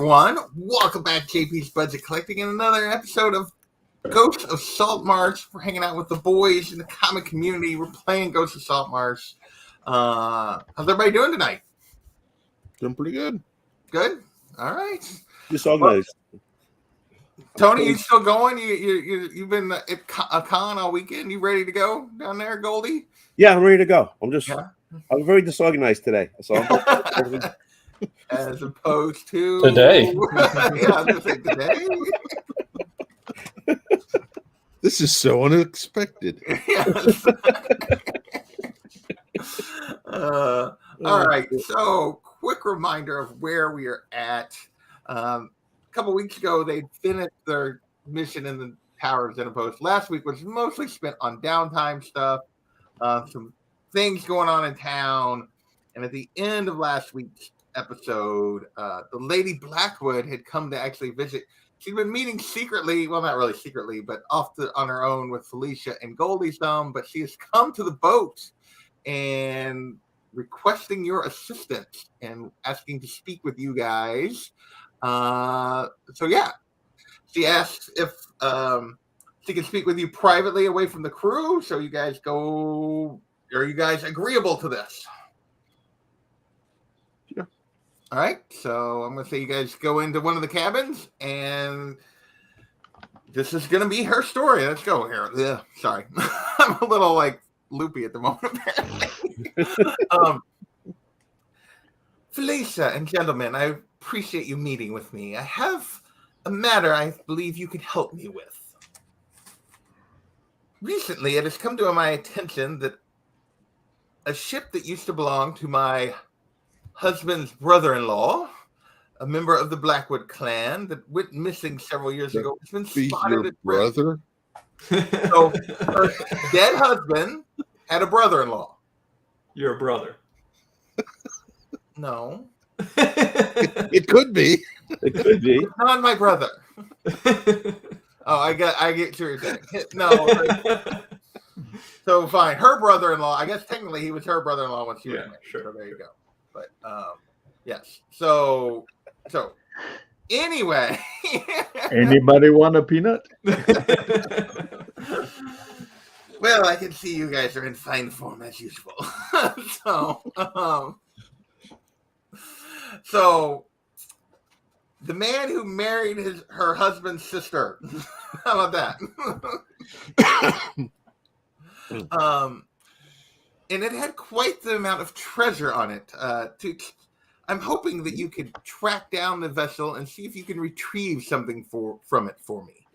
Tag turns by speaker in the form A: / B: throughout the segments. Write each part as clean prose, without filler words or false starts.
A: everyone. Welcome back to JP's Budget Collecting in another episode of Ghosts of Saltmarsh. We're hanging out with the boys in the comic community. We're playing Ghosts of Saltmarsh. How's everybody doing tonight?
B: Doing pretty good.
A: Good? All right.
B: Disorganized.
A: Tony, you still going? You've been at a con all weekend. You ready to go down there, Goldie?
B: Yeah, I'm ready to go. I'm very disorganized today. So
A: as opposed to
C: today.
A: Yeah, I was gonna say today.
B: This is so unexpected.
A: Yes. All right. So, quick reminder of where we are at. A couple weeks ago, they finished their mission in the Tower of Xenopost. Last week was mostly spent on downtime stuff, some things going on in town, and at the end of last week's episode, the Lady Blackwood had come to actually visit. She'd been meeting secretly, well, not really secretly, but on her own with Felicia and Goldie some, but she has come to the boat and requesting your assistance and asking to speak with you guys. So yeah, she asked if she can speak with you privately away from the crew. So you guys go, are you guys agreeable to this? All right, so I'm going to say you guys go into one of the cabins, and this is going to be her story. Let's go here. Yeah, sorry. I'm a little, loopy at the moment. Felicia and gentlemen, I appreciate you meeting with me. I have a matter I believe you could help me with. Recently, it has come to my attention that a ship that used to belong to my husband's brother-in-law, a member of the Blackwood clan that went missing several years ago, has been spotted.
B: Your brother?
A: So her dead husband had a brother-in-law.
C: Your brother.
A: No.
B: It could be.
C: It could be.
A: Not my brother. Oh, I get what you're saying. No. So fine. Her brother-in-law, I guess technically he was her brother-in-law when she was married.
C: Sure.
A: So there you go. But yes. So anyway.
D: Anybody want a peanut?
A: Well, I can see you guys are in fine form as usual. So the man who married her husband's sister. How about that? And it had quite the amount of treasure on it. I'm hoping that you could track down the vessel and see if you can retrieve something from it for me.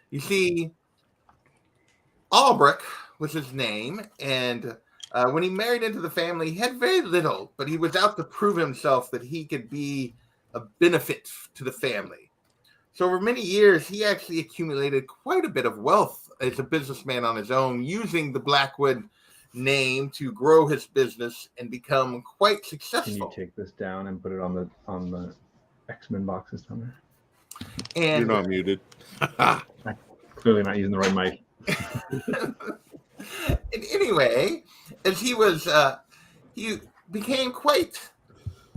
A: You see, Albrecht was his name, and when he married into the family, he had very little, but he was out to prove himself that he could be a benefit to the family. So over many years, he actually accumulated quite a bit of wealth as a businessman on his own, using the Blackwood name to grow his business and become quite successful.
D: Can you take this down and put it on the X-Men boxes down there?
A: And
B: you're not muted.
D: I'm clearly not using the right mic.
A: And anyway, as he became quite,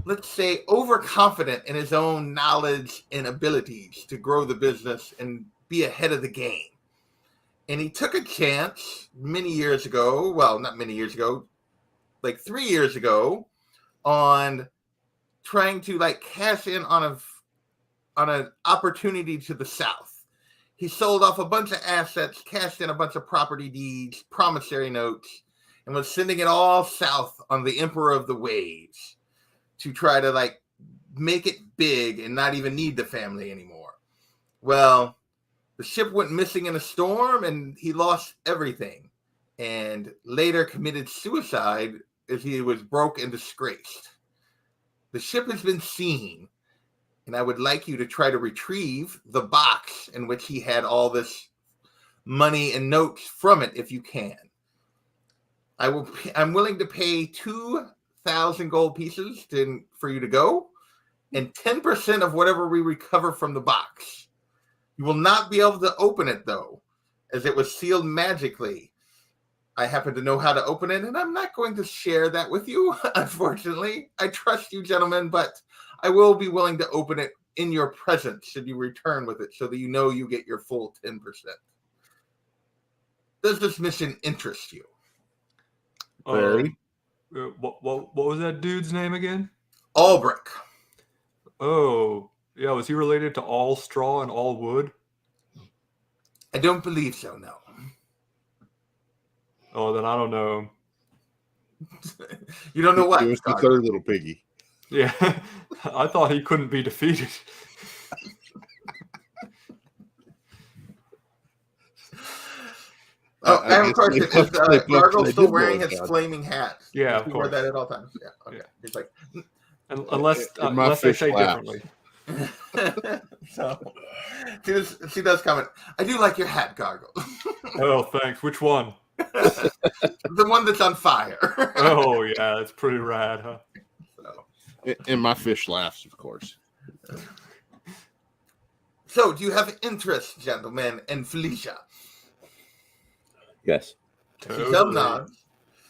A: let's say, overconfident in his own knowledge and abilities to grow the business and be ahead of the game. And he took a chance many years ago, well, not many years ago, like 3 years ago, on trying to cash in on an opportunity to the south. He sold off a bunch of assets, cashed in a bunch of property deeds, promissory notes, and was sending it all south on the Emperor of the Waves to try to make it big and not even need the family anymore. Well, the ship went missing in a storm, and he lost everything, and later committed suicide as he was broke and disgraced. The ship has been seen, and I would like you to try to retrieve the box in which he had all this money and notes from it if you can. I'm willing to pay 2,000 gold pieces for you to go, and 10% of whatever we recover from the box. You will not be able to open it, though, as it was sealed magically. I happen to know how to open it, and I'm not going to share that with you, unfortunately. I trust you, gentlemen, but I will be willing to open it in your presence should you return with it so that you know you get your full 10%. Does this mission interest you?
B: Very.
C: What was that dude's name again?
A: Albrecht.
C: Oh, yeah. Was he related to all straw and all wood?
A: I don't believe so, no.
C: Oh, then I don't know.
A: You don't know what?
B: He was the third little piggy.
C: Yeah, I thought he couldn't be defeated.
A: Oh, I have a question. Is Gargle still wearing his
B: God.
A: flaming hat?
C: Yeah,
A: Does
C: of
A: he wear
C: course.
A: that at all times? Yeah, okay.
C: Yeah.
A: He's like,
C: Unless
B: my
C: they
B: fish
C: say
B: laughs.
C: differently.
A: so she does comment. I do like your hat, Gargle.
C: Oh, thanks. Which one?
A: The one that's on fire.
C: Oh, yeah, that's pretty rad, huh?
B: And my fish laughs, of course.
A: So, do you have interest, gentlemen, in Felicia?
B: Yes.
A: She does not.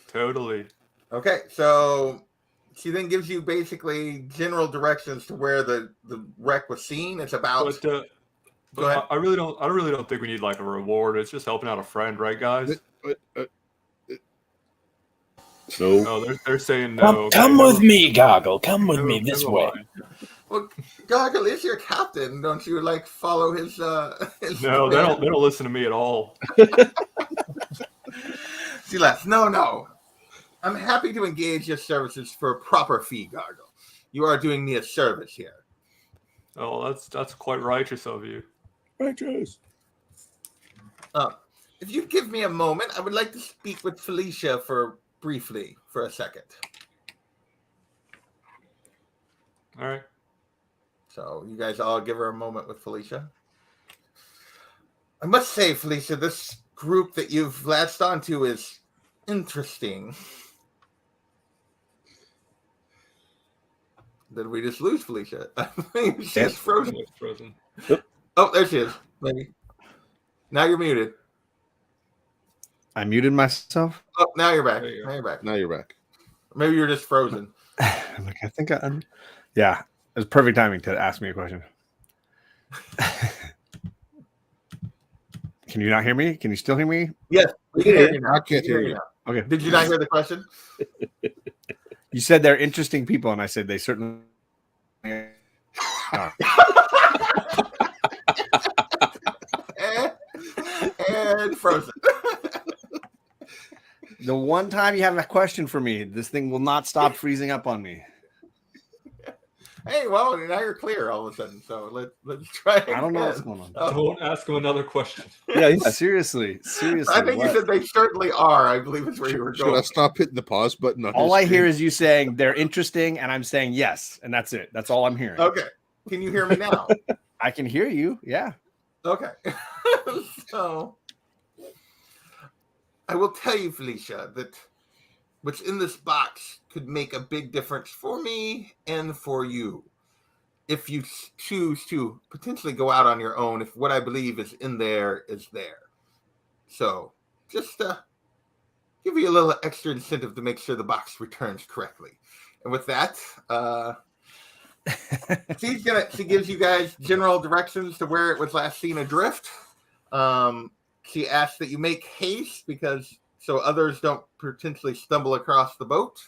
C: Totally.
A: Okay, so she then gives you basically general directions to where the wreck was seen. It's about.
C: But
A: Go ahead.
C: I really don't think we need like a reward. It's just helping out a friend, right, guys?
B: No.
C: Oh, they're saying no.
E: Come
C: okay,
E: with me, Goggle. Come with me
C: never
E: this way.
C: mind.
A: Well, Gargle is your captain. Don't you like follow his?
C: No, they don't listen to me at all.
A: She laughs. No. I'm happy to engage your services for a proper fee, Gargle. You are doing me a service here.
C: Oh, that's quite righteous of you.
B: Righteous.
A: If you'd give me a moment, I would like to speak with Felicia briefly for a second.
C: All right.
A: So you guys all give her a moment with Felicia. I must say, Felicia, this group that you've latched onto is interesting. Did we just lose Felicia? I think she's frozen.
C: It's frozen.
A: Oh, there she is. Maybe. Now you're muted.
D: I muted myself.
A: Oh, now you're back.
C: There you go.
A: Now you're back.
B: Now you're back.
A: Maybe you're just frozen.
D: I'm like, I think yeah, it was perfect timing to ask me a question. Can you not hear me? Can you still hear me?
A: Yes, we can hear you now.
B: I can't hear you.
A: now.
D: Okay.
A: Did you not hear the question?
D: You said they're interesting people, and I said they certainly are.
A: and frozen.
D: The one time you have a question for me, this thing will not stop freezing up on me.
A: Hey, well, now you're clear all of a sudden. So let's try.
D: I don't know what's
A: again.
D: going on.
C: Don't ask him another question.
D: Yeah, seriously.
A: I think you
D: what?
A: said they certainly are. I believe it's where you were
B: Should
A: going.
B: I stop hitting the pause button on
D: All
B: his
D: I hear
B: screen?
D: is you saying they're interesting, and I'm saying yes, and that's it. That's all I'm hearing.
A: Okay. Can you hear me now?
D: I can hear you. Yeah.
A: Okay. So I will tell you, Felicia, that what's in this box could make a big difference for me and for you. If you choose to potentially go out on your own, if what I believe is in there is there. So just give you a little extra incentive to make sure the box returns correctly. And with that, she gives you guys general directions to where it was last seen adrift. She asks that you make haste so others don't potentially stumble across the boat.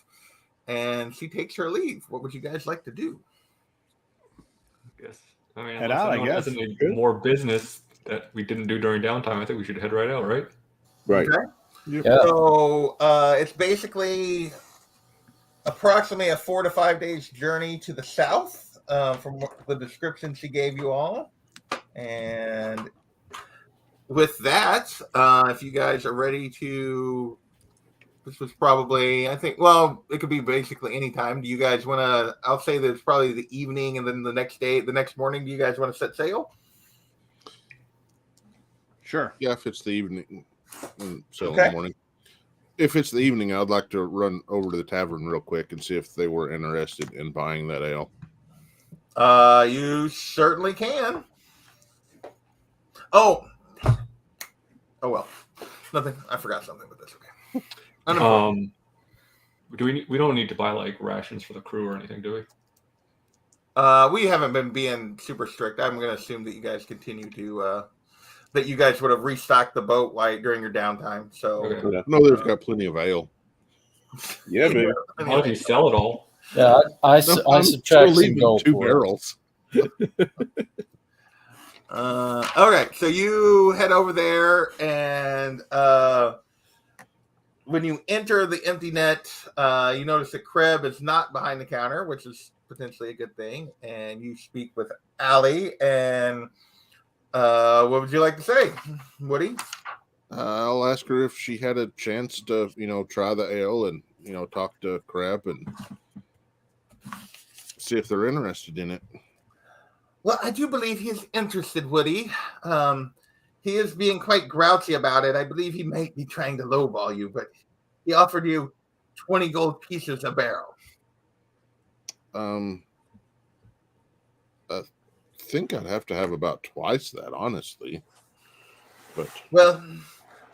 A: And she takes her leave. What would you guys like to do?
C: Yes. I mean,
D: Head
C: unless
D: out, I
C: anyone
D: guess.
C: has any
D: Good.
C: more business that we didn't do during downtime, I think we should head right out, right?
B: Right.
A: Okay.
E: Yeah.
A: So it's basically approximately a 4 to 5 days journey to the south from the description she gave you all. And with that, if you guys are ready to, this was probably, I think, well, it could be basically any time. Do you guys want to, I'll say that it's probably the evening and then the next morning, do you guys want to set sail?
D: Sure.
B: Yeah, if it's the evening, so in
A: Okay.
B: the morning. If it's the evening, I'd like to run over to the tavern real quick and see if they were interested in buying that ale.
A: You certainly can. Oh well, nothing. I forgot something with this. Okay.
C: We don't need to buy like rations for the crew or anything, do we?
A: We haven't been being super strict. I'm going to assume that you guys continue to that you guys would have restocked the boat during your downtime. So
C: Okay.
B: No, they've got plenty of ale.
E: Yeah, baby.
C: How did you sell it all?
E: Yeah, I
B: No,
E: I
B: I'm
E: subtract
B: still
E: some
B: leaving
E: gold
B: 2
E: for it.
B: barrels.
A: okay, so you head over there, and when you enter the empty net, you notice that Kreb is not behind the counter, which is potentially a good thing. And you speak with Allie, and what would you like to say, Woody?
B: I'll ask her if she had a chance to, try the ale and, talk to Crab and see if they're interested in it.
A: Well, I do believe he is interested, Woody. He is being quite grouchy about it. I believe he might be trying to lowball you, but he offered you 20 gold pieces a barrel.
B: I think I'd have to have about twice that, honestly. But
A: Well,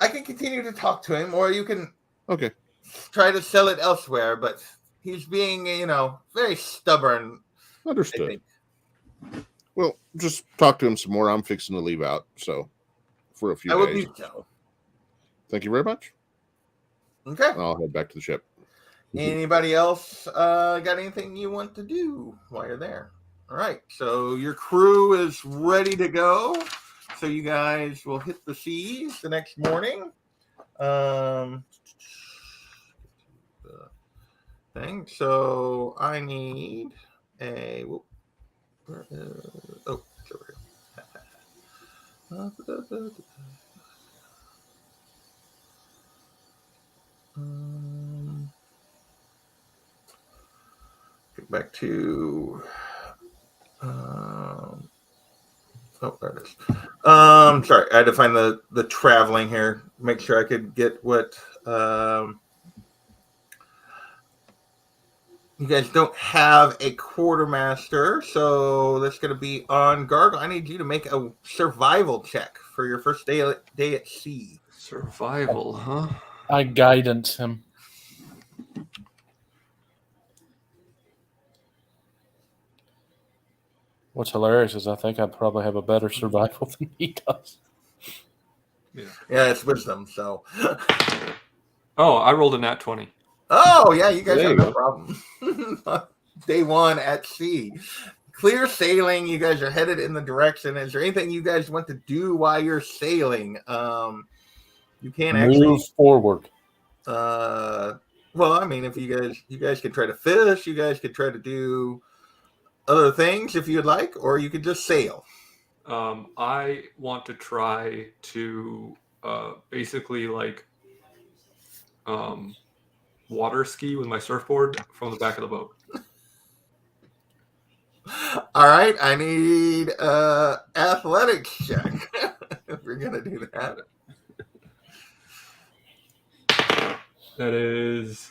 A: I can continue to talk to him, or you can
B: okay,
A: try to sell it elsewhere, but he's being, very stubborn. I
B: understood.
A: think.
B: Well, just talk to him some more. I'm fixing to leave out, so for a few
A: I will
B: days.
A: do so.
B: Thank you very much.
A: Okay.
B: And I'll head back to the ship.
A: Anybody else got anything you want to do while you're there? All right. So your crew is ready to go. So you guys will hit the seas the next morning. Thing. So I need a. Oh, it's over here. Get back to. Oh, there it is. Sorry, I had to find the traveling here. Make sure I could get what. You guys don't have a quartermaster, so that's going to be on Gargle. I need you to make a survival check for your first day at sea.
C: Survival, huh?
E: I guidance him. What's hilarious is I think I probably have a better survival than he does.
A: Yeah, it's wisdom. So.
C: Oh, I rolled a nat 20.
A: Oh yeah, you guys
E: There
A: have
E: you
A: no problem. Day one at sea. Clear sailing. You guys are headed in the direction. Is there anything you guys want to do while you're sailing? You can't
E: Move forward.
A: well, I mean, if you guys could try to fish, you guys could try to do other things if you'd like, or you could just sail.
C: I want to try to basically water ski with my surfboard from the back of the boat.
A: All right, I need athletics check if we're gonna do that.
C: That is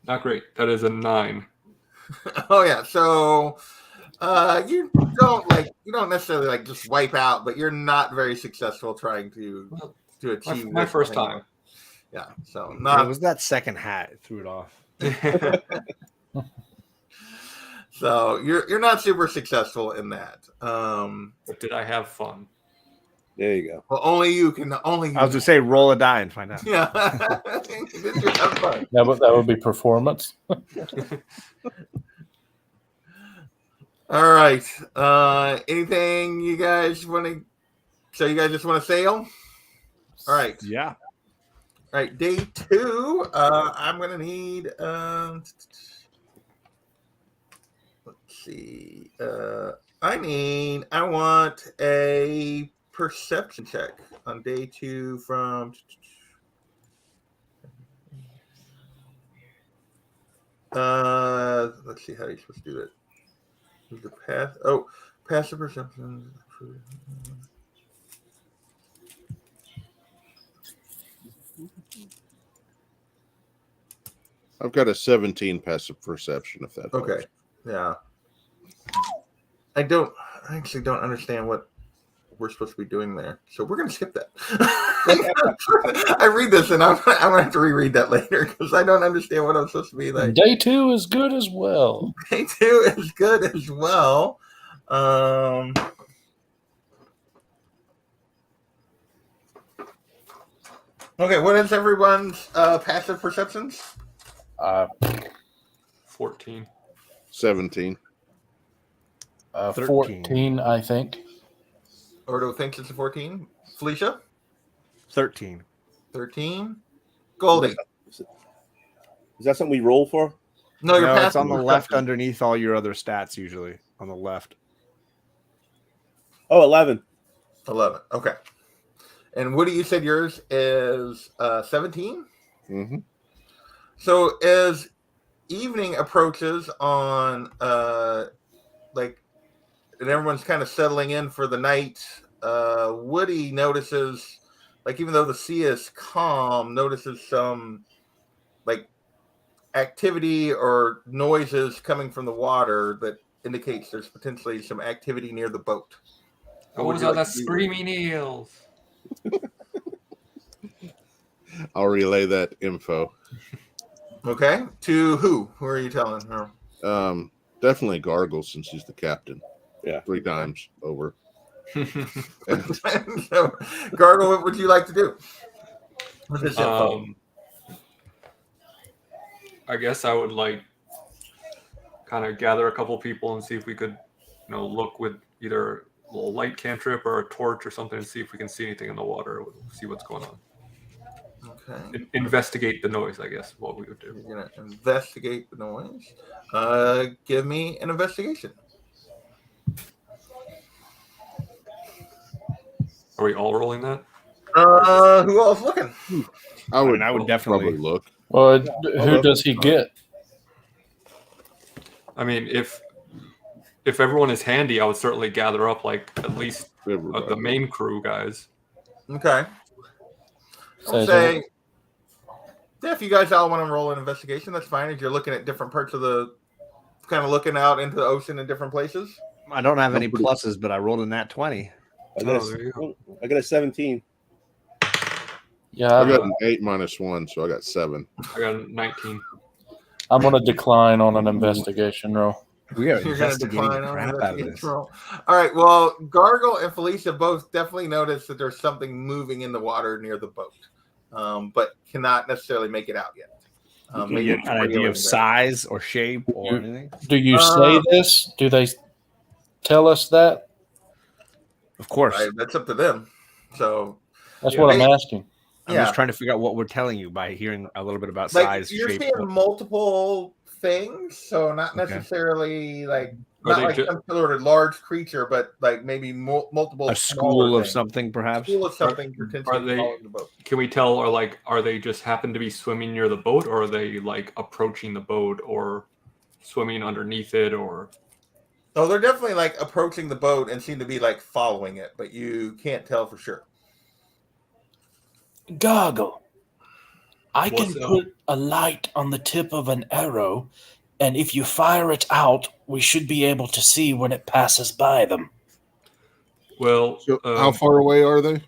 C: not great. That is a 9.
A: Oh yeah, so you don't necessarily just wipe out, but you're not very successful trying to achieve
C: My
A: this
C: first
A: thing.
C: time.
A: Yeah, so
D: It
A: not
D: was that second hat that threw it off.
A: so you're not super successful in that.
C: But did I have fun?
E: There you go.
A: Well, only you can. Only you
D: I was gonna say roll a die and find out.
A: yeah. Did you have fun?
E: That would be performance.
A: All right. Anything you guys want to? So you guys just want to sail? All right.
D: Yeah.
A: All right. Day 2. I'm gonna need. Let's see. I want a perception check on day 2 from. Let's see how you're supposed to do it. The path. Oh, passive perception.
B: I've got a 17 passive perception, if that
A: Okay.
B: helps.
A: Yeah. I actually don't understand what we're supposed to be doing there. So we're going to skip that. I read this and I'm gonna have to reread that later because I don't understand what I'm supposed to be like.
E: Day 2 is good as well.
A: Day 2 is good as well. Okay, what is everyone's passive perceptions?
C: 14.
B: 17.
D: 13.
E: 14, I think.
A: Ordo thinks it's a 14. Felicia?
D: 13.
A: 13. Goldie?
F: Is that something we roll for?
A: No, you're
D: No,
A: passive
D: it's on the
A: perception.
D: left underneath all your other stats, usually. On the left.
F: Oh, 11.
A: 11. Okay. And Woody, you said yours is 17?
B: Mm-hmm.
A: So as evening approaches on and everyone's kind of settling in for the night, Woody notices, like, even though the sea is calm, notices some like activity or noises coming from the water that indicates there's potentially some activity near the boat. What would
C: Those
A: you
C: are
A: like
C: the
A: to do?
C: screaming eels.
B: I'll relay that info.
A: Okay. To who? Who are you telling her?
B: Definitely Gargle since he's the captain.
F: Yeah.
B: 3 times over.
A: So, Gargle, what would you like to do with this info?
C: I guess I would kind of gather a couple people and see if we could, look with either a little light cantrip or a torch or something and see if we can see anything in the water, see what's going on.
A: Okay.
C: Investigate the noise, I guess, what we would do.
A: You're going to investigate the noise. Give me an investigation.
C: Are we all rolling that?
A: Who else looking?
B: I would
D: definitely
B: probably look.
E: Well, who does he get?
C: I mean, if everyone is handy, I would certainly gather up at least the main crew guys.
A: Okay. I'll say, yeah, if you guys all want to roll an investigation, that's fine. If you're looking at different parts of kind of looking out into the ocean in different places.
D: I don't have any pluses, but I rolled a nat 20.
F: I got a 17.
E: Yeah,
B: I got an 8 minus 1, so I got 7.
C: I got a 19.
E: I'm going to decline on an investigation roll.
D: We are
A: You're going to
D: investigating
A: decline
D: the
A: on
D: crap out of
A: investigation
D: this.
A: roll. All right. Well, Gargle and Felicia both definitely notice that there's something moving in the water near the boat, but cannot necessarily make it out yet.
D: Can you get an idea of size or shape or anything?
E: Do you say this? Do they tell us that?
D: Of course.
A: Right, that's up to them. So
E: that's what I'm asking.
D: I'm just trying to figure out what we're telling you by hearing a little bit about size,
A: you're
D: shape.
A: seeing multiple things, so not necessarily not some sort of large creature, but maybe multiple.
D: A school of
A: things.
D: something, perhaps.
A: School of something potentially following the boat.
C: Can we tell, are they just happen to be swimming near the boat, or are they approaching the boat or swimming underneath it, or?
A: Oh, they're definitely approaching the boat and seem to be following it, but you can't tell for sure.
G: Gargle, I can put a light on the tip of an arrow, and if you fire it out, we should be able to see when it passes by them.
C: Well,
B: so how far away are they?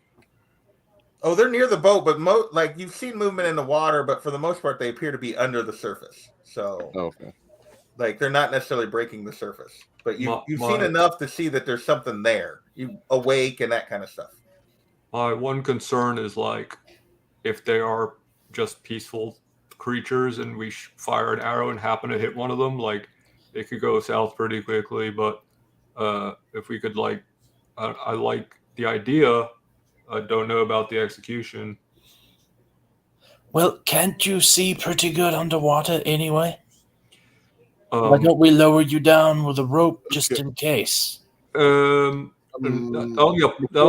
A: Oh, they're near the boat, but you've seen movement in the water, but for the most part, they appear to be under the surface. So,
B: okay,
A: they're not necessarily breaking the surface, but you've seen enough to see that there's something there. You awake and that kind of stuff.
C: My one concern is if they are just peaceful creatures and we fire an arrow and happen to hit one of them, it could go south pretty quickly. But if we could I like the idea. I don't know about the execution.
G: Well, can't you see pretty good underwater anyway? Why don't we lower you down with a rope just in case?
C: That'll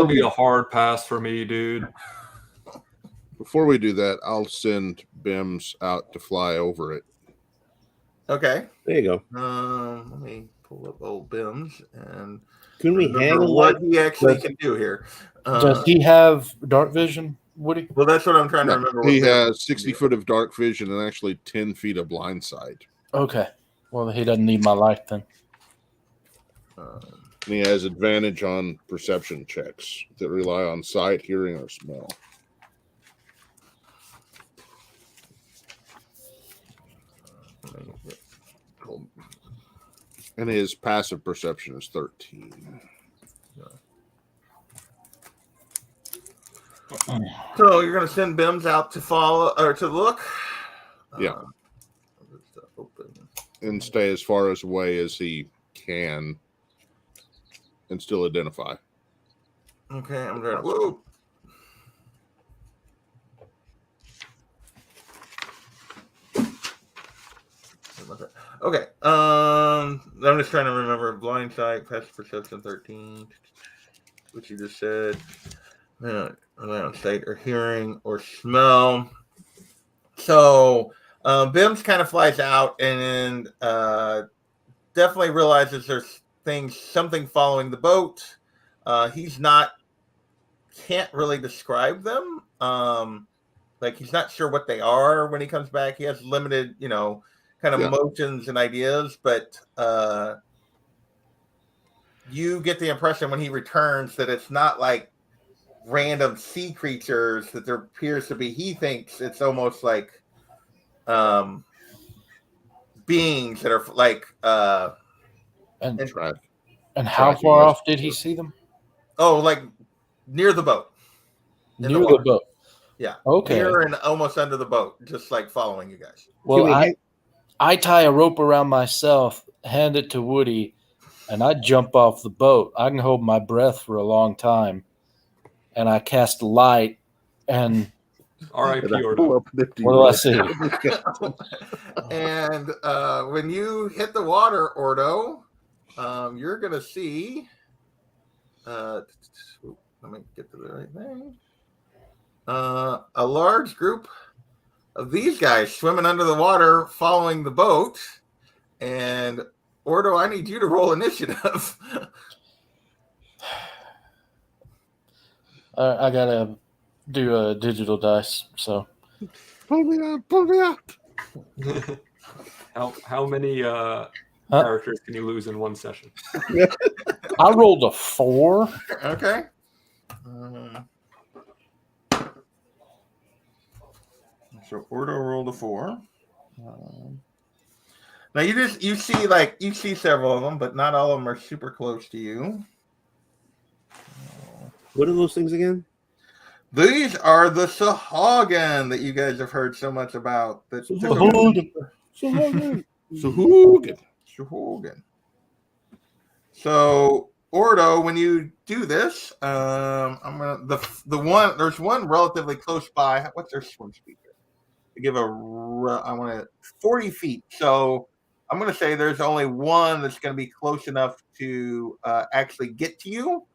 C: be a hard pass for me, dude.
B: Before we do that, I'll send Bims out to fly over it.
A: Okay.
F: There you
A: go. Let me pull up old Bims and
F: can we hang
A: what he actually can do here.
E: Does he have dark vision, Woody?
A: Well, that's what I'm trying to remember.
B: He has 60 foot of dark vision and actually 10 feet of blind sight.
E: Okay. Well, he doesn't need my light then.
B: And he has advantage on perception checks that rely on sight, hearing, or smell. And his passive perception is 13.
A: So you're going to send Bims out to follow or to look.
B: Yeah. And stay as far as away as he can, and still identify.
A: Okay, I'm going to. Whoa. Okay. I'm just trying to remember blind sight, passive perception 13, which you just said. On sight or hearing or smell. So Bims kind of flies out and definitely realizes there's something following the boat. Can't really describe them. Like he's not sure what they are when he comes back. He has limited, kind of motions and ideas, but you get the impression when he returns that it's not like random sea creatures that there appears to be. He thinks it's almost like beings that are like
G: and how far off did he see them?
A: Oh, like near the boat.
G: Near the boat.
A: Yeah.
G: Okay.
A: Near and almost under the boat, just like following you guys.
G: Well, I tie a rope around myself, hand it to Woody, and I jump off the boat. I can hold my breath for a long time. And I cast light, and
C: R.I.P. Ordo.
G: What do I see?
A: And when you hit the water, Ordo, you're gonna see. Let me get to the right thing. A large group of these guys swimming under the water, following the boat. And Ordo, I need you to roll initiative.
G: I gotta do a digital dice, so
B: pull me up.
C: How many characters can you lose in one session?
G: I rolled a 4.
A: Okay. So Ordo rolled a 4. Now you see several of them, but not all of them are super close to you.
F: What are those things again?
A: These are the Sahagin that you guys have heard so much about. Sahagin. So Ordo, when you do this, I'm gonna there's one relatively close by. What's their swim speed? To give I want to 40 feet. So I'm gonna say there's only one that's gonna be close enough to actually get to you.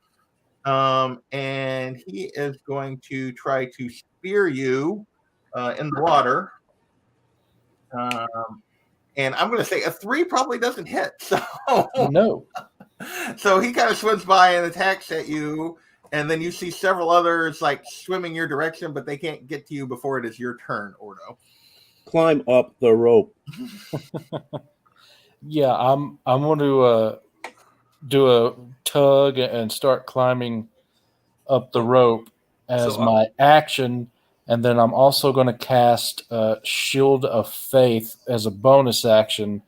A: And he is going to try to spear you in the water. And I'm going to say a 3 probably doesn't hit. So
G: no.
A: So he kind of swims by and attacks at you, and then you see several others like swimming your direction, but they can't get to you before it is your turn, Ordo.
F: Climb up the rope.
G: Yeah, I'm going to do a tug and start climbing up the rope as my action, and then I'm also going to cast Shield of Faith as a bonus action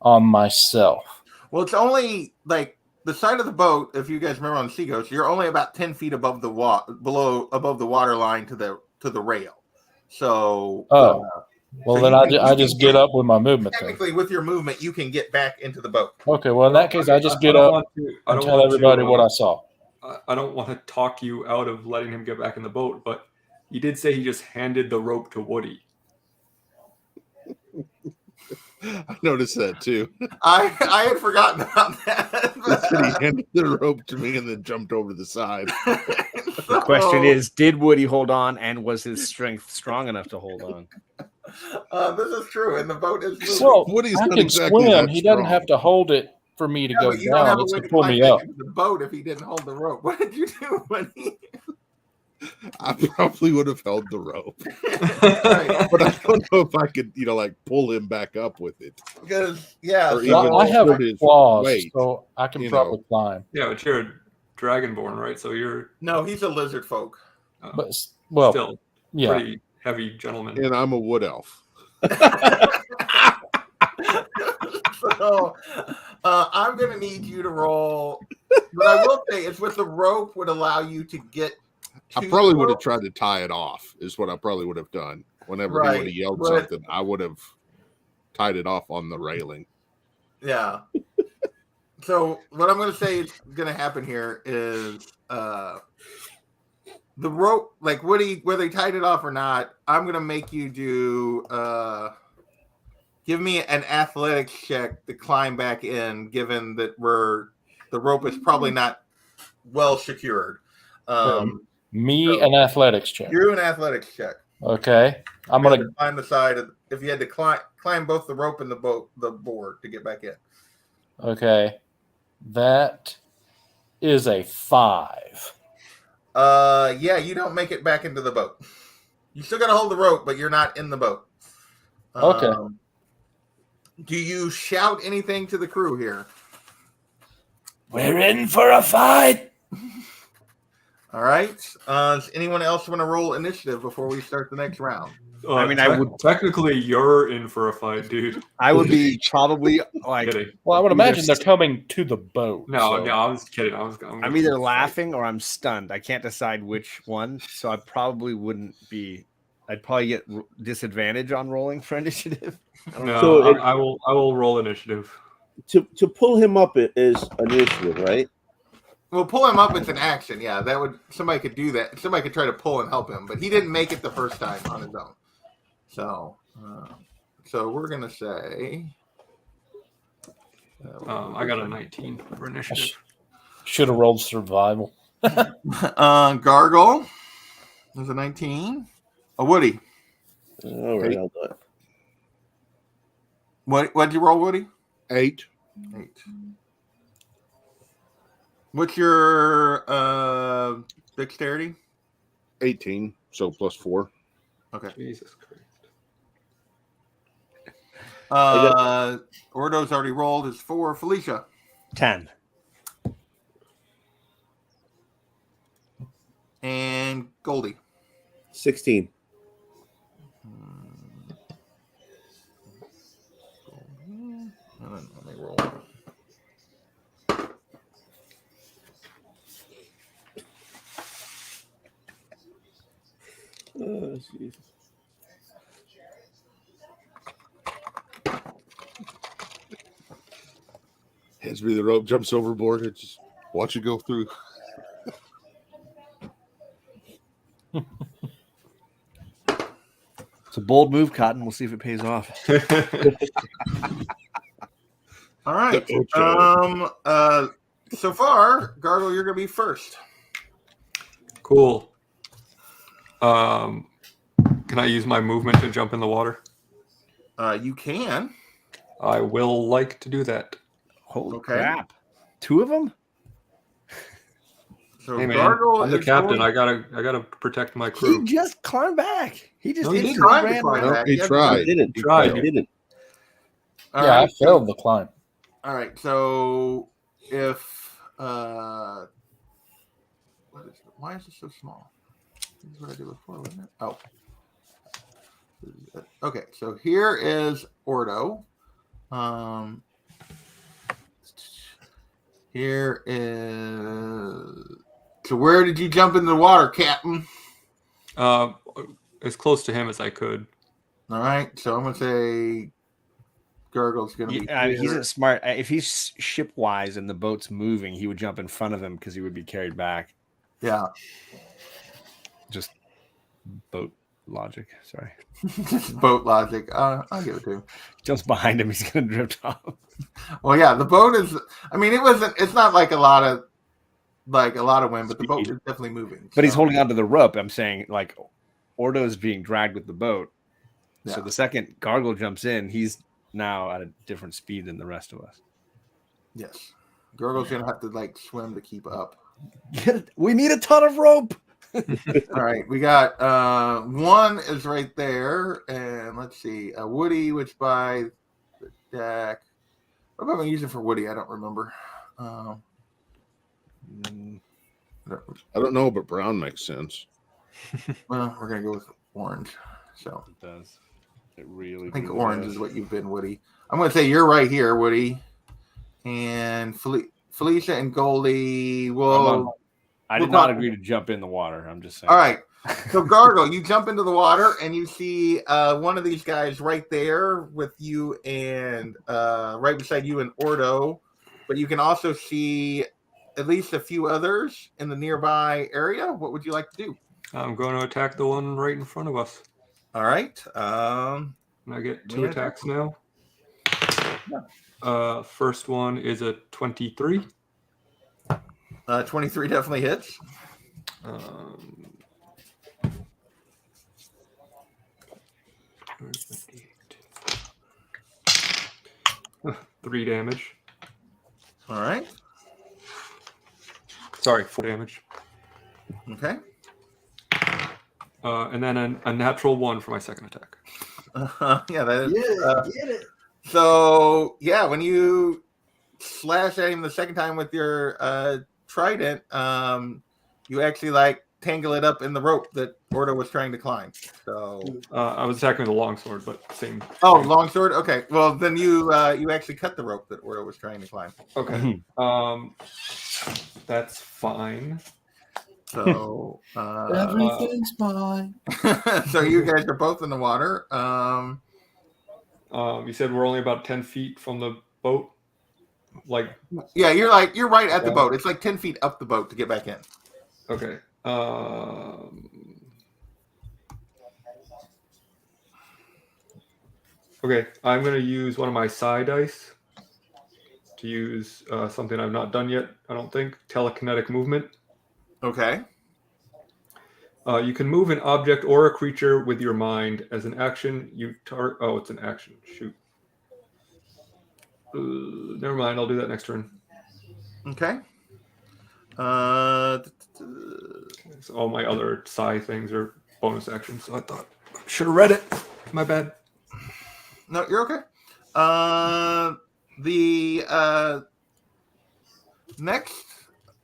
G: on myself.
A: Well, it's only like the side of the boat. If you guys remember on Seagulls, you're only about 10 feet above the above the water line to the rail. So
G: well, so then I just get up with my movement.
A: Technically, with your movement, you can get back into the boat.
G: Okay, well, in that case, I just get up and tell everybody what I saw.
C: I don't want to talk you out of letting him get back in the boat, but you did say he just handed the rope to Woody.
B: I noticed that too.
A: I had forgotten about that.
B: He handed the rope to me and then jumped over the side.
D: The question is, did Woody hold on, and was his strength strong enough to hold on?
A: This is true, and the boat is moving.
G: Well,
B: Woody's
G: I
B: not
G: can
B: exactly
G: swim.
B: that
G: He doesn't
B: strong.
G: have to hold it for me to go down. It's to pull me up.
A: The boat if he didn't hold the rope. What did you do when he?
B: I probably would have held the rope, but I don't know if I could, like pull him back up with it.
A: Because
G: I have claws, so I can probably climb.
C: Yeah, but you're a dragonborn, right? So you're
A: he's a lizard folk.
G: But still,
C: pretty heavy gentleman.
B: And I'm a wood elf.
A: So I'm going to need you to roll. What I will say is with the rope would allow you to get
B: I
A: to
B: probably
A: the
B: would have
A: rope.
B: tried to tie it off, is what I probably would have done. Whenever he would
A: Right,
B: have yelled
A: but-
B: something, I would have tied it off on the railing.
A: Yeah. So what I'm going to say is going to happen here is the rope, like Woody, whether he tied it off or not, I'm going to make you do give me an athletics check to climb back in, given that the rope is probably not well secured.
G: Me an athletics check.
A: You an athletics check.
G: Okay. I'm
A: You have
G: gonna
A: to climb the side if you had to climb both the rope and the board to get back in.
G: okay. That is a 5.
A: Yeah, you don't make it back into the boat. You still got to hold the rope, but you're not in the boat.
G: Okay.
A: Do you shout anything to the crew here?
G: We're in for a fight.
A: All right. Does anyone else want to roll initiative before we start the next round?
D: I mean, I would-
C: technically you're in for a fight, dude.
D: I would be probably like,
C: Kidding.
G: Well, I would
D: Either
G: imagine they're coming to the boat.
C: No,
G: so-
C: no, I was kidding.
D: I'm either laughing or I'm stunned. I can't decide which one, so I probably wouldn't be. I'd probably get disadvantage on rolling for initiative. I don't know.
C: No,
F: So
C: I will roll initiative.
F: To pull him up is initiative, right?
A: Well, pull him up. It's an action. Yeah, somebody could do that. Somebody could try to pull and help him, but he didn't make it the first time on his own. So we're gonna say.
C: I got a 19 for initiative.
G: Should have rolled survival.
A: Gargle was a 19. A Woody.
F: All right, I'll do it.
A: What'd you roll, Woody?
B: 8.
A: 8. What's your dexterity?
B: 18. So plus 4.
A: Okay.
C: Jesus Christ.
A: Ordo's already rolled his 4. Felicia.
D: 10.
A: And Goldie.
F: 16.
A: Let me roll.
F: Oh, jeez.
B: Hands me the rope, jumps overboard, and just watch it go through.
D: It's a bold move, Cotton. We'll see if it pays off.
A: All right.
B: The
A: So far, Gargle, you're gonna be first.
C: Cool. Can I use my movement to jump in the water?
A: You can.
C: I will like to do that.
D: Holy
A: Okay.
D: crap. 2 of them?
A: So
C: Hey man,
A: Gargle
C: I'm the
A: is
C: captain.
A: going-
C: I gotta protect my
D: He
C: crew.
D: just climbed back. He just
C: No, he
D: instantly
C: didn't.
A: Tried to
D: ran
A: climb
D: around.
A: back.
B: He
A: Yeah,
B: tried.
F: I didn't.
C: He tried.
F: I didn't.
A: All
G: Yeah, I
A: right,
G: failed the climb.
A: All right. So if why is it so small? This is what I did before, wasn't it? Oh. Okay. So here is Ordo. Here is. So where did you jump in the water, Captain?
C: As close to him as I could.
A: All right. So I'm gonna say Gargle's gonna be.
D: Yeah, he's
A: here.
D: a smart. If he's shipwise and the boat's moving, he would jump in front of him because he would be carried back.
A: Yeah.
D: Just boat logic. Sorry.
A: Boat logic. I'll give it to him.
D: Jumps behind him, he's gonna drift off.
A: Well, yeah, the boat is. I mean, it wasn't. It's not like a lot of wind, but the boat is definitely moving.
D: But he's
A: so.
D: holding onto the rope. I'm saying, like, Ordo is being dragged with the boat. So
A: Yeah.
D: the second Gargle jumps in, he's now at a different speed than the rest of us.
A: Yes, Gurgle's gonna have to like swim to keep up.
D: We need a ton of rope.
A: All right, we got one is right there, and let's see, Woody, which by the deck. What am I using for Woody? I don't remember.
B: I don't know, but brown makes sense.
A: Well, we're gonna go with orange. So
D: It does.
B: It really.
A: I think
B: really
A: orange
B: does.
A: is what you've been, Woody. I'm going to say you're right here, Woody. And Felicia and Goldie will.
D: I
A: We'll
D: did not
A: talk-
D: agree to jump in the water. I'm just saying.
A: All right. So, Gargle, you jump into the water and you see one of these guys right there with you and right beside you and Ordo. But you can also see at least a few others in the nearby area. What would you like to do?
C: I'm going to attack the one right in front of us.
A: All right.
C: Can I get 2
A: Yeah.
C: attacks now? First one is a 23.
A: 23 definitely hits.
C: 3 damage.
A: All right.
C: Sorry, 4 damage.
A: Okay.
C: And then a natural 1 for my second attack.
A: Yeah, that is.
H: Get it.
A: So, yeah, when you slash at him the second time with your trident, you actually tangle it up in the rope that Ordo was trying to climb. So,
C: I was attacking with a longsword, but same.
A: oh, longsword. Okay, well then you actually cut the rope that Ordo was trying to climb.
C: Okay. That's fine.
A: So
G: Everything's fine.
A: so you guys are both in the water.
C: You said we're only about 10 feet from the boat.
A: Yeah, you're right at the
C: Yeah.
A: boat. It's like 10 feet up the boat to get back in.
C: Okay. Okay, I'm going to use one of my psi dice to use something I've not done yet, I don't think. Telekinetic movement.
A: Okay.
C: You can move an object or a creature with your mind. As an action, Oh, it's an action. Shoot. Never mind, I'll do that next turn.
A: Okay.
C: So all my other psi things are bonus actions, so I thought I should have read it. My bad.
A: No, you're okay. The next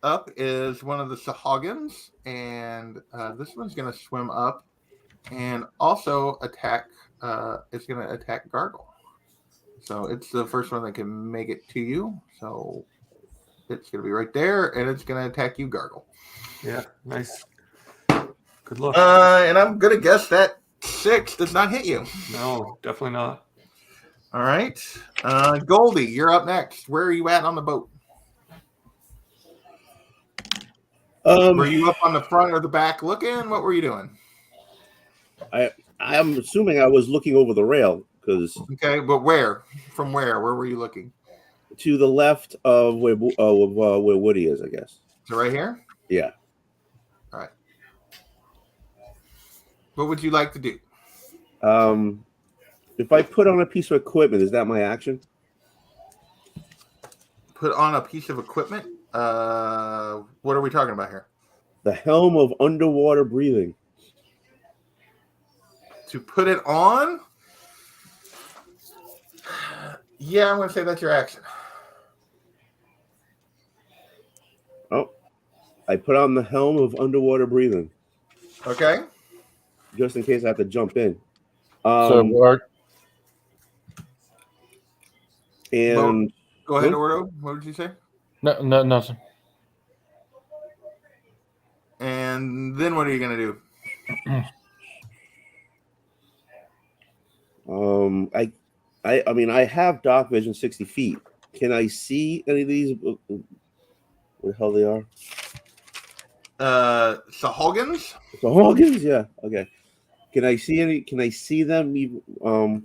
A: up is one of the Sahagins, and this one's going to swim up and also attack. It's going to attack Gargle. So it's the first one that can make it to you. So it's going to be right there, and it's going to attack you, Gargle.
C: Yeah, nice. Good luck.
A: And I'm going to guess that 6 does not hit you.
C: No, definitely not.
A: All right. Goldie, you're up next. Where are you at on the boat? Were you up on the front or the back looking? What were you doing?
F: I'm assuming I was looking over the rail because
A: Okay, but where? From where? Where were you looking?
F: to the left of where Woody is, I guess.
A: So right here?
F: Yeah.
A: All right. What would you like to do?
F: If I put on a piece of equipment, is that my action?
A: Put on a piece of equipment? What are we talking about here?
F: The helm of underwater breathing.
A: To put it on? Yeah, I'm going to say that's your action.
F: Oh, I put on the helm of underwater breathing
A: Okay.
F: just in case I have to jump in.
G: So, Art,
F: And
A: Go ahead,
F: What?
A: Ordo. What did you say?
G: no, nothing.
A: And then what are you going to do?
F: I mean, I have dark vision 60 feet. Can I see any of these? What the hell they are?
A: Sahagins?
F: The Hoggins? Yeah. Okay. Can I see any? Can I see them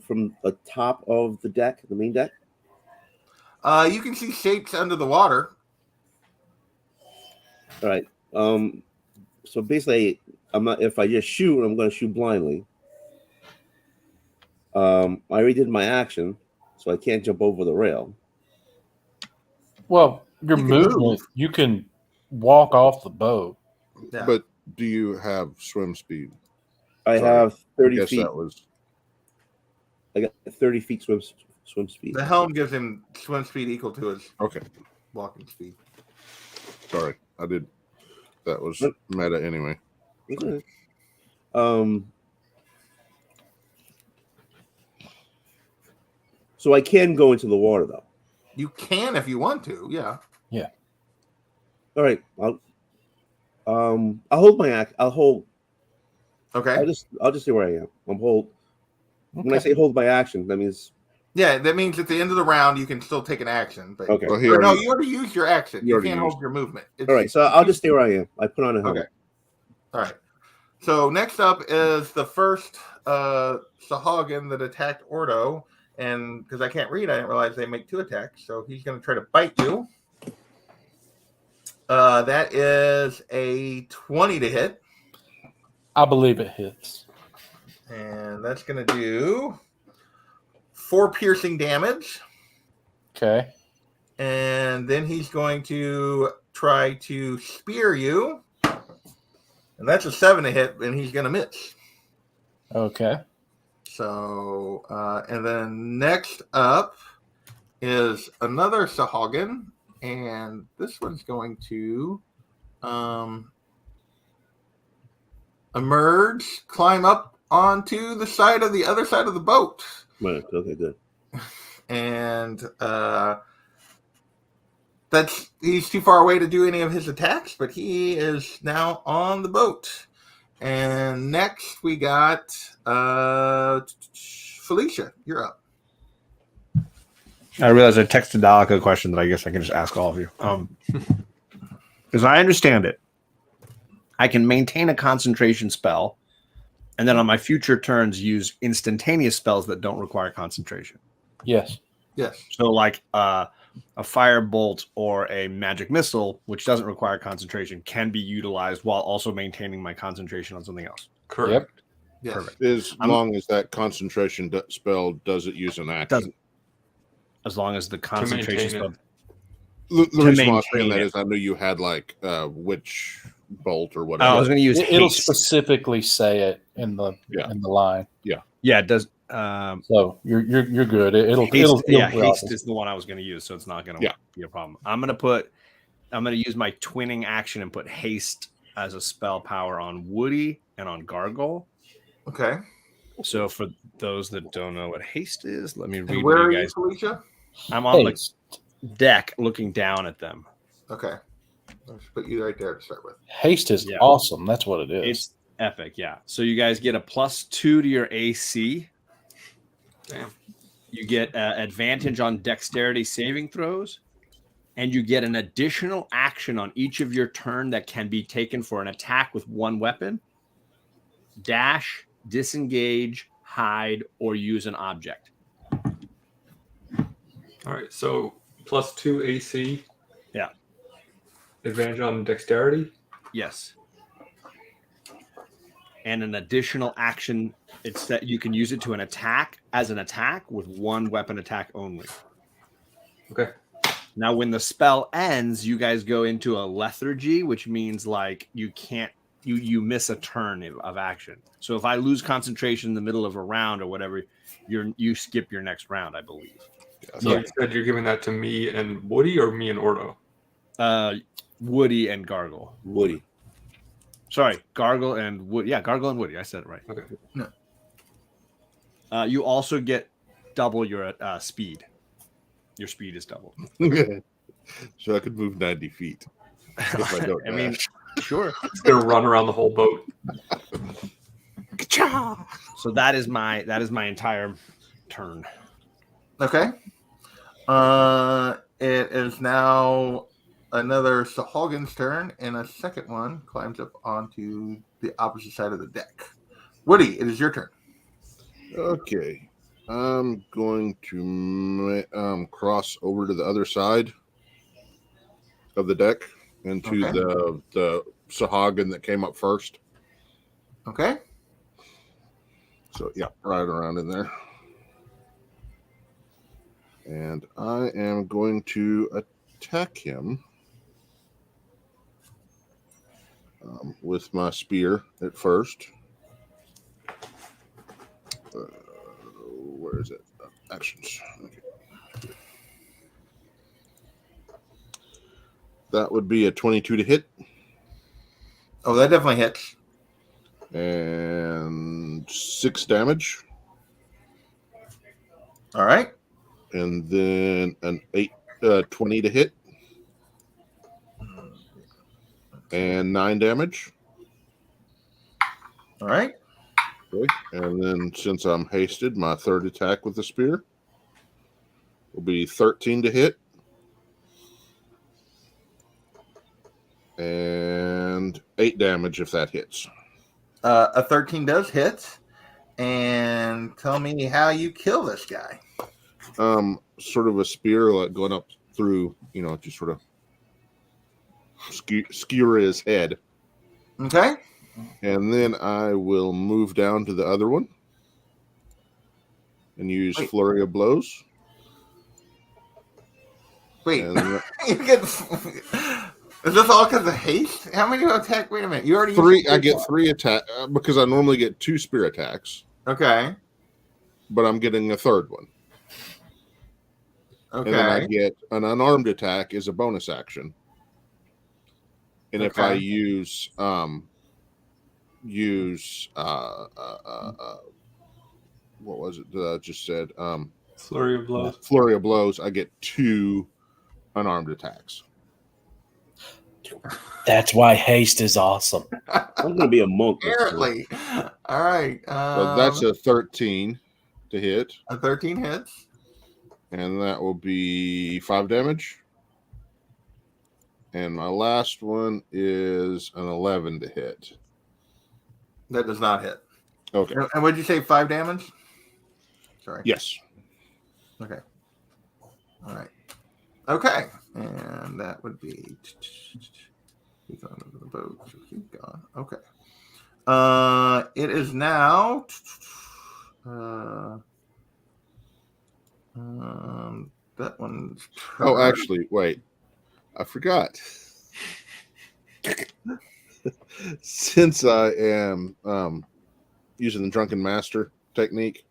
F: from the top of the deck, the main deck?
A: You can see shapes under the water.
F: All right. So basically, I'm not. If I just shoot, I'm going to shoot blindly. I already did my action, so I can't jump over the rail.
G: Well, your
A: You can
G: movement,
A: move.
G: you can walk off the boat.
A: Yeah.
B: But do you have swim speed?
F: I
B: Sorry,
F: have
B: I
F: 30
B: guess
F: feet.
B: that was
F: I got 30 feet swim speed.
A: The helm gives him swim speed equal to his
B: okay.
A: walking speed.
B: Sorry, I did. That was meta anyway.
F: Okay. So I can go into the water though.
A: You can if you want to. Yeah.
F: All right. I'll hold my act. I'll hold.
A: Okay.
F: I'll just stay where I am. I'm hold. When I
G: Okay.
F: say hold my action, that means
A: Yeah, that means at the end of the round you can still take an action. But
F: okay.
B: Well, he
A: or no,
B: already,
A: you already used your action.
B: You
A: You
B: already
A: can't
B: used
A: hold your movement.
F: All right. So I'll just stay where I am. I put on a helmet.
A: Okay. All right. So next up is the first Sahagin that attacked Ordo, and because I can't read, I didn't realize they make 2 attacks. So he's going to try to bite you. That is a 20 to hit,
G: I believe it hits.
A: and that's going to do 4 piercing damage.
G: Okay.
A: And then he's going to try to spear you, and that's a 7 to hit, and he's going to miss.
G: Okay.
A: So, and then next up is another Sahagin, and this one's going to emerge, climb up onto the other side of the boat,
F: Right. Okay. Good.
A: and he's too far away to do any of his attacks, but he is now on the boat. And next we got Felicia. You're up.
D: I realized I texted Dalek a question that I guess I can just ask all of you. As I understand it, I can maintain a concentration spell, and then on my future turns use instantaneous spells that don't require concentration.
G: Yes.
A: Yes.
D: So, like a firebolt or a magic missile, which doesn't require concentration, can be utilized while also maintaining my concentration on something else.
C: Correct.
A: Yes.
D: Perfect.
B: as long as that concentration spell doesn't use an action.
D: Doesn't. As long as the concentration spell.
C: maintain
B: The reason why I was saying
D: maintain
B: that
D: it.
B: is I knew you had like witch bolt or
D: Oh, I
B: whatever.
D: was going to use
G: It'll
D: haste.
G: specifically say it in the line.
D: Yeah, it does.
G: So you're good. It'll
D: Haste,
G: it'll
D: haste is the one I was going to use, so it's not going to be a problem. I'm going to use my twinning action and put haste as a spell power on Woody and on Gargle.
A: Okay.
D: So for those that don't know what haste is, let me read
A: And where
D: what
A: are
D: you
A: you,
D: guys.
A: Felicia?
D: I'm on
G: Haste.
D: the deck looking down at them.
A: Okay. Let's put you right there to start with.
G: Haste is
D: Yeah.
G: awesome. That's what it is.
D: It's epic, yeah. So you guys get a +2 to your AC.
C: Damn.
D: You get advantage on dexterity saving throws, and you get an additional action on each of your turn that can be taken for an attack with one weapon, dash, disengage, hide, or use an object.
C: All right. So +2 AC.
D: Yeah.
C: Advantage on dexterity.
D: Yes. And an additional action, it's that you can use it to an attack with one weapon attack only.
C: Okay.
D: Now, when the spell ends, you guys go into a lethargy, which means like you can't you miss a turn of action. So if I lose concentration in the middle of a round or whatever, you skip your next round, I believe.
C: So you said you're giving that to me and Woody, or me and Ordo?
D: Woody and Gargle.
F: Woody.
D: Sorry, Gargle and Woody. Yeah, Gargle and Woody. I said it right.
C: Okay.
D: No. You also get double your speed. Your speed is doubled.
B: So I could move 90 feet. If I don't
D: I mean,
B: dash.
D: sure.
C: It's gonna run around the whole boat.
D: So that is my entire turn.
A: Okay. It is now another Sahagin's turn, and a second one climbs up onto the opposite side of the deck. Woody, it is your turn.
B: Okay. I'm going to cross over to the other side of the deck into
A: Okay.
B: the Sahagin that came up first.
A: Okay.
B: So yeah, right around in there. And I am going to attack him with my spear at first. Where is it? Actions. Okay. That would be a 22 to hit.
A: Oh, that definitely hits.
B: And 6 damage.
A: All right.
B: and then an 20 to hit, and 9 damage.
A: All right.
B: Okay. And then since I'm hasted, my third attack with the spear will be 13 to hit, and 8 damage if that hits.
A: A 13 does hit. And tell me how you kill this guy.
B: Sort of a spear, like going up through, just sort of skewer his head.
A: Okay.
B: And then I will move down to the other one and use Flurry of Blows.
A: Wait.
B: And
A: You get, is this all because of haste? How many attack? Wait a minute. You already
B: three.
A: used
B: I get 3 attack because I normally get 2 spear attacks.
A: Okay.
B: But I'm getting a third one.
A: Okay.
B: And then I get an unarmed attack as a bonus action. And if I use what was it that I just said?
C: Flurry of Blows.
B: Flurry of Blows, I get 2 unarmed attacks.
E: That's why haste is awesome.
F: I'm gonna be a monk.
A: Apparently. All right.
B: So that's a 13 to hit.
A: A 13 hits.
B: And that will be 5 damage. And my last one is an 11 to hit.
A: That does not hit.
B: Okay.
A: And what did you say, 5 damage? Sorry.
B: Yes.
A: Okay. All right. Okay. And that would be... He's on the boat. So he's gone. Okay. It is now... that one's...
B: Oh, actually, wait. I forgot. Since I am using the Drunken Master technique,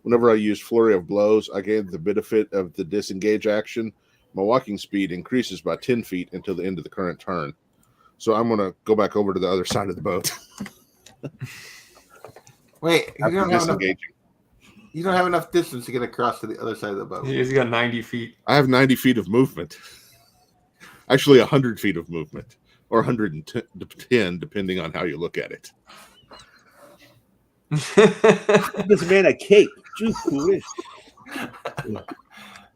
B: whenever I use Flurry of Blows, I gain the benefit of the disengage action. My walking speed increases by 10 feet until the end of the current turn. So I'm going to go back over to the other side of the boat.
A: Wait, you don't have enough distance to get across to the other side of the boat.
C: He's got 90 feet.
B: I have 90 feet of movement. Actually, 100 feet of movement. Or 110, depending on how you look at it.
F: This man a cape. Too foolish.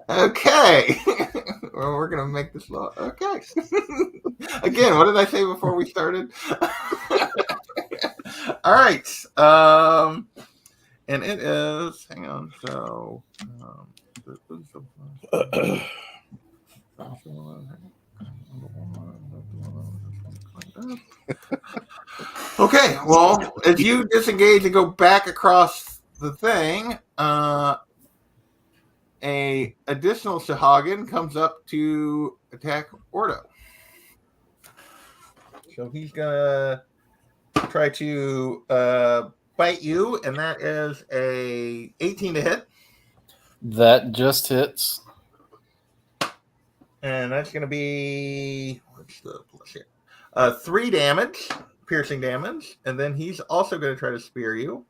A: Okay. Well, we're going to make this law. Okay. Again, what did I say before we started? All right. And it is, hang on. So, okay. Well, as you disengage and go back across the thing, a additional Shahagin comes up to attack Ordo. So he's gonna try to bite you, and that is a 18 to hit.
G: That just hits.
A: And that's gonna be what's the plus here? 3 damage, piercing damage, and then he's also gonna try to spear you.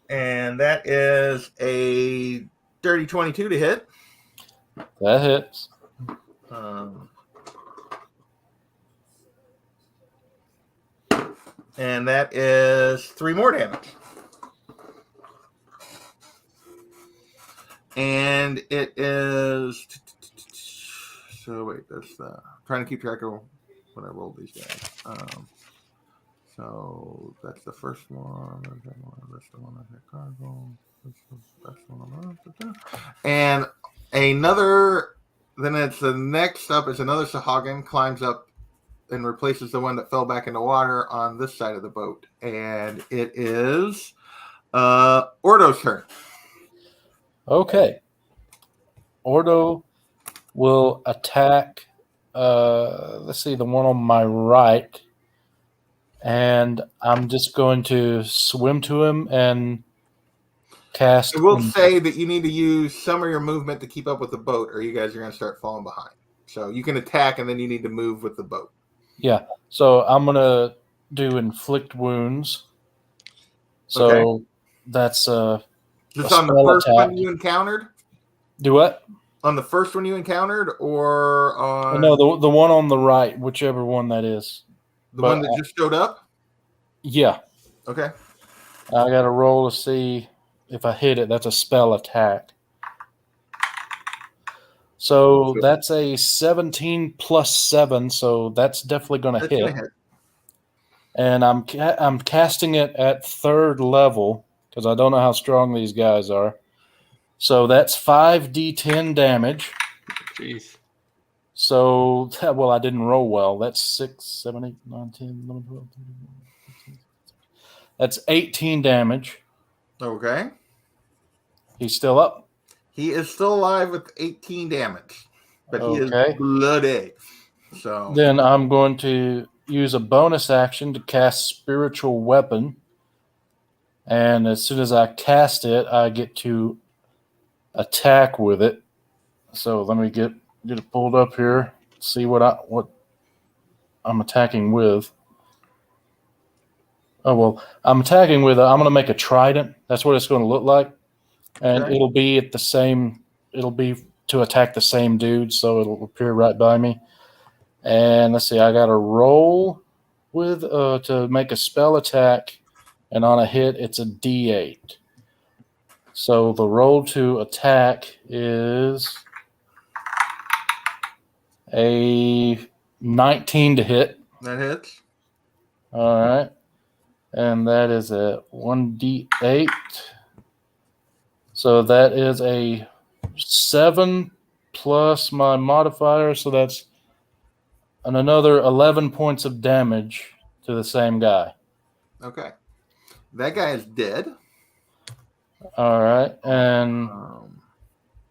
A: And that is a dirty 22 to hit.
G: That hits.
A: And that is 3 more damage. And it is... So wait, that's trying to keep track of when I rolled these guys. So that's the first one. That's the one I had cargo. That's the one. And another. Then it's the next up is another Sahagin climbs up and replaces the one that fell back in the water on this side of the boat, and it is Ordo's turn.
G: Okay. Ordo will attack. Let's see, the one on my right. And I'm just going to swim to him and cast.
A: I will say that you need to use some of your movement to keep up with the boat, or you guys are going to start falling behind. So you can attack, and then you need to move with the boat.
G: Yeah. So I'm going to do inflict wounds. So that's
A: Just on the first one you encountered?
G: Do what?
A: On the first one you encountered, or on
G: No, the one on the right, whichever one that is.
A: the
G: but
A: one that just showed up?
G: Yeah.
A: Okay.
G: I got to roll to see if I hit it. That's a spell attack. So that's a 17 plus 7. So that's definitely going to
A: That's
G: hit.
A: gonna hit.
G: And I'm casting it at 3rd level because I don't know how strong these guys are. So that's 5d10 damage.
C: Jeez.
G: So, well, I didn't roll well. That's 6, 7, 8, 9, 10, 11, 12, 13, 14, 15, 16. That's 18 damage.
A: Okay.
G: He's still up.
A: He is still alive with 18 damage, but he is
G: Okay.
A: bloody. So
G: Then I'm going to use a bonus action to cast Spiritual Weapon. And as soon as I cast it, I get to attack with it. So let me get it pulled up here. See what I'm attacking with. Oh well, I'm attacking with. I'm going to make a trident. That's what it's going to look like, and
A: Okay.
G: it'll be at the same. It'll be to attack the same dude, so it'll appear right by me. And let's see, I got to roll with to make a spell attack, and on a hit, it's a D8. So the roll to attack is a 19 to hit.
A: that hits.
G: All right. And that is a 1d8. So that is a 7 plus my modifier. So that's another 11 points of damage to the same guy.
A: Okay. That guy is dead.
G: All right. And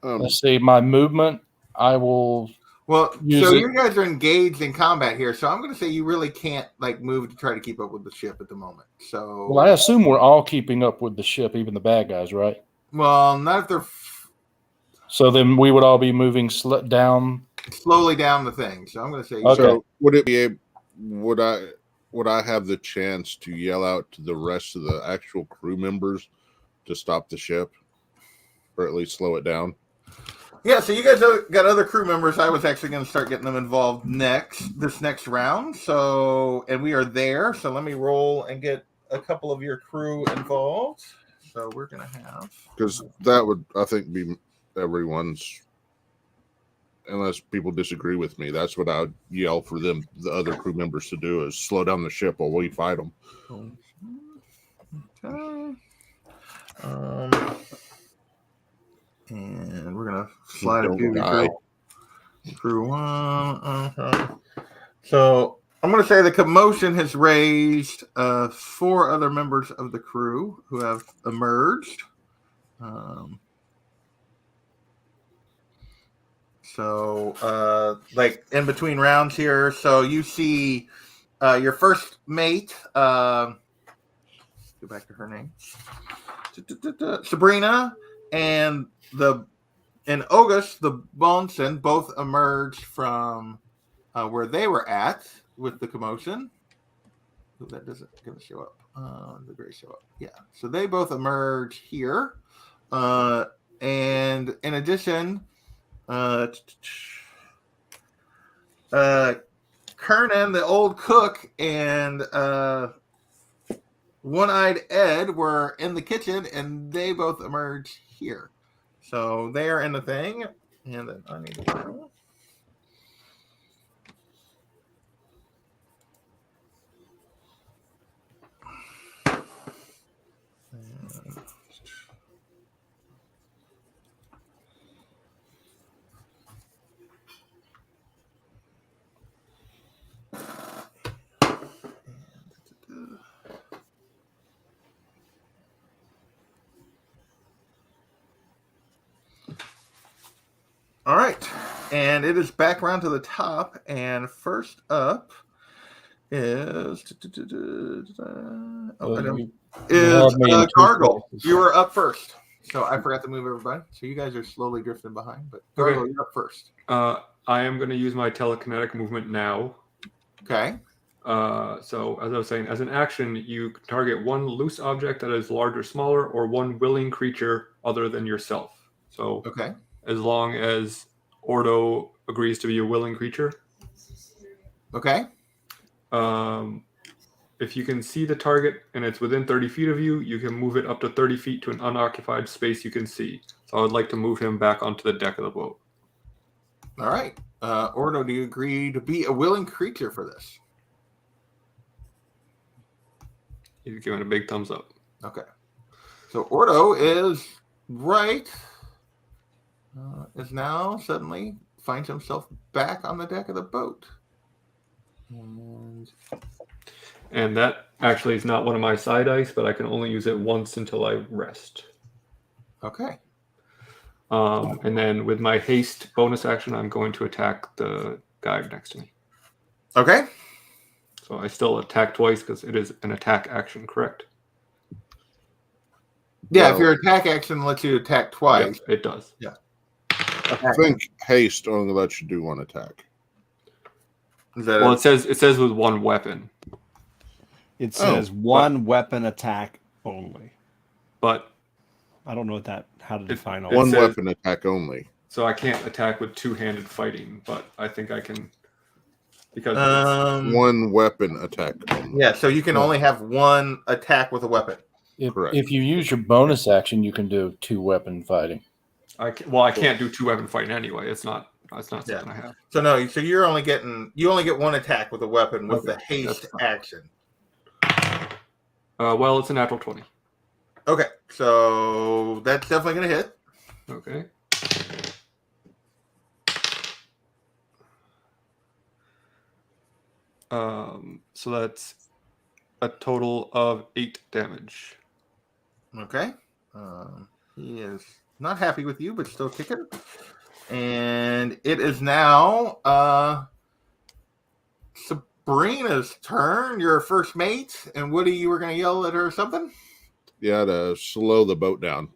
G: let's see, my movement, I will.
A: Well,
G: use
A: so
G: it.
A: you guys are engaged in combat here, so I'm going to say you really can't like move to try to keep up with the ship at the moment. So,
G: Well, I assume we're all keeping up with the ship, even the bad guys, right?
A: well, not if they're
G: So then we would all be moving down.
A: slowly down the thing. So I'm going to say,
G: Okay.
B: So would it be would I have the chance to yell out to the rest of the actual crew members to stop the ship, or at least slow it down?
A: yeah. So you guys got other crew members. I was actually going to start getting them involved this next round. So, and we are there. So let me roll and get a couple of your crew involved. So we're going to have,
B: Because that would, I think, be everyone's. Unless people disagree with me, that's what I would yell for them, the other crew members, to do, is slow down the ship while we fight them.
A: okay. And we're gonna slide a few crew one. So I'm gonna say the commotion has raised 4 other members of the crew who have emerged. So like in between rounds here, so you see your first mate. Go back to her name, Sabrina, and August, the Bonson, both emerged from where they were at with the commotion. Ooh, that doesn't gonna show up. The gray show up. Yeah. So they both emerge here. And in addition, Kernan, the old cook, and One-Eyed Ed were in the kitchen, and they both emerged here. So they are in the thing, and then I need to roll. All right, and it is back around to the top, and first up is Gargle. You were up first, so I forgot to move everybody. So you guys are slowly drifting behind, but Gargle, you're up first.
C: I am going to use my telekinetic movement now.
A: Okay.
C: So as I was saying, as an action, you target one loose object that is large or smaller, or one willing creature other than yourself. So
A: okay.
C: as long as Ordo agrees to be a willing creature.
A: Okay.
C: If you can see the target and it's within 30 feet of you, you can move it up to 30 feet to an unoccupied space you can see. So I would like to move him back onto the deck of the boat.
A: All right. Ordo, do you agree to be a willing creature for this?
C: He's giving a big thumbs up.
A: Okay. So Ordo is right. Is now suddenly finds himself back on the deck of the boat.
C: And that actually is not one of my side dice, but I can only use it once until I rest.
A: Okay.
C: And then with my haste bonus action, I'm going to attack the guy next to me.
A: Okay.
C: So I still attack twice because it is an attack action, correct?
A: Yeah,
B: Well,
A: if your attack action lets you attack twice.
C: Yeah, it does.
A: Yeah.
B: I think haste only lets you do one attack.
A: Is that
C: Well, it says with one weapon,
D: It says one weapon attack only.
C: but
D: I don't know how to define all
C: It
B: One
C: says-
B: weapon attack only.
C: so I can't attack with two-handed fighting. But I think I can because
B: One weapon attack only.
A: yeah, so you can only have one attack with a weapon.
B: Correct.
G: If you use your bonus action, you can do 2-weapon fighting.
C: I can't do two-weapon fighting anyway. It's not something I have.
A: So no, so you only get one attack with a weapon with the haste
C: that's fine.
A: action.
C: Well, it's a natural 20.
A: Okay, so that's definitely gonna hit.
C: Okay. So that's a total of 8 damage.
A: Okay. He is not happy with you, but still kicking. And it is now Sabrina's turn. Your first mate. And Woody, you were going to yell at her or something?
B: Yeah, to slow the boat down.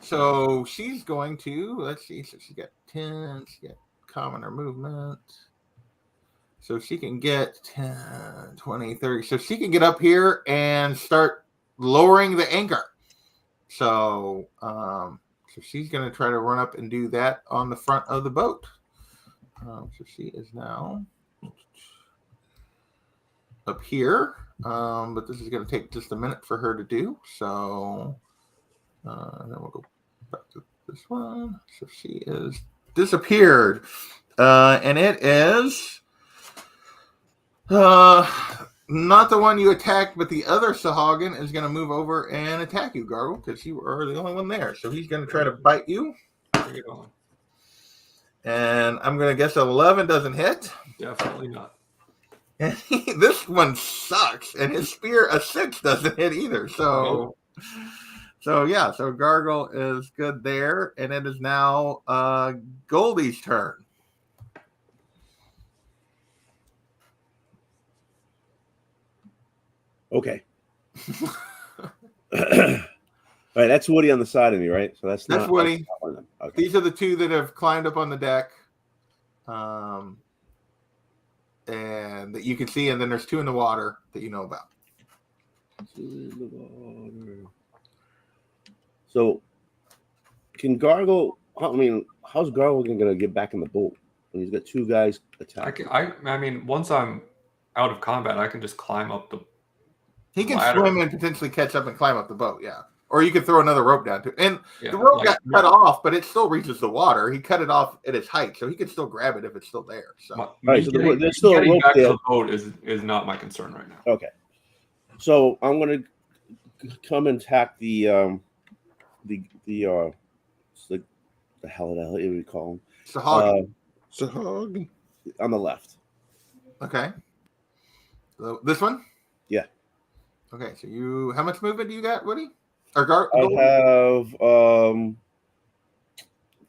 A: So she's going to, let's see, so she got 10, she got commoner movement. So she can get 10, 20, 30. So she can get up here and start lowering the anchor. So she's going to try to run up and do that on the front of the boat. So she is now up here. But this is going to take just a minute for her to do. So then we'll go back to this one. So she is disappeared. And it is not the one you attacked, but the other Sahagin is going to move over and attack you, Gargle, because you are the only one there. So he's going to try to bite you.
C: Bring it on.
A: And I'm going to guess 11 doesn't hit.
C: Definitely not.
A: And this one sucks. And his spear, a 6, doesn't hit either. So Gargle is good there. And it is now Goldie's turn.
F: Okay. All right, that's Woody on the side of me, right? So that's not
A: Woody.
F: that's not one of them. Okay.
A: These are the two that have climbed up on the deck. And that you can see, and then there's 2 in the water that you know about.
F: So, can Gargle? How's Gargle going to get back in the boat when he's got 2 guys attacking?
C: I mean, once I'm out of combat, I can just climb up the.
A: He can
C: ladder.
A: swim and potentially catch up and climb up the boat, yeah. Or you could throw another rope down too. And
C: Yeah,
A: the rope
C: like-
A: got cut off, but it still reaches the water. He cut it off at its height, so he could still grab it if it's still there. So
F: Right, so there's still a
C: getting
F: rope
C: back
F: there.
C: to the boat is not my concern right now.
F: Okay. So I'm going to come and attack the hell do we call him?
A: Sahagin.
B: Sahag.
F: On the left.
A: Okay. So this one?
F: Yeah.
A: Okay, so how much movement do you got, Woody? Or
F: I have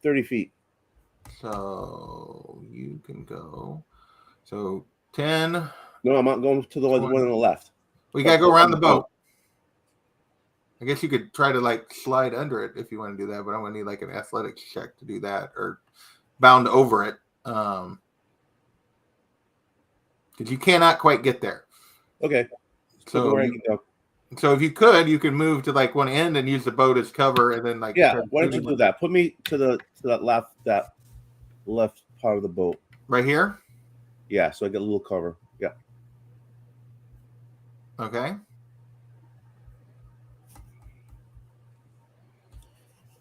F: 30 feet.
A: So you can go. So 10.
F: No, I'm not going to the one on the left.
A: We got to go around the boat. I guess you could try to slide under it if you want to do that, but I'm going to need an athletics check to do that, or bound over it. Because you cannot quite get there.
F: Okay.
A: So
F: where I can go.
A: So if you could, you can move to like one end and use the boat as cover, and then like
F: Yeah,
A: start
F: why don't you
A: shooting
F: do
A: with
F: that? Put me to that left part of the boat.
A: it. Right here.
F: Yeah, so I get a little cover. Yeah.
A: Okay.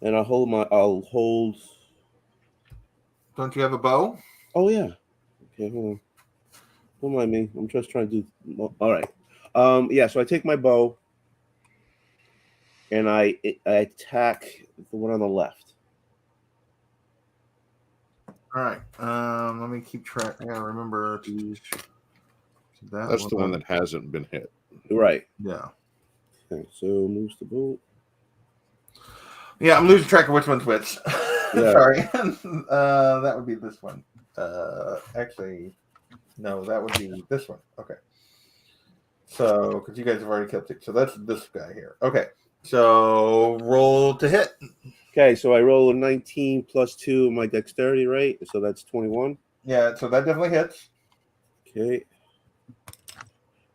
F: And I'll hold.
A: Don't you have a bow?
F: Oh yeah. Okay, hold on. Don't mind me. I'm just trying to do. All right. Yeah. So I take my bow, and I attack the one on the left.
A: All right. Let me keep track. Yeah, remember to that.
B: That's the one that hasn't been hit.
F: Right.
A: Yeah.
F: Okay. So moves the boat.
A: Yeah, I'm losing track of which one's which.
F: Yeah.
A: Sorry. That would be this one. Actually, no, that would be this one. Okay. So, because you guys have already kept it. So that's this guy here. Okay. So roll to hit.
F: Okay. So I roll a 19 plus 2 of my dexterity, right? So that's 21.
A: Yeah, so that definitely hits.
F: Okay.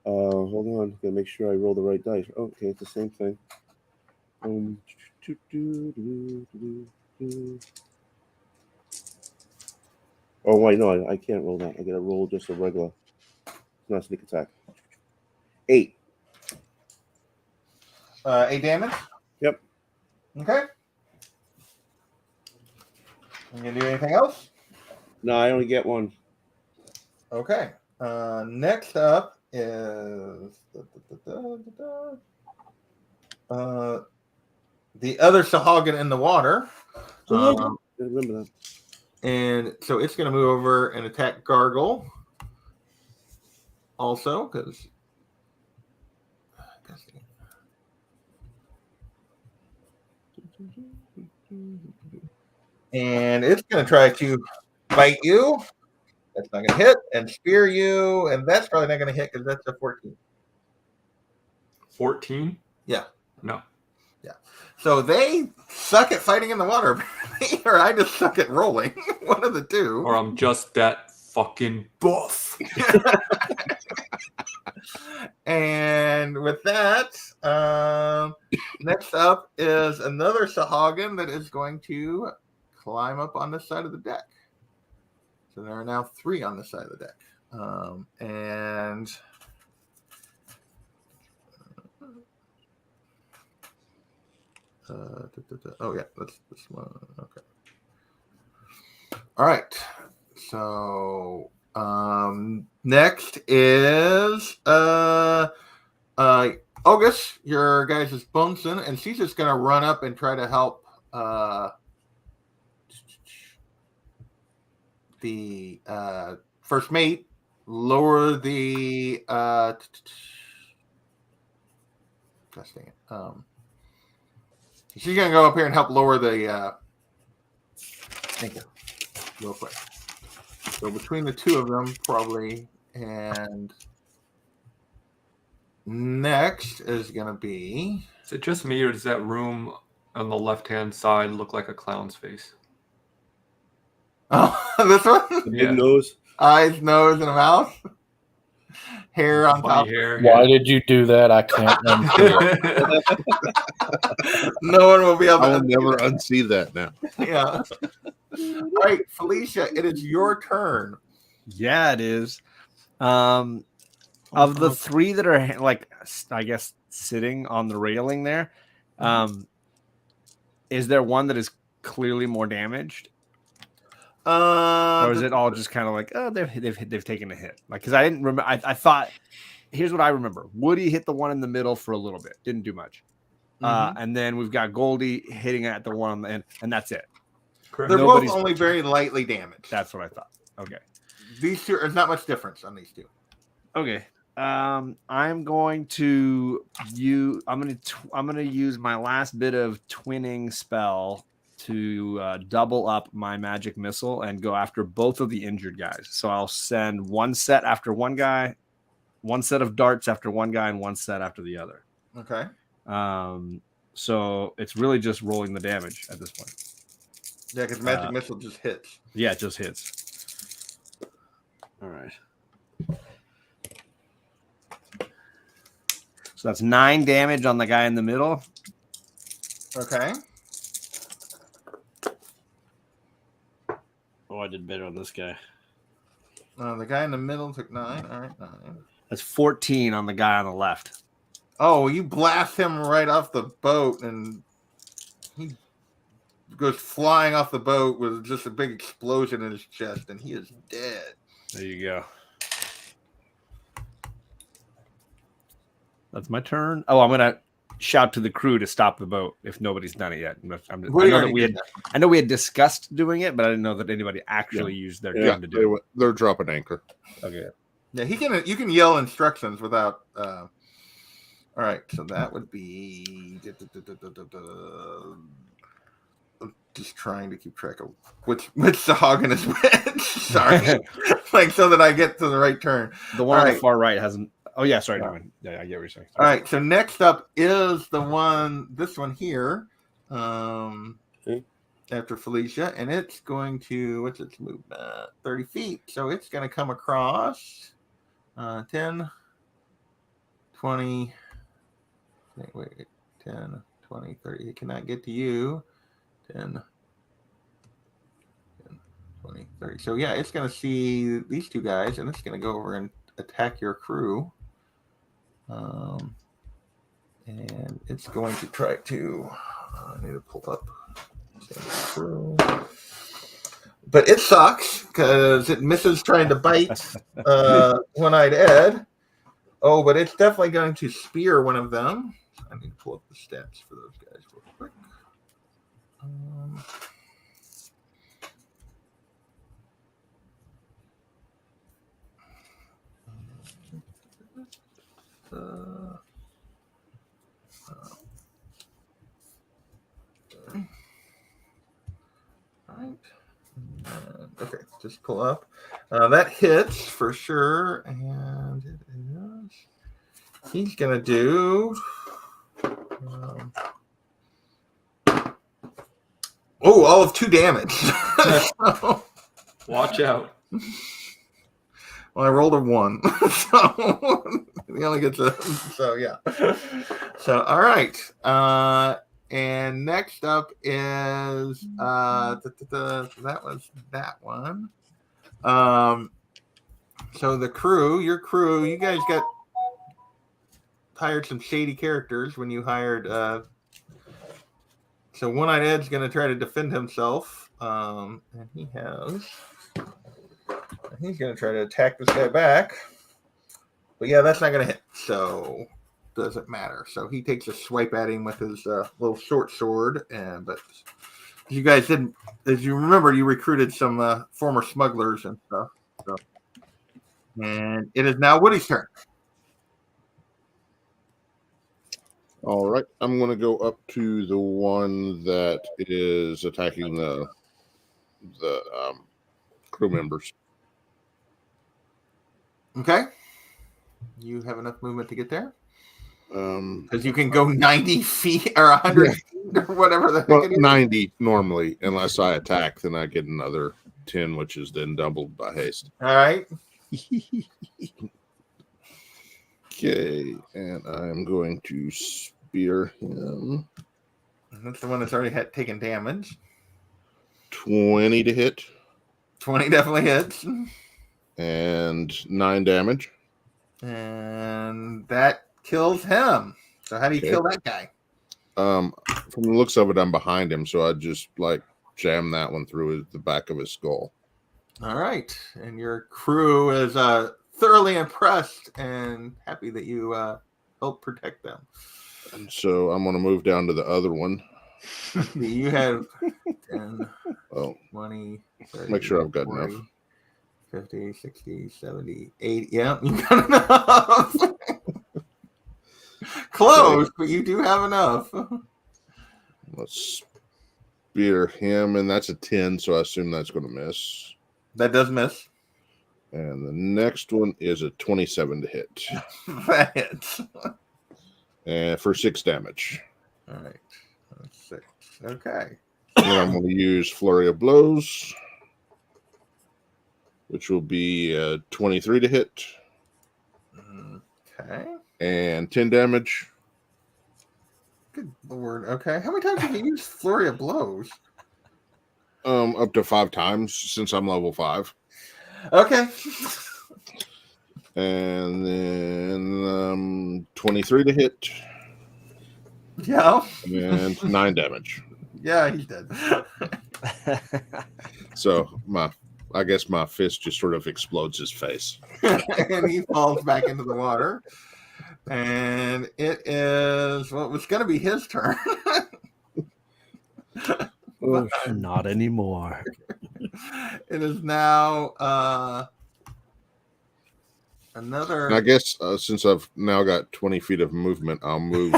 F: Hold on. Gotta make sure I roll the right dice. Okay, it's the same thing. Oh wait, no, I can't roll that. I gotta roll just a regular. It's not a sneak attack. 8.
A: 8 damage.
F: Yep.
A: Okay. You gonna do anything else?
F: No, I only get one.
A: Okay. Next up is the other Sahagin in the water.
F: Remember that.
A: And so it's going to move over and attack Gargle. Also, because. And it's going to try to bite you. That's not going to hit. And spear you. And that's probably not going to hit because that's a 14.
C: 14?
A: Yeah.
C: No.
A: Yeah. So they suck at fighting in the water, or I just suck at rolling. One of the two.
C: Or I'm just that fucking buff.
A: And with that, next up is another Sahagin that is going to climb up on this side of the deck. So there are now 3 on the side of the deck. And oh yeah, that's this one. Okay. All right. So next is August, your guys is Bunsen, and she's just gonna run up and try to help the first mate lower the she's gonna go up here and help lower the anchor real quick. So between the two of them, probably, and next is gonna be.
C: Is it just me, or does that room on the left-hand side look like a clown's face?
A: Oh, this one?
F: The
C: Yeah.
F: big nose.
A: Eyes, nose, and a mouth. Hair on top.
C: Funny hair.
G: Why did you do that? I can't unsee it.
A: No one will be able
B: I
A: to
B: will never unsee that now.
A: Yeah. All right, Felicia, it is your turn.
D: Yeah, it is. Of the 3 that are like, I guess, sitting on the railing there, is there one that is clearly more damaged, or is it all just kind of like, oh, they've taken a hit? Like, because I didn't remember. I thought, here's what I remember: Woody hit the one in the middle for a little bit, didn't do much, and then we've got Goldie hitting at the one on the end, and that's it.
A: They're both only very lightly damaged.
D: That's what I thought. Okay.
A: These two, there's not much difference on these two.
D: Okay. I'm going to use. I'm going to use my last bit of twinning spell to double up my magic missile and go after both of the injured guys. So I'll send one set after one guy, one set of darts after one guy, and one set after the other.
A: Okay.
D: So it's really just rolling the damage at this point.
A: Yeah, because magic missile just hits.
D: Yeah, it just hits. All right. So that's 9 damage on the guy in the middle.
A: Okay.
D: Oh, I did better on this guy.
A: The guy in the middle took 9. All right, 9.
D: That's 14 on the guy on the left.
A: Oh, you blast him right off the boat, and he goes flying off the boat with just a big explosion in his chest, and he is dead.
D: There you go. That's my turn. Oh, I'm gonna shout to the crew to stop the boat if nobody's done it yet. I know we had discussed doing it, but I didn't know that anybody actually used their turn to do it.
B: They're dropping anchor.
D: Okay.
A: Yeah, you can yell instructions without. All right, so that would be. I'm just trying to keep track of which Sahagin is which. Sorry, like so that I get to the right turn.
D: The one on the far right hasn't. Oh yeah, sorry. No, yeah, I get what you're saying.
A: All right, so next up is this one here. After Felicia, and it's going to, what's its movement? 30 feet. So it's going to come across 10, 20, wait, 10, 20, 30. It cannot get to you. 10, 20, 30. So yeah, it's going to see these two guys, and it's going to go over and attack your crew. And it's going to try to, I need to pull up. But it sucks because it misses trying to bite One-Eyed Ed. Oh, but it's definitely going to spear one of them. I need to pull up the stats for those guys real quick. Okay, just pull up. That hits for sure, and it is. He's gonna do. All of 2 damage. So,
C: Watch out.
A: well, I rolled a 1, so he only gets a. So yeah. So all right. And next up is that was that one. So the crew, your crew, you guys hired some shady characters when you hired. So One-Eyed Ed's going to try to defend himself, and he's going to try to attack this guy back. But yeah, that's not going to hit. So. Doesn't matter. So he takes a swipe at him with his little short sword, but you guys didn't, as you remember, you recruited some former smugglers and stuff. So. And it is now Woody's turn.
B: All right, I'm going to go up to the one that is attacking the crew members.
A: Okay. You have enough movement to get there? Because you can go 90 feet or 100 feet or whatever the heck it is.
B: 90 normally, unless I attack, then I get another 10, which is then doubled by haste.
A: All right.
B: Okay, and I'm going to spear him.
A: That's the one that's already taken damage.
B: 20 to hit.
A: 20 definitely hits.
B: And 9 damage.
A: And that kills him. So how do you kill that guy?
B: From the looks of it, I'm behind him, so I just jam that one through the back of his skull.
A: All right, and your crew is thoroughly impressed and happy that you helped protect them.
B: And so I'm going to move down to the other one.
A: You have 10, 20, 30,
B: make sure I've got
A: 40,
B: enough.
A: 50, 60, 70, 80. Yeah, you got enough. Close, but you do have enough.
B: Let's spear him, and that's a 10, so I assume that's going to miss.
A: That does miss.
B: And the next one is a 27 to hit.
A: That hits.
B: And for 6 damage.
A: All right. That's 6. Okay.
B: And then I'm going to use Flurry of Blows, which will be 23 to hit.
A: Okay.
B: and 10 damage.
A: Good lord. Okay. How many times have you used Flurry of Blows?
B: Up to 5 times since I'm level 5.
A: Okay.
B: And then 23 to hit
A: Yeah.
B: and 9 damage.
A: Yeah, he's dead.
B: So I guess my fist just sort of explodes his face.
A: And he falls back into the water. And it is what was going to be his turn.
F: Oh,
H: Not anymore.
A: It is now another.
B: And I guess since I've now got 20 feet of movement, I'll move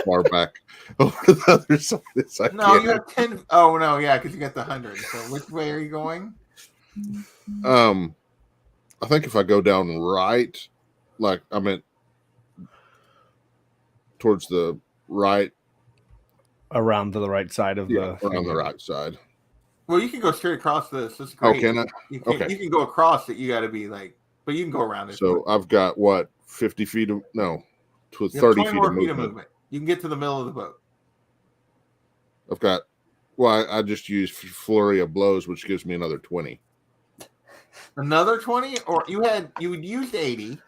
B: far back over the other side as I
A: No,
B: can.
A: you have 10. Oh, no, yeah, because you got the 100. So which way are you going?
B: I think if I go down right, like I meant towards the right,
D: Around to the right side of the
B: around the right side.
A: Well, you can go straight across this. This is
B: Oh,
A: great.
B: can I?
A: You can,
B: Okay.
A: you can go across it. You got to be like, but you can go around it.
B: So I've got what, 50 feet of no, to
A: You have
B: 30
A: 20
B: feet
A: more
B: of
A: feet of
B: movement.
A: movement. You can get to the middle of the boat.
B: I've got. Well, I just used flurry of blows, which gives me another 20.
A: Another 20, or you would use 80,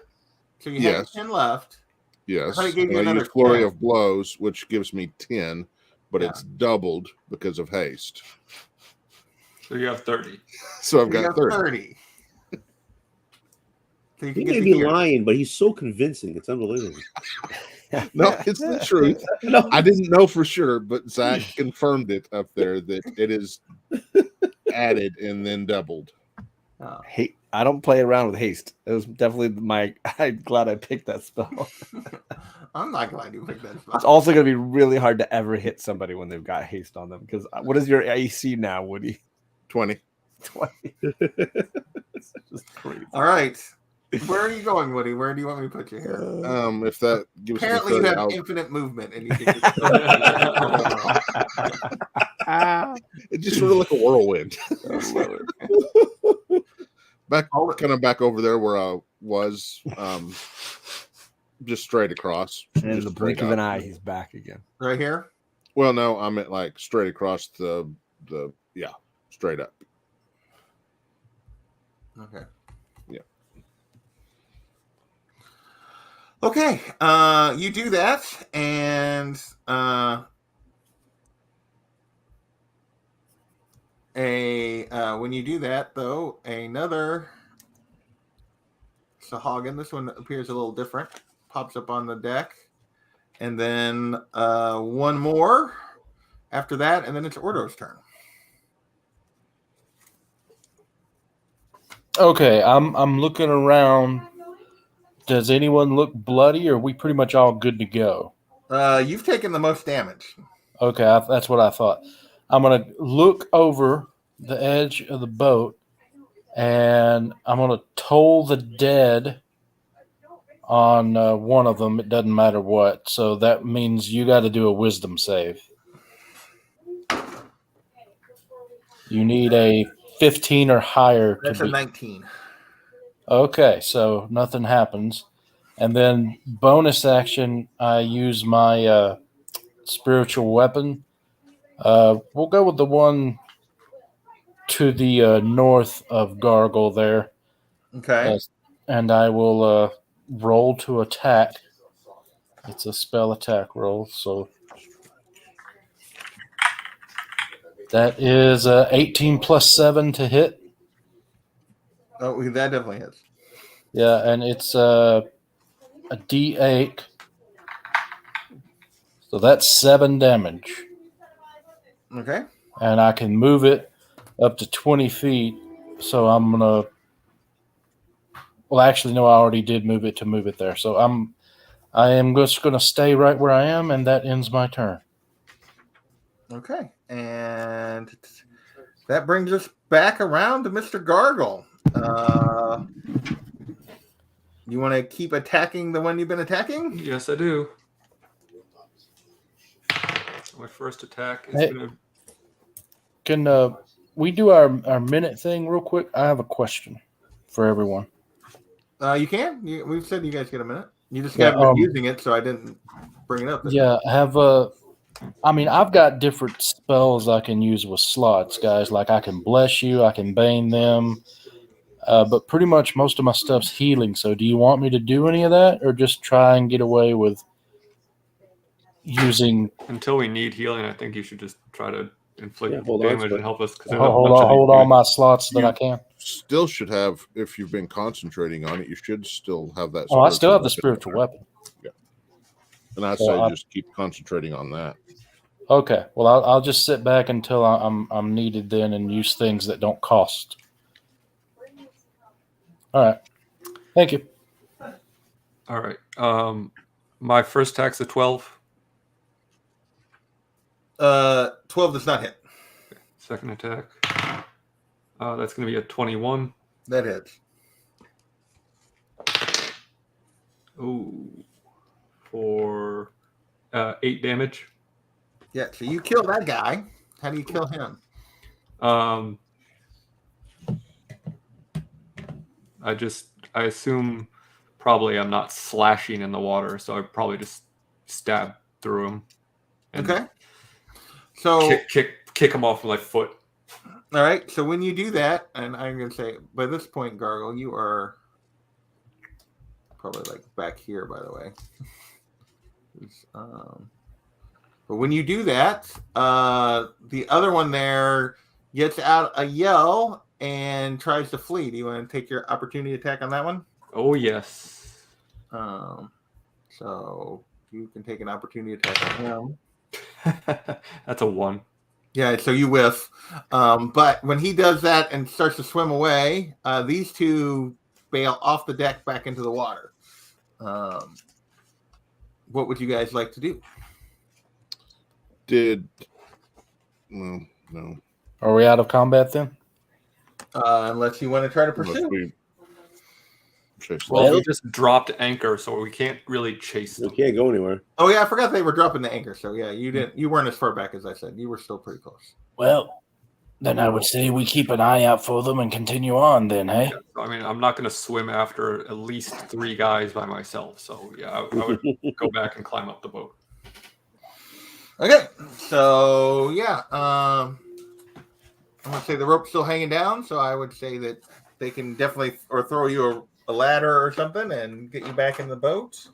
A: so you
B: Yes.
A: have 10 left.
B: Yes,
A: I thought it gave you
B: and I
A: another
B: used flurry
A: 10.
B: of blows, which gives me 10, but
A: Yeah.
B: it's doubled because of haste.
C: So you have 30.
B: So I've
A: You
B: got
A: have
B: 30.
A: 30. So you
F: he
A: can get
F: may
A: to
F: be
A: here.
F: lying, but he's so convincing. It's unbelievable.
B: No, it's the truth.
F: No.
B: I didn't know for sure, but Zach confirmed it up there that it is added and then doubled.
A: Oh.
D: Hey, I don't play around with haste. It was definitely I'm glad I picked that spell.
A: I'm not glad you picked that
D: It's
A: spot.
D: also going to be really hard to ever hit somebody when they've got haste on them. Because what is your AC now, Woody?
B: 20.
D: 20. It's just crazy.
A: All right. Where are you going, Woody? Where do you want me to put you here?
B: If that gives
A: Apparently,
B: me
A: you
B: 30,
A: have
B: I'll-
A: infinite movement, and you can just
B: it's just sort of like a whirlwind.
D: I love it.
B: Back over there where I was, just straight across.
D: And in
B: just
D: the blink
B: straight
D: of an
B: up.
D: eye, he's back again.
A: right here.
B: Well, no, I meant like straight across the straight up.
A: Okay.
B: Yeah.
A: Okay. You do that, and when you do that, though, another Sahagin. This one appears a little different. Pops up on the deck, and then one more after that, and then it's Ordo's turn.
G: Okay, I'm looking around. Does anyone look bloody, or are we pretty much all good to go?
A: You've taken the most damage.
G: Okay, that's what I thought. I'm gonna look over the edge of the boat, and I'm gonna toll the dead on one of them. It doesn't matter what. So that means you got to do a wisdom save. You need a 15 or higher
A: That's
G: to
A: a
G: be
A: 19.
G: Okay, so nothing happens. And then bonus action, I use my spiritual weapon. We'll go with the one to the north of Gargle there.
A: Okay.
G: And I will roll to attack. It's a spell attack roll, so that is 18 plus 7 to hit.
A: Oh, that definitely hits.
G: Yeah, and it's a D8. So that's 7 damage.
A: Okay.
G: And I can move it up to 20 feet. So I'm going to. Well, actually, no, I already did move it there. So I am just going to stay right where I am, and that ends my turn.
A: Okay. And that brings us back around to Mr. Gargle. You want to keep attacking the one you've been attacking?
C: Yes, I do. My first attack is
G: Hey.
C: going to.
G: Can we do our minute thing real quick? I have a question for everyone.
A: You can. We've said you guys get a minute. You just
G: Yeah,
A: haven't been using it, so I didn't bring it up.
G: Yeah, I've got different spells I can use with slots, guys. Like I can bless you, I can bane them, but pretty much most of my stuff's healing. So, do you want me to do any of that, or just try and get away with using?
C: Until we need healing, I think you should just try to inflict
F: Yeah, hold on,
C: damage
F: but-
C: and help us. Because
G: Hold all my slots that I can.
B: Still should have, if you've been concentrating on it, you should still have that.
G: Oh, I still have the
B: spiritual
G: spiritual weapon.
B: And I
G: So
B: say just keep concentrating on that.
G: Okay, well, I'll just sit back until I'm needed then and use things that don't cost. All right, thank you.
C: All right. My first attack's a 12.
A: 12 does not hit.
C: Second attack. That's going to be a 21.
A: That hits.
C: Ooh. For 8 damage.
A: Yeah, so you kill that guy. How do you kill him?
C: I assume probably I'm not slashing in the water, so I probably just stab through him. And
A: Okay. So
C: kick him off with my foot.
A: all right. So when you do that, and I'm gonna say by this point, Gargle, you are probably like back here, by the way. But when you do that, the other one there gets out a yell and tries to flee. Do you want to take your opportunity attack on that one?
C: Oh yes.
A: So you can take an opportunity attack on him.
C: That's a 1.
A: Yeah, so you whiff. But when he does that and starts to swim away, these two bail off the deck back into the water. What would you guys like to do?
B: No.
G: Are we out of combat then?
A: Unless you want to try to pursue.
C: Well, we just dropped anchor, so we can't really chase them.
F: We can't go anywhere.
A: Oh yeah, I forgot they were dropping the anchor. So yeah, you weren't as far back as I said. You were still pretty close.
G: Well, then I would say we keep an eye out for them and continue on. Then, hey.
C: I mean, I'm not going to swim after at least 3 guys by myself. So yeah, I would go back and climb up the boat.
A: Okay, so yeah, I'm gonna say the rope's still hanging down. So I would say that they can definitely or throw you a ladder or something and get you back in the boat.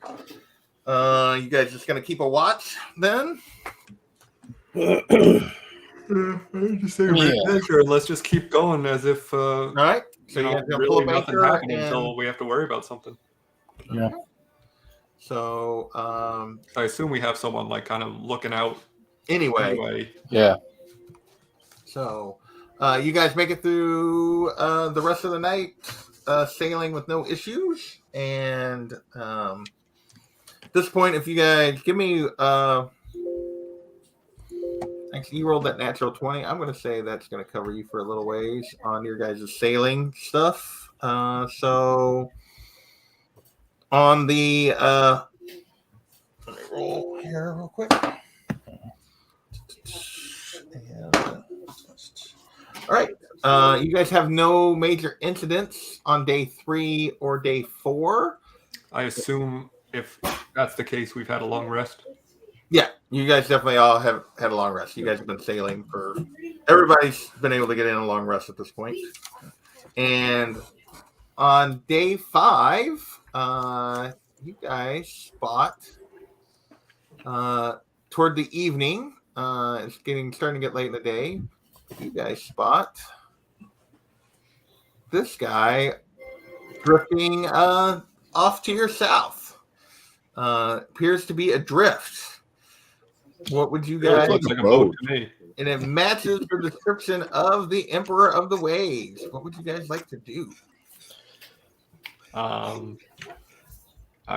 A: You guys just gonna keep a watch then?
C: Sure, let's just keep going as if
A: All right. So you guys gonna pull
C: really
A: up
C: nothing
A: anchor
C: happened
A: and...
C: until we have to worry about something.
G: Yeah.
A: So
C: I assume we have someone like kind of looking out.
A: anyway.
G: Yeah.
A: So you guys make it through the rest of the night sailing with no issues. And at this point, if you guys give me actually you rolled that natural 20, I'm going to say that's going to cover you for a little ways on your guys' sailing stuff. So on the let me roll here real quick. All right. You guys have no major incidents on day 3 or day 4.
C: I assume if that's the case, we've had a long rest.
A: Yeah, you guys definitely all have had a long rest. You guys have been sailing for... Everybody's been able to get in a long rest at this point. And on day 5, you guys spot toward the evening. It's starting to get late in the day. You guys spot this guy drifting off to your south. Appears to be adrift. What would you guys?
C: Looks like a boat to me.
A: And it matches the description of the Emperor of the Waves. What would you guys like to do?
C: I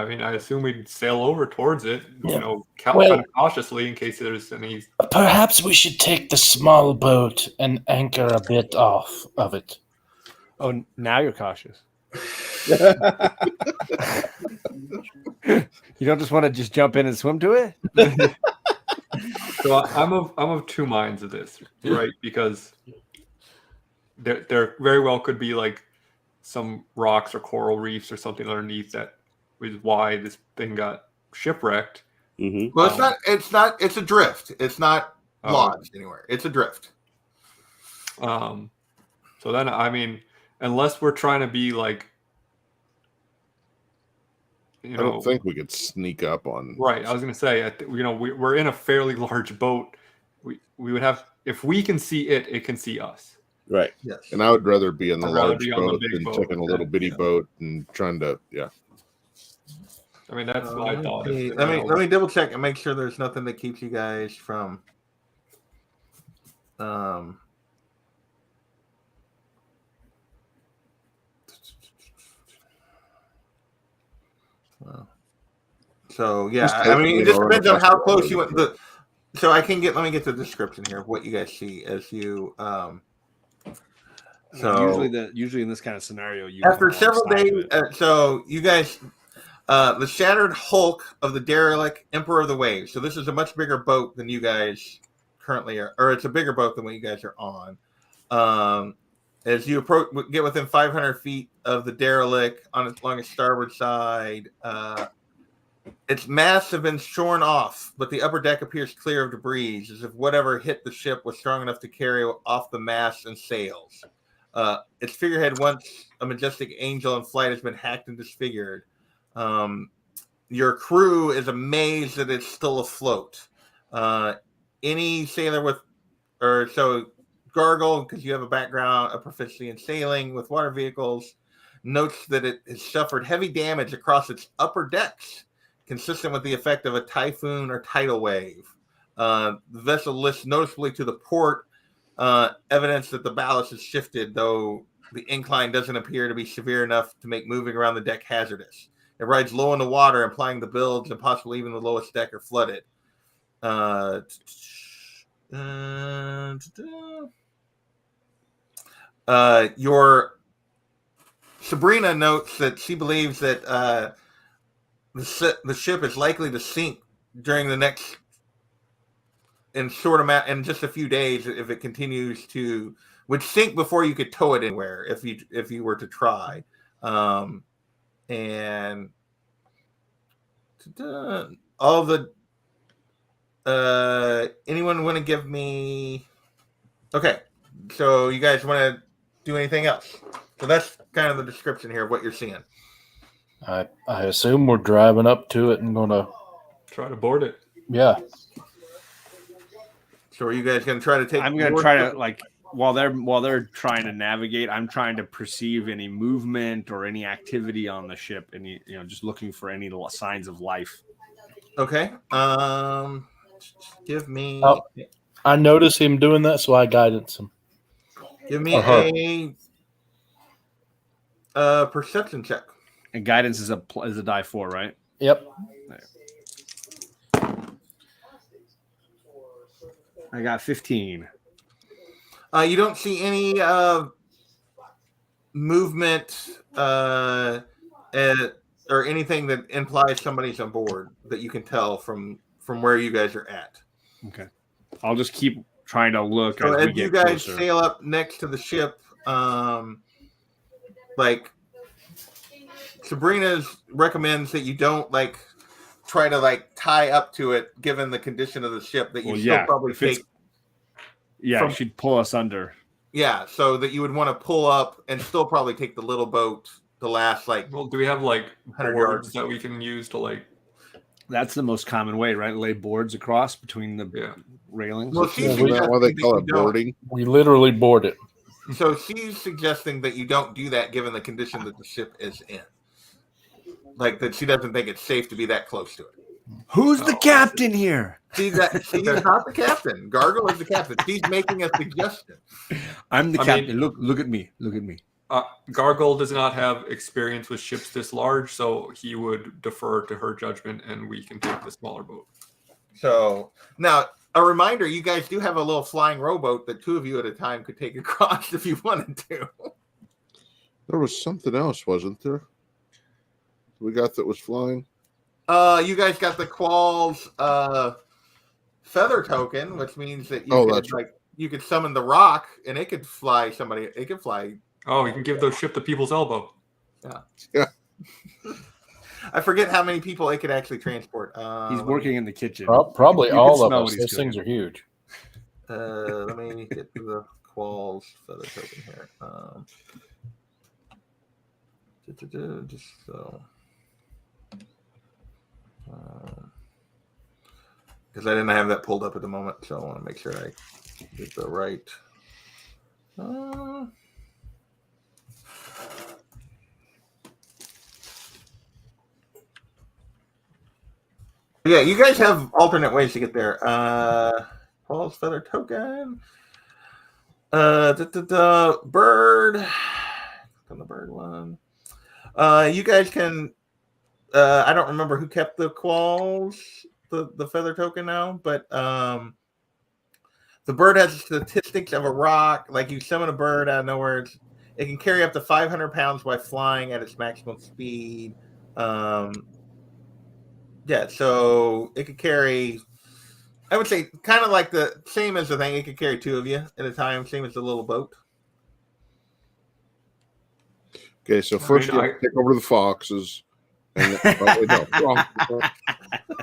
C: mean, I assume we'd sail over towards it,
G: Yeah.
C: kind of cautiously in case there's any.
G: Perhaps we should take the small boat and anchor a bit off of it.
H: Oh, now you're cautious. You don't just want to just jump in and swim to it?
C: So I'm of 2 minds of this, right? Because there very well could be like some rocks or coral reefs or something underneath that is why this thing got shipwrecked.
F: Mm-hmm.
A: Well, it's adrift. It's not
C: Oh.
A: lodged anywhere. It's adrift.
C: So then, I mean, unless we're trying to be like,
B: I don't think we could sneak up on.
C: Right. I was going to say, we're in a fairly large boat. We would have, if we can see it, it can see us.
F: Right.
A: Yes.
B: And I would rather be in the
C: I'd rather
B: large
C: be on the
B: boat
C: big
B: than
C: boat.
B: taking a little bitty boat and trying to, yeah.
C: I mean, that's my thought.
A: Let me double check and make sure there's nothing that keeps you guys from. So yeah, I mean, it just depends on how close you went. So let me get the description here of what you guys see as you. So
D: usually in this kind of scenario, you
A: after several days, so you guys, the shattered hulk of the derelict Emperor of the Waves. So this is a much bigger boat than you guys currently are, or it's a bigger boat than what you guys are on. As you get within 500 feet of the derelict along its starboard side, its masts have been shorn off, but the upper deck appears clear of debris, as if whatever hit the ship was strong enough to carry off the masts and sails. Its figurehead, once a majestic angel in flight, has been hacked and disfigured. Your crew is amazed that it's still afloat. Any sailor Gargle, because you have a proficiency in sailing with water vehicles, notes that it has suffered heavy damage across its upper decks, consistent with the effect of a typhoon or tidal wave. The vessel lifts noticeably to the port, evidence that the ballast has shifted, though the incline doesn't appear to be severe enough to make moving around the deck hazardous. It rides low in the water, implying the bilge and possibly even the lowest deck are flooded. Your Sabrina notes that she believes that the ship is likely to sink during the next in just a few days if it continues to would sink before you could tow it anywhere if you were to try. And all the anyone want to give me? Okay, so you guys want to do anything else? So that's kind of the description here of what you're seeing.
G: I assume we're driving up to it and gonna
C: try to board it.
G: Yeah.
A: So are you guys going to try to take?
D: I'm going to try to while they're trying to navigate, I'm trying to perceive any movement or any activity on the ship, any just looking for any signs of life.
A: Okay. Give me.
G: I notice him doing that, so I guidance him.
A: Give me a perception check.
D: And guidance is a die 4, right?
G: Yep.
D: I got 15.
A: You don't see any movement or anything that implies somebody's on board that you can tell from where you guys are at.
D: Okay. I'll just keep trying to look
A: so
D: as
A: you
D: get
A: guys
D: closer.
A: Sail up next to the ship. Sabrina recommends that you don't try to tie up to it, given the condition of the ship. That you still probably take.
D: Yeah, she'd pull us under.
A: Yeah, so that you would want to pull up and still probably take the little boat the last
C: Well, do we have boards that we can use to
B: That's the most common way, right? Lay boards across between the railings.
A: Well,
B: Isn't that why they call it boarding?
G: We literally board it.
A: So she's suggesting that you don't do that given the condition that the ship is in. That she doesn't think it's safe to be that close to it.
B: Who's the captain here?
A: She's not the captain. Gargle is the captain. She's making a suggestion.
B: I'm the captain. Look at me. Look at me.
C: Gargle does not have experience with ships this large, so he would defer to her judgment, and we can take the smaller boat.
A: So now, a reminder: you guys do have a little flying rowboat that 2 of you at a time could take across if you wanted to.
B: There was something else, wasn't there? We got that was flying.
A: You guys got the Qualls feather token, which means that you could summon the rock and it could fly somebody. It could fly.
C: Oh, you can give the ship the people's elbow.
A: Yeah. I forget how many people it could actually transport.
D: He's working in the kitchen.
G: Probably
D: You can
G: all of
D: smell
G: us.
D: what he's
G: Those things
D: cooking.
G: are huge.
A: Let me get to the quals feather token here. Just so. Because I didn't have that pulled up at the moment, so I want to make sure I get the right. Yeah, you guys have alternate ways to get there. Paul's feather token. Bird. On the bird one. You guys can. I don't remember who kept the quals, the feather token now, but the bird has statistics of a rock. Like you summon a bird out of nowhere, it can carry up to 500 pounds while flying at its maximum speed. Yeah, so it could carry. I would say kind of like the same as the thing. It could carry two of you at a time, same as the little boat.
B: Okay, so first you have to take over the foxes. And wrong.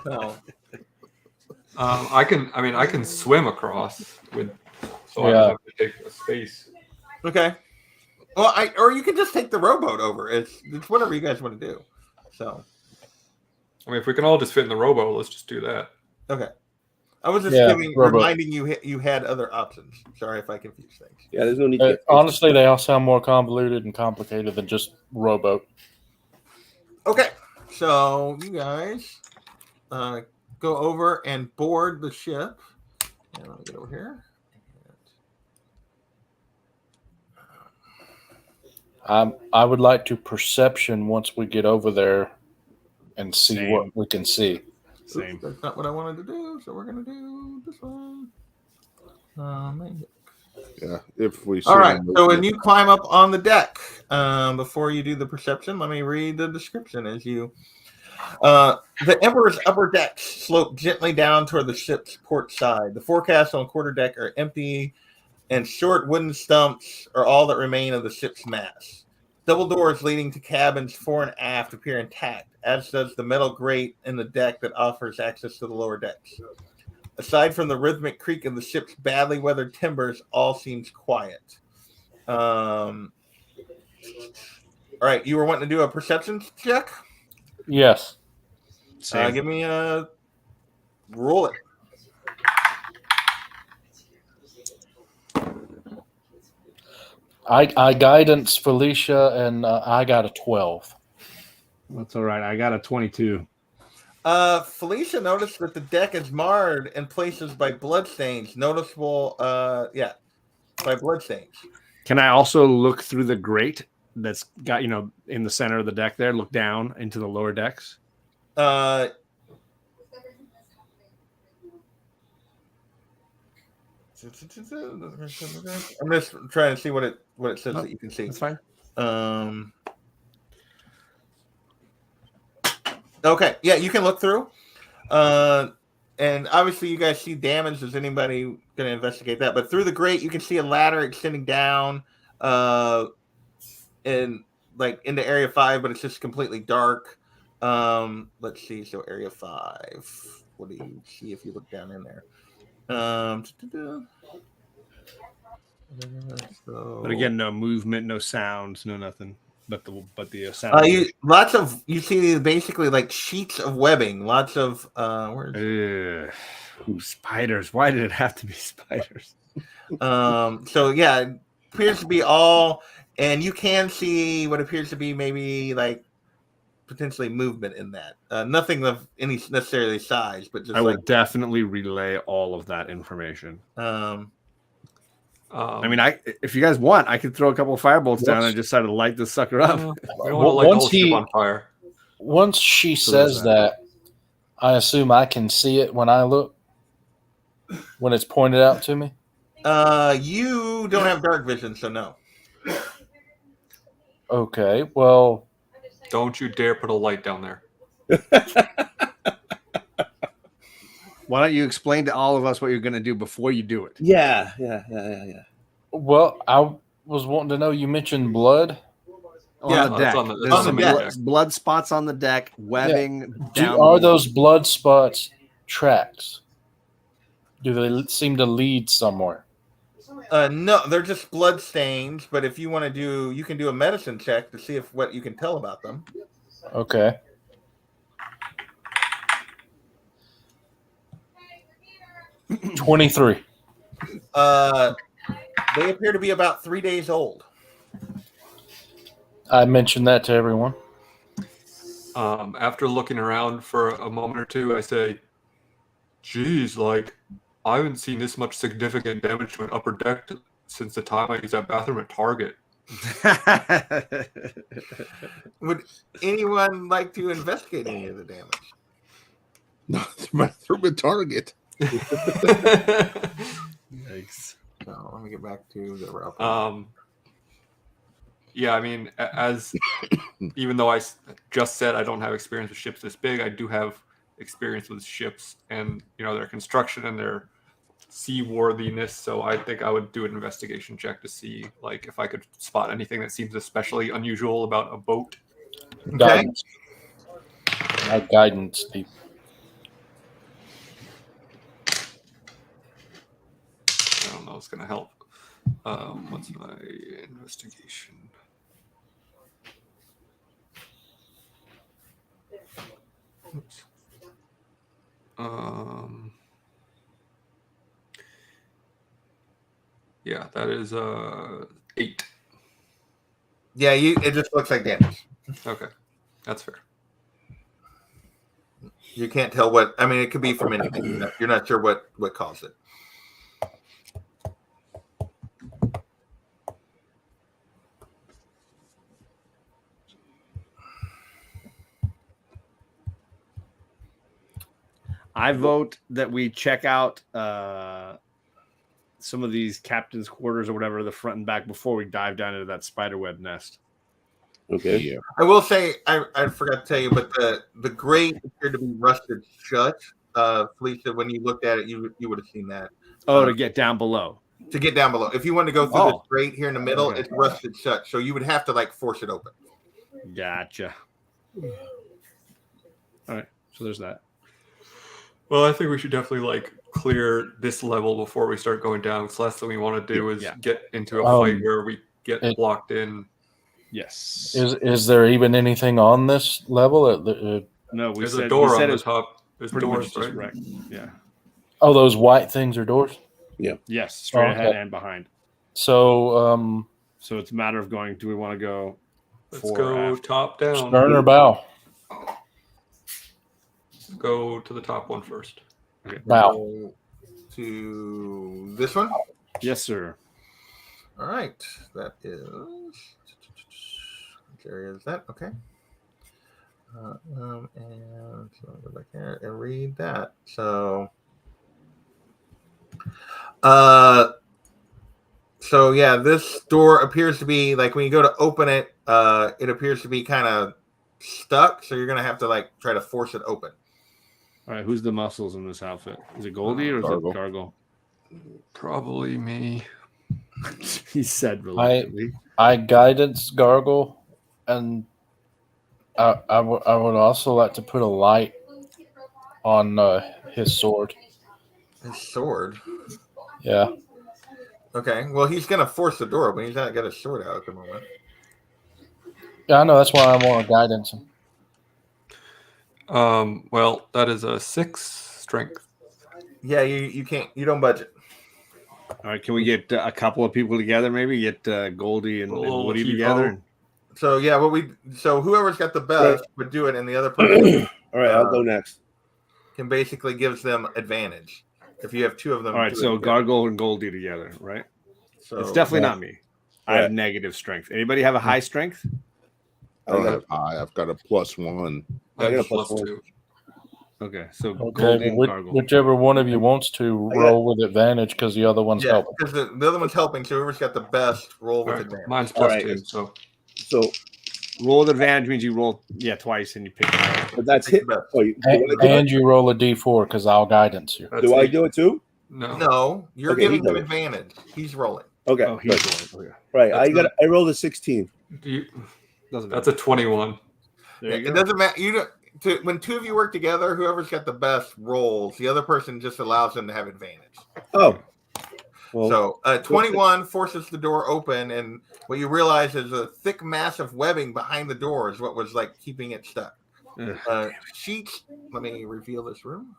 A: No.
C: I can swim across with, so I don't have to take a space.
A: Okay. Well, or you can just take the rowboat over. It's whatever you guys want to do. So.
C: I mean, if we can all just fit in the rowboat, let's just do that.
A: Okay. I was just reminding you had other options. Sorry if I confused things.
F: Yeah, there's no need.
G: Honestly, they all sound more convoluted and complicated than just rowboat.
A: Okay, so you guys go over and board the ship. And let me get over here.
G: I would like to perception once we get over there and see what we can see.
A: Same. Oops, that's not what I wanted to do, so we're going to do this one.
B: Yeah, if we see.
A: All right, so when you climb up on the deck, before you do the perception, let me read the description as you. The Emperor's upper decks slope gently down toward the ship's port side. The forecastle and quarterdeck are empty, and short wooden stumps are all that remain of the ship's mast. Double doors leading to cabins fore and aft appear intact, as does the metal grate in the deck that offers access to the lower decks. Aside from the rhythmic creak of the ship's badly weathered timbers, all seems quiet. All right, you were wanting to do a perception check?
G: Yes.
A: Give me a roll it.
G: I guidance Felicia, and I got a 12.
D: That's all right. I got a 22.
A: Felicia noticed that the deck is marred in places by bloodstains. Noticeable, by bloodstains.
D: Can I also look through the grate that's got, in the center of the deck there? Look down into the lower decks?
A: I'm just trying to see what it says that you can see.
D: That's fine.
A: Okay, yeah, you can look through. And obviously you guys see damage. Is anybody going to investigate that? But through the grate, you can see a ladder extending down into Area 5, but it's just completely dark. Let's see. So Area 5. What do you see if you look down in there?
D: But again, no movement, no sounds, no nothing. But the sound.
A: You see basically like sheets of webbing. Lots of
D: spiders. Why did it have to be spiders?
A: So yeah, it appears to be all, and you can see what appears to be maybe like potentially movement in that. Nothing of any necessarily size, but just
D: I will definitely relay all of that information. If you guys want, I could throw a couple of firebolts down and just try to light this sucker up.
C: I don't want to light the whole ship on fire.
G: Once she says that, I assume I can see it when I look, when it's pointed out to me.
A: You don't have dark vision, so no.
G: Okay, well,
C: don't you dare put a light down there.
D: Why don't you explain to all of us what you're going to do before you do it?
F: Yeah.
G: Well, I was wanting to know, you mentioned blood.
A: Yeah,
D: the
C: it's
D: deck.
C: on the- it's
D: There's
A: on
D: some
A: the deck.
D: blood spots on the deck, webbing. down
G: Are
D: below.
G: those blood spots tracks? Do they seem to lead somewhere?
A: No, they're just blood stains. But if you want to do, you can do a medicine check to see if what you can tell about them.
G: Okay. $23.
A: They appear to be about 3 days old.
G: I mentioned that to everyone.
C: After looking around for a moment or two, I say, geez, like, I haven't seen this much significant damage to an upper deck since the time I used that bathroom at Target.
A: Would anyone like to investigate any of the damage?
B: Not the bathroom at Target.
D: Yikes.
A: So let me get back to the route.
C: Yeah, I mean, as even though I just said I don't have experience with ships this big, I do have experience with ships and their construction and their seaworthiness. So I think I would do an investigation check to see like if I could spot anything that seems especially unusual about a boat.
G: Guidance. My guidance.
C: I don't know. It's gonna help. What's my investigation? Oops. Yeah, that is 8.
A: Yeah, it just looks like damage.
C: Okay, that's fair.
A: You can't tell what. I mean, it could be from anything. You're not sure what caused it.
D: I vote that we check out some of these captain's quarters or whatever, the front and back, before we dive down into that spiderweb nest.
F: Okay.
B: Yeah.
A: I will say, I forgot to tell you, but the grate appeared to be rusted shut. Felicia, when you looked at it, you would have seen that.
D: Oh, to get down below.
A: To get down below. If you wanted to go through this
D: Oh.
A: grate here in the middle,
D: Okay.
A: it's rusted shut. So you would have to like force it open.
D: Gotcha. All right. So there's that.
C: Well, I think we should definitely like clear this level before we start going down. Because last thing we want to do is get into a fight where we get blocked in.
D: Yes.
G: Is there even anything on this level?
D: No, we
C: There's
D: said
C: a door
D: we
C: on
D: said
C: the
D: it's
C: top. There's
D: pretty
C: doors,
D: much just
C: right?
D: wrecked. Yeah.
G: Oh, those white things are doors?
D: Yes, straight
G: Okay.
D: ahead and behind.
G: So,
D: So it's a matter of going. Do we want to go?
C: Let's
D: fore
C: go
D: or aft?
C: top down.
G: stern or bow?
C: Go to the top one first.
D: Okay.
G: Bow.
A: Go to this one.
D: Yes, sir.
A: All right. That is. Which area is that? Okay. And so I'll go back here and read that. So, yeah, this door appears to be like when you go to open it, it appears to be kind of stuck. So you're gonna have to like try to force it open.
D: All right. Who's the muscles in this outfit? Is it Goldie or is
B: Gargle.
D: it Gargle?
C: Probably me.
D: He said reluctantly.
G: I guidance gargle, and I would also like to put a light on his sword.
A: His sword.
G: Yeah.
A: Okay. Well, he's gonna force the door, but he's not got his sword out at the moment.
G: Yeah, I know. That's why I want to guidance him.
C: Well, that is a 6 strength.
A: Yeah, you can't. You don't budget.
D: All right. Can we get a couple of people together? Maybe get Goldie and
C: little
D: Woody
C: cheapo.
D: together.
A: So yeah, whoever's got the best would do it, and the other person
F: All right, I'll go next.
A: can basically gives them advantage if you have two of them.
D: All right.
A: do
D: So
A: it together.
D: Gargle and Goldie together, right?
A: So,
D: It's definitely not me. I have negative strength. Anybody have a high strength?
B: I don't have high. I've got a +1.
F: I got a
C: plus
F: +1.
C: 2.
D: Okay. So
G: Okay.
D: Goldie and
G: Well,
D: Gargle.
G: whichever one of you wants to
F: I got-
G: roll with advantage because the other one's
A: yeah,
G: helping.
A: because the other one's helping. So whoever's got the best roll
C: All
A: with
C: right,
A: advantage.
C: mine's
F: All
C: plus
F: right.
C: 2. So
F: So,
D: Roll with advantage means you roll twice and you pick.
F: but that's
A: Take
F: hit.
A: the best.
F: Oh, do
G: And you roll a d4 because I'll guidance you.
C: that's
F: I
C: 8.
F: do it too?
C: No.
A: No, you're
F: Okay, he
A: giving him
F: does it.
A: advantage. He's rolling.
F: Okay.
D: Oh,
F: good.
D: he's rolling. Okay.
F: Right.
C: That's
F: I rolled a 16.
C: Do you,
D: Doesn't
C: That's a 21.
D: There you
A: It
D: go.
A: doesn't matter. When two of you work together, whoever's got the best rolls, the other person just allows them to have advantage.
F: Oh. Well,
A: So 21 forces the door open, and what you realize is a thick mass of webbing behind the door is what was like keeping it stuck. Sheets. Let me reveal this room.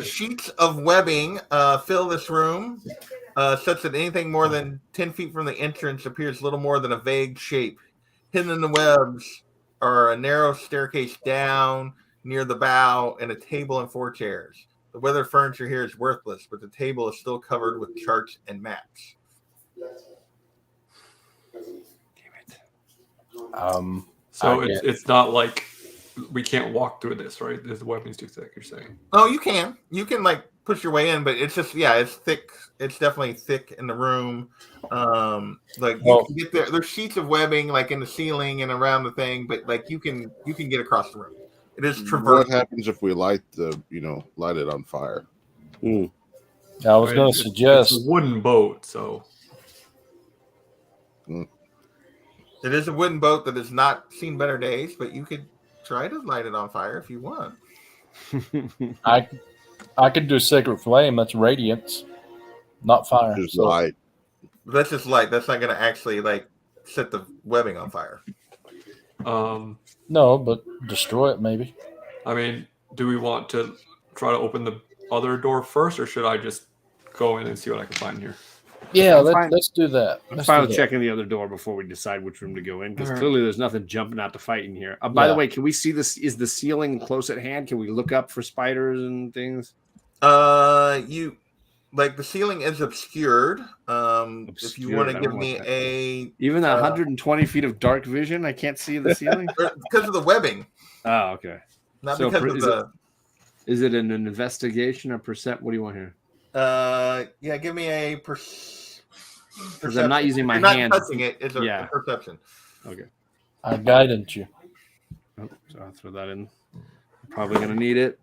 A: Sheets of webbing fill this room, such that anything more than 10 feet from the entrance appears little more than a vague shape. Hidden in the webs are a narrow staircase down near the bow and a table and 4 chairs. The weathered furniture here is worthless, but the table is still covered with charts and maps.
C: So it's not like we can't walk through this, right? The webbing's too thick, you're saying?
A: Oh, you can. You can like push your way in, but it's just it's thick. It's definitely thick in the room. You can get there. There's sheets of webbing like in the ceiling and around the thing, but like you can get across the room. It is traversable.
B: What happens if we light it on fire?
G: I was going to suggest
C: it's a wooden boat, so
A: it is a wooden boat that has not seen better days, but you could try to light it on fire if you want.
G: I could do Sacred Flame. That's radiance, not fire.
B: Just light.
A: That's just light. That's not going to actually like set the webbing on fire.
G: No, but destroy it maybe.
C: I mean, do we want to try to open the other door first, or should I just go in and see what I can find here?
G: Yeah,
D: fine.
G: let's do that.
D: I'm fine with checking the other door before we decide which room to go in, because clearly there's nothing jumping out to fight in here. By the way, can we see this? Is the ceiling close at hand? Can we look up for spiders and things?
A: The ceiling is obscured. If you want to give me
D: even 120 feet of dark vision, I can't see the ceiling
A: because of the webbing.
D: Oh, okay.
A: Not because of the.
D: Is it an investigation or percept? What do you want here?
A: Give me a
D: because I'm not using my hand.
A: Not touching it. It's a perception.
D: Okay.
G: I guided you.
D: Oh, so I'll throw that in. I'm probably going to need it.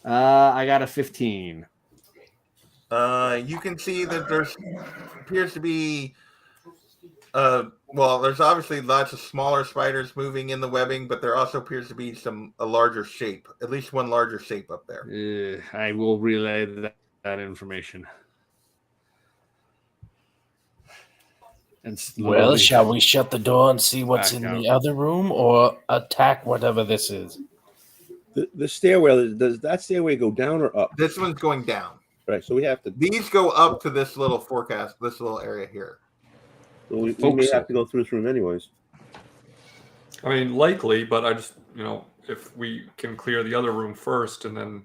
D: I got a 15.
A: You can see that there appears to be there's obviously lots of smaller spiders moving in the webbing, but there also appears to be a larger shape, at least one larger shape up there.
D: I will relay that information. And
G: well, shall we shut the door and see what's in the other room, or attack whatever this is?
F: The stairwell, does that stairway go down or up?
A: This one's going down.
F: Right, so we have to.
A: These go up to this little this little area here.
F: Well, we may have to go through this room anyways.
C: I mean, likely, but I just, if we can clear the other room first and then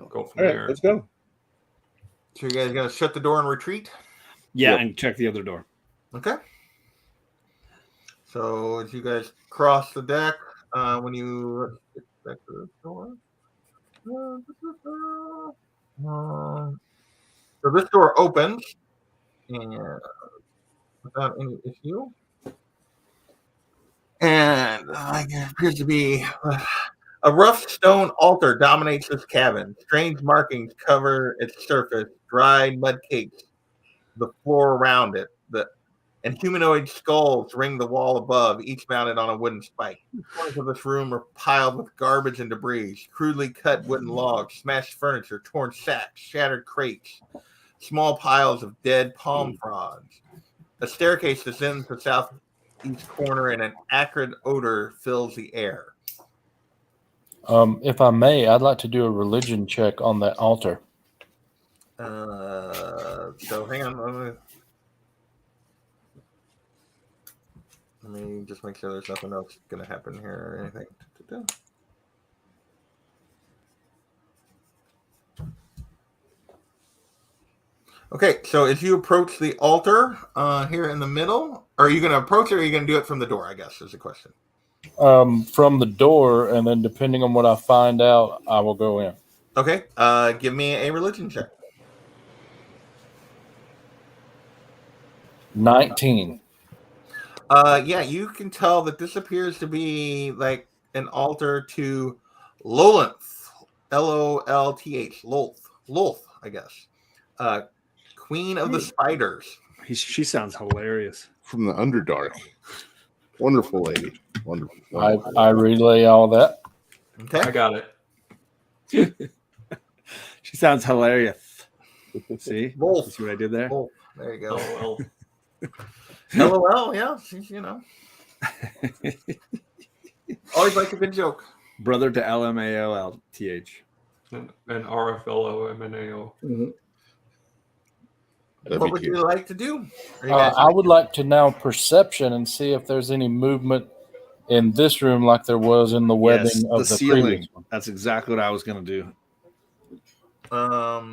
C: go from there.
F: Let's go.
A: So you guys going to shut the door and retreat?
D: Yeah, and check the other door.
A: Okay. So as you guys cross the deck, when you get back to the door. So this door opens and without any issue. And it appears to be a rough stone altar dominates this cabin. Strange markings cover its surface, dried mud cakes the floor around it. And humanoid skulls ring the wall above, each mounted on a wooden spike. The corners of this room are piled with garbage and debris, crudely cut wooden logs, smashed furniture, torn sacks, shattered crates, small piles of dead palm fronds. A staircase descends to the southeast corner, and an acrid odor fills the air.
G: If I may, I'd like to do a religion check on that altar.
A: So hang on. Let me just make sure there's nothing else going to happen here or anything. Okay, so as you approach the altar here in the middle, are you going to approach it or are you going to do it from the door, I guess, is the question.
G: From the door, and then depending on what I find out, I will go in.
A: Okay, give me a religion check.
G: 19.
A: You can tell that this appears to be like an altar to Lolth, Lolth, Lolth, I guess. Queen of the spiders.
D: She sounds hilarious.
B: From the Underdark. Wonderful lady. Wonderful.
G: I relay all that.
A: Okay.
C: I got it.
D: She sounds hilarious. See?
A: Wolf.
D: You see what I did there?
A: Wolf. There you go.
C: Oh
A: LOL. Yeah. She's, always like a good joke.
D: Brother to LMAOLTH.
C: well. And RFLOMNAO.
A: What would you like to do?
G: I would like to now perception and see if there's any movement in this room like there was in the webbing of the
D: ceiling.
G: previous one.
D: That's exactly what I was going to do.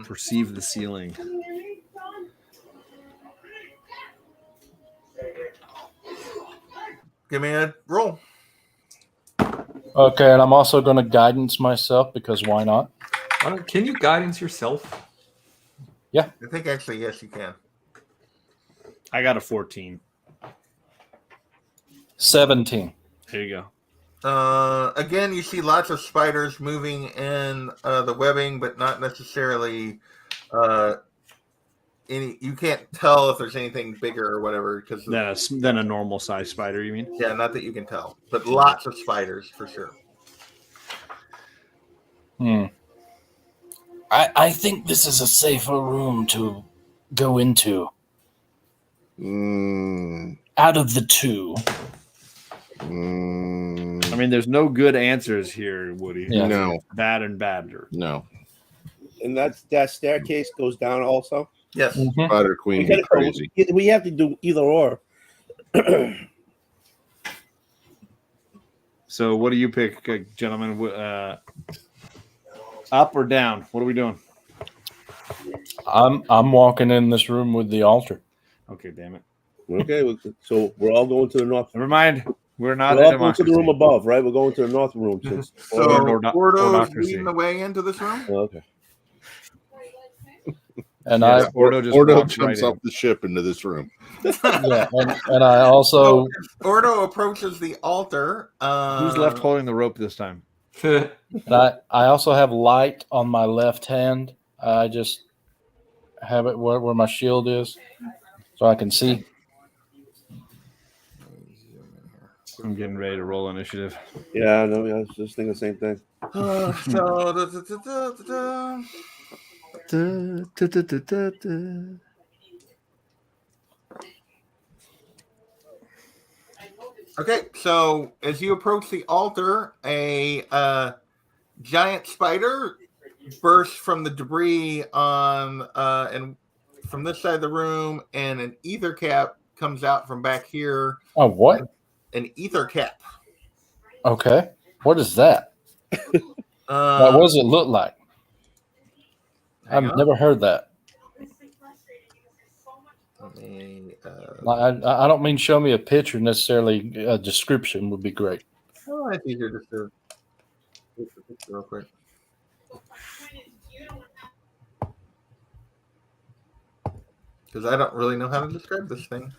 D: Perceive the ceiling.
A: Give me a roll.
G: Okay, and I'm also going to guidance myself because why not?
C: Can you guidance yourself?
A: I think actually, yes, you can.
D: I got a 14.
G: 17.
D: There you go.
A: Again, you see lots of spiders moving in the webbing, but not necessarily any. You can't tell if there's anything bigger or whatever because
D: Than a normal size spider, you mean?
A: yeah, not that you can tell, but lots of spiders for sure.
G: I think this is a safer room to go into out of the two.
D: I mean, there's no good answers here, Woody.
G: Yeah.
B: No.
D: Bad and badder.
B: No.
F: And that staircase goes down also.
A: Yes.
B: Spider Queen is crazy.
F: We have to do either or.
D: So, what do you pick, gentlemen? Up or down? What are we doing?
G: I'm walking in this room with the altar.
D: Okay, damn it.
F: Okay, so we're all going to the north.
D: Never mind. We're not
F: We're
D: in
F: all going to the room above, right? We're going to the north room. Since,
A: So
D: Or
A: Gordo's
D: democracy.
A: leading the way into this room.
F: okay.
G: And
D: Yes, Ordo just
B: Ordo
D: walks
B: jumps
D: right
B: off the ship into this room.
G: and I also
A: Ordo approaches the altar.
D: Who's left holding the rope this time?
G: and I also have light on my left hand. I just have it where my shield is, so I can see.
D: I'm getting ready to roll initiative.
F: Yeah, no, I was just thinking the same thing.
A: Okay, so as you approach the altar, a giant spider bursts from the debris on and from this side of the room, and an ether cap comes out from back here.
G: Oh, what?
A: An ether cap.
G: Okay, what is that? What does it look like? I've never heard that.
A: Let me,
G: I don't mean show me a picture necessarily. A description would be great.
A: oh, it's easier just to take the picture real quick. Because I don't really know how to describe this thing.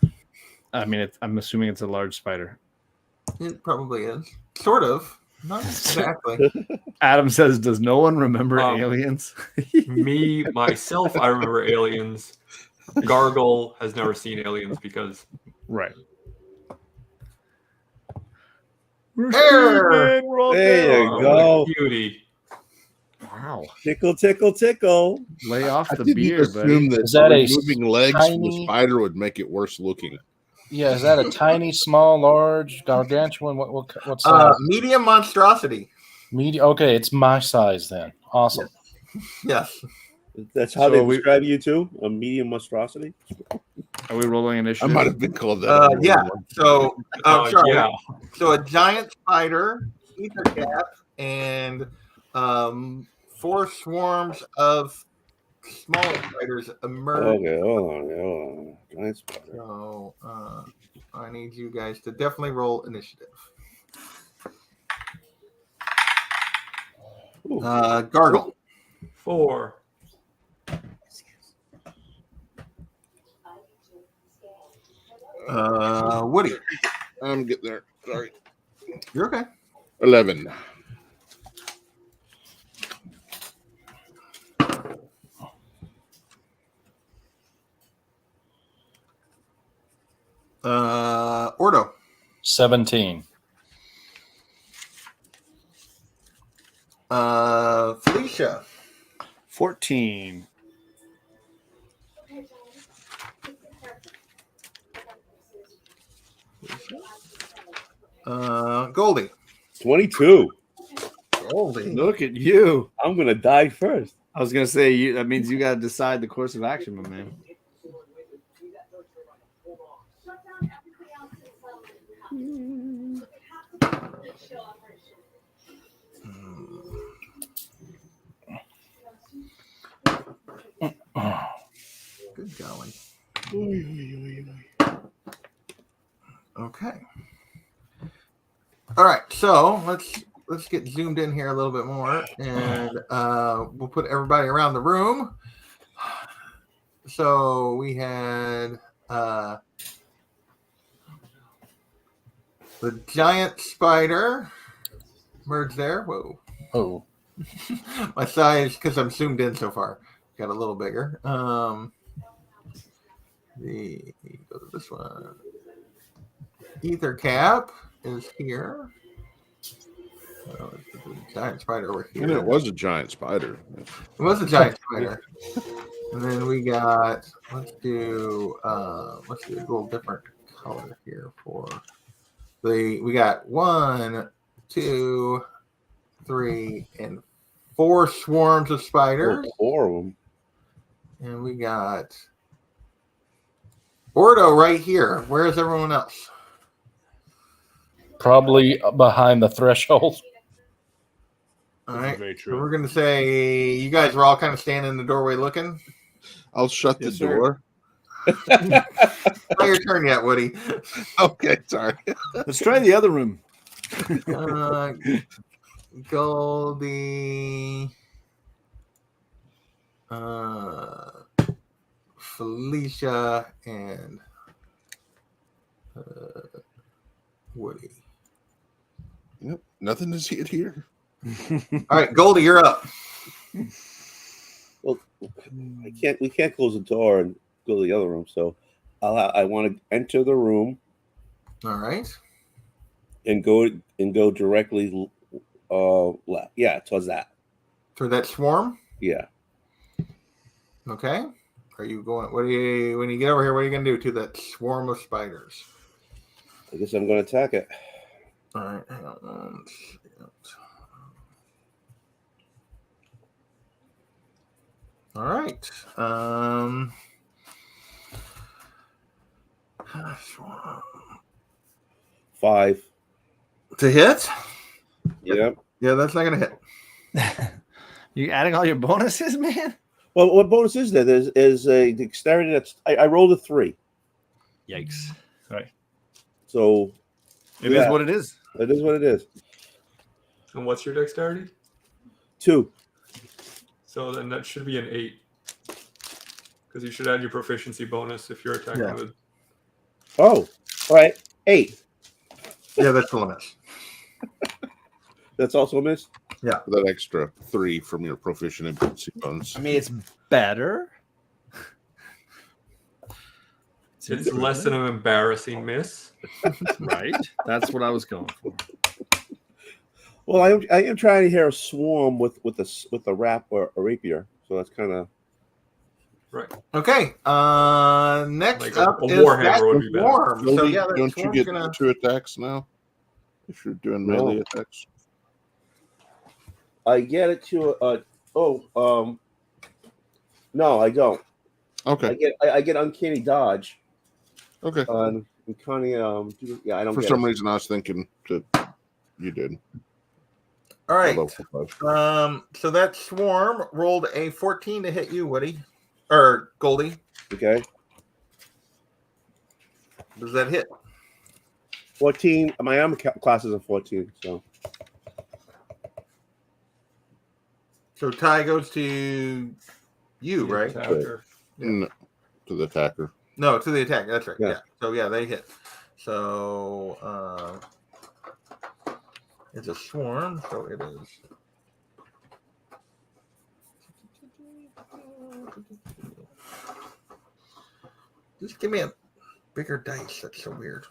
D: I mean, I'm assuming it's a large spider.
A: It probably is. Sort of. Not exactly.
D: Adam says, "Does no one remember aliens?"
C: Me, myself, I remember aliens. Gargle has never seen aliens because...
D: Right.
A: There
F: There you go.
C: Beauty.
D: Wow.
F: Tickle, tickle, tickle.
D: Lay off
B: I
D: the
B: didn't
D: beard,
B: assume
D: buddy.
B: that
G: Is that a
B: removing legs from the
G: tiny-
B: spider would make it worse looking.
G: Yeah, is that a tiny, small, large, gargantuan? What size?
A: Medium monstrosity.
G: Medium. Okay, it's my size then. Awesome.
A: Yes.
F: That's how
D: So
F: they
D: we-
F: describe you too? A medium monstrosity?
D: Are we rolling
B: I
D: initiative?
B: might have been called that.
A: Yeah. So, sorry.
C: Yeah.
A: So a giant spider, ether cap, and 4 swarms of smaller spiders emerge.
F: Okay, hold on. Giant spider.
A: So I need you guys to definitely roll initiative. Gargle.
C: 4.
A: Woody.
B: I'm getting there. Sorry.
A: You're okay.
B: 11.
A: Ordo.
G: 17.
A: Felicia.
D: 14.
A: Goldie.
F: 22.
A: Goldie.
H: Look at you.
F: I'm gonna die first.
H: I was gonna say that means you gotta decide the course of action, my man.
A: Good golly. Okay. All right, so let's get zoomed in here a little bit more, and we'll put everybody around the room. So we had the giant spider merge there. Whoa.
G: Oh.
A: My size, because I'm zoomed in so far, got a little bigger. Go to this one. Ether cap is here. Oh, it's a giant spider over here.
B: And it was a giant spider.
A: It was a giant spider. And then we got, let's do a little different color here for we got 1, 2, 3, and 4 swarms of spiders.
F: 4 of them.
A: And we got Ordo right here. Where is everyone else?
G: Probably behind the threshold.
A: All right.
D: Very
A: So we're going to say you guys were all kind of standing in the doorway looking.
B: I'll shut the
H: Yes, sir.
B: door.
A: Not your turn yet, Woody.
B: Okay, sorry.
H: Let's try the other room.
A: Goldie. Felicia and Woody.
B: Yep, nothing to see it here.
A: All right, Goldie, you're up.
F: Well, we can't close the door and go to the other room. So I want to enter the room
A: All right.
F: and go directly left. Yeah, towards that.
A: For that swarm.
F: Yeah.
A: Okay. Are you going? When you get over here, what are you going to do to that swarm of spiders?
F: I guess I'm going to attack it.
A: All right. Hang on one second. All right.
F: 5.
A: To hit?
F: Yep.
A: Yeah, that's not going to hit.
H: You adding all your bonuses, man?
F: Well, what bonus is there? There's a dexterity that's I rolled a 3.
H: Yikes. Right.
F: So
H: It is what it is.
F: It is what it is.
C: And what's your dexterity?
F: 2.
C: So then that should be an 8. Because you should add your proficiency bonus if you're attacking
A: Yeah.
C: with.
F: Oh, all right. 8.
A: Yeah, that's the limit.
F: That's also a miss.
B: That extra 3 from your proficiency bonus.
H: I mean, it's better.
C: It's less than an embarrassing miss.
H: Right. That's what I was going for.
F: Well, I am trying to hear a swarm with a rap or a rapier. So that's kind of
C: Right.
A: Okay. Next
C: Like
A: up
C: a
A: is
C: warhammer
A: that
C: would be better.
A: swarm. So
B: Goldie,
A: yeah, that
B: don't you
A: swarm's
B: get
A: gonna.
B: 2 attacks now? If you're doing
F: No.
B: melee attacks.
F: I get it to no, I don't.
B: Okay.
F: I get uncanny dodge
B: Okay.
F: on uncanny yeah, I don't
B: For
F: get
B: some
F: it.
B: reason, I was thinking that you did.
A: All right.
B: Although, 5.
A: So that swarm rolled a 14 to hit you, Woody, or Goldie.
F: Okay.
A: Does that hit?
F: 14. My armor class is a 14, so
A: So tie goes to you, right?
C: Attacker.
A: Yeah.
B: No, to the attacker.
A: No, to the attack. That's right.
F: Yeah.
A: Yeah. So yeah, they hit. So it's a swarm. So it is. Just give me a Bigger dice. That's so weird.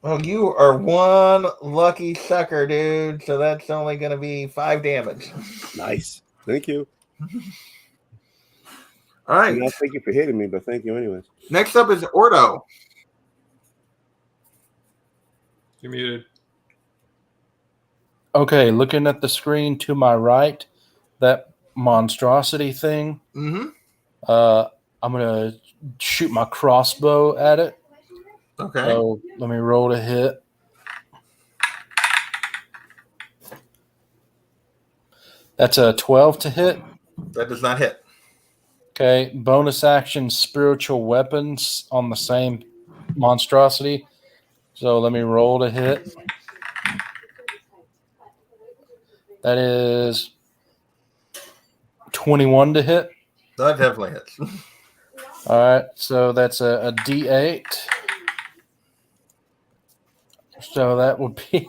A: Well, you are one lucky sucker, dude. So that's only going to be 5 damage.
F: Nice. Thank you.
A: All right.
F: Not thank you for hitting me, but thank you anyways.
A: Next up is Ordo.
C: You're muted.
G: Okay, looking at the screen to my right, that monstrosity thing.
A: Mm-hmm.
G: I'm gonna shoot my crossbow at it.
A: Okay.
G: So let me roll to hit. That's a 12 to hit.
A: That does not hit.
G: Okay, bonus action spiritual weapons on the same monstrosity. So let me roll to hit. That is 21 to hit.
A: That definitely hits.
G: All right, so that's a D8. So that would be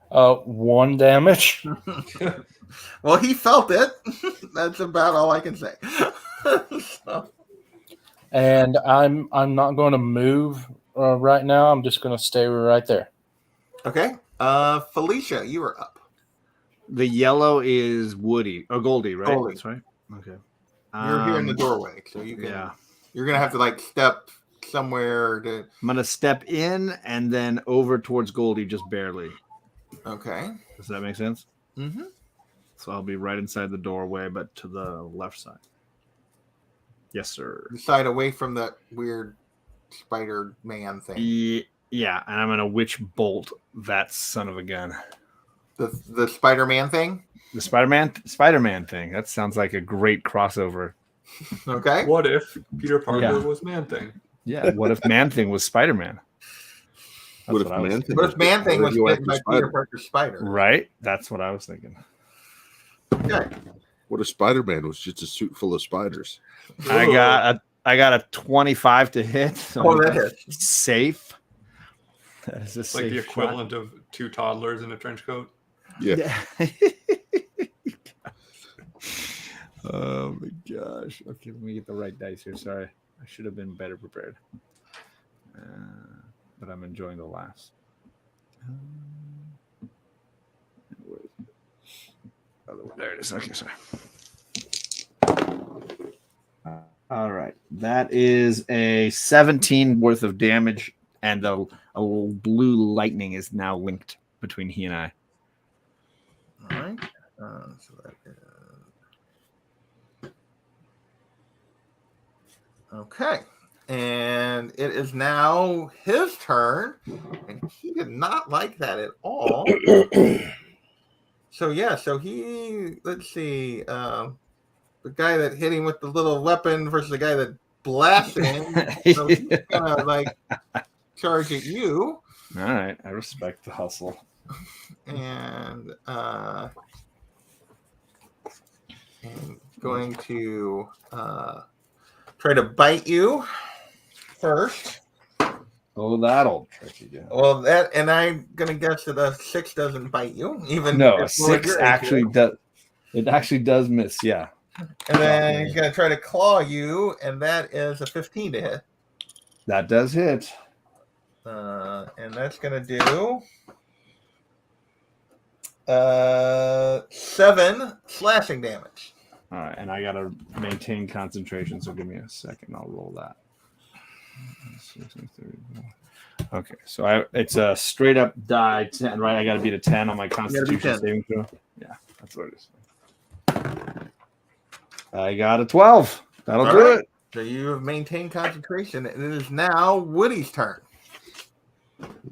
G: 1 damage.
A: Well, he felt it. That's about all I can say. So,
G: And I'm not going to move right now. I'm just going to stay right there.
A: okay. Felicia, you are up.
H: The yellow is Woody or Goldie, right?
A: Goldie.
H: That's right. Okay.
A: You're here in the doorway, so you can.
H: Yeah.
A: You're gonna have to like step somewhere to.
H: I'm gonna step in and then over towards Goldie, just barely.
A: Okay.
H: Does that make sense?
A: Mm-hmm.
H: So I'll be right inside the doorway, but to the left side. Yes, sir.
A: The side away from that weird spider man thing.
H: Yeah, and I'm gonna witch bolt that son of a gun.
A: The Spider Man thing.
H: The Spider-Man thing. That sounds like a great crossover.
A: Okay.
C: What if Peter Parker
H: Yeah.
C: was Man Thing?
H: Yeah. What if Man Thing was Spider-Man?
B: What if Man Thing?
A: What if Man Thing was bitten by
B: Spider?
A: Peter Parker's spider?
H: Right. That's what I was thinking.
A: Okay.
B: What if Spider-Man was just a suit full of spiders?
H: I got a 25 to hit. So
A: Oh, that hits.
H: Safe. That is a
C: Like
H: safe
C: the
H: shot.
C: equivalent of 2 toddlers in a trench coat.
B: Yeah.
H: Oh my gosh. Okay, let me get the right dice here. Sorry. I should have been better prepared. But I'm enjoying the laughs. There it is. Okay, sorry. All right. That is a 17 worth of damage, and a blue lightning is now linked between he and I.
A: All right. So that is... Okay. And it is now his turn. And he did not like that at all. So, yeah. So he, let's see. The guy that hit him with the little weapon versus the guy that blasted him. So he's going to, like, charge at you.
H: All right. I respect the hustle.
A: And going to try to bite you first.
H: Oh, that'll trick you down.
A: Well, that, and I'm gonna guess that a 6 doesn't bite you, even
H: No, a
A: if
H: 6
A: you're
H: actually
A: into
H: does. It actually does miss. Yeah.
A: it. And then he's gonna try to claw you, and that is a 15 to hit.
H: That does hit.
A: And that's gonna do 7 slashing damage.
H: All right, and I gotta maintain concentration, so give me a second. I'll roll that. Okay, so it's a straight up die 10, right? I gotta beat a 10 on my Constitution
A: 10.
H: saving throw. Yeah, that's what it is. I got a 12. That'll
A: All
H: do
A: right.
H: it.
A: So you have maintained concentration, and it is now Woody's turn.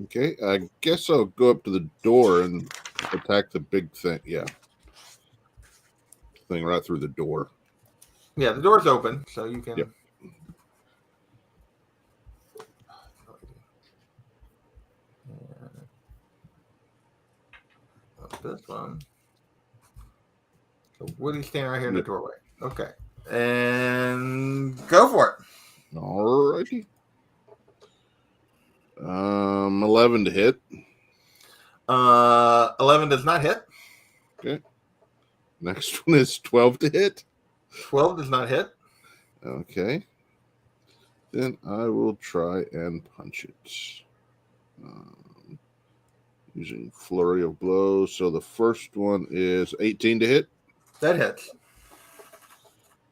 B: Okay, I guess I'll go up to the door and attack the big thing. Yeah. Thing right through the door.
A: Yeah, the door's open, so you can.
B: Yep.
A: This one. So Woody's standing right here in the doorway. Okay. And go for it.
B: Alrighty. 11 to hit.
A: 11 does not hit.
B: Okay. Next one is 12 to hit.
A: 12 does not hit.
B: Okay. Then I will try and punch it. Using flurry of blows. So the first one is 18 to hit.
A: That hits.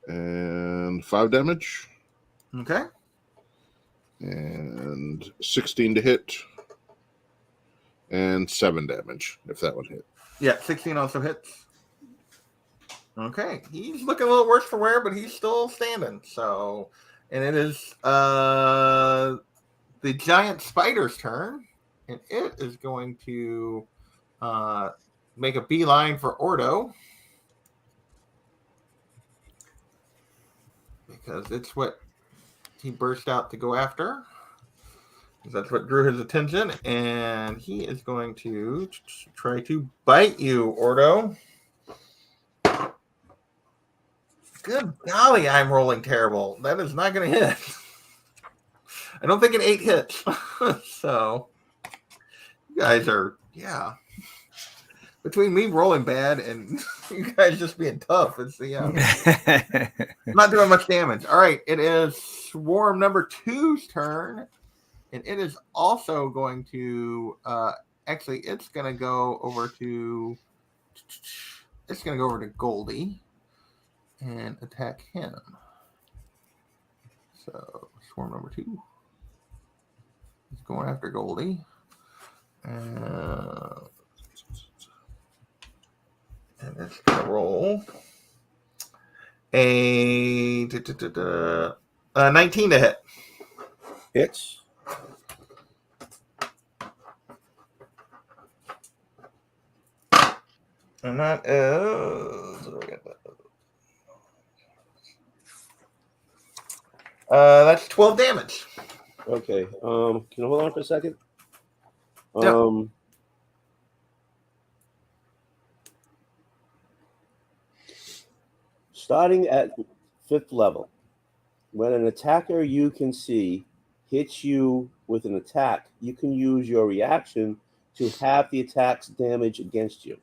B: And 5 damage.
A: Okay.
B: And 16 to hit. And 7 damage, if that one hit.
A: Yeah, 16 also hits. Okay. He's looking a little worse for wear, but he's still standing. So, and it is the giant spider's turn. And it is going to make a beeline for Ordo. Because it's what he burst out to go after. That's what drew his attention. And he is going to try to bite you, Ordo. Good golly, I'm rolling terrible. That is not going to hit. I don't think an 8 hits. So, you guys are, yeah. Between me rolling bad and you guys just being tough, it's not doing much damage. All right, it is Swarm number 2's turn, and it is also going to actually it's going to go over to Goldie and attack him. So Swarm number 2 is going after Goldie. And it's going to roll a 19 to hit.
F: Hits.
A: And that is... that's 12 damage.
F: Okay. Can you hold on for a second?
A: Yeah.
F: Starting at 5th level, when an attacker you can see hits you with an attack, you can use your reaction to halve the attack's damage against you.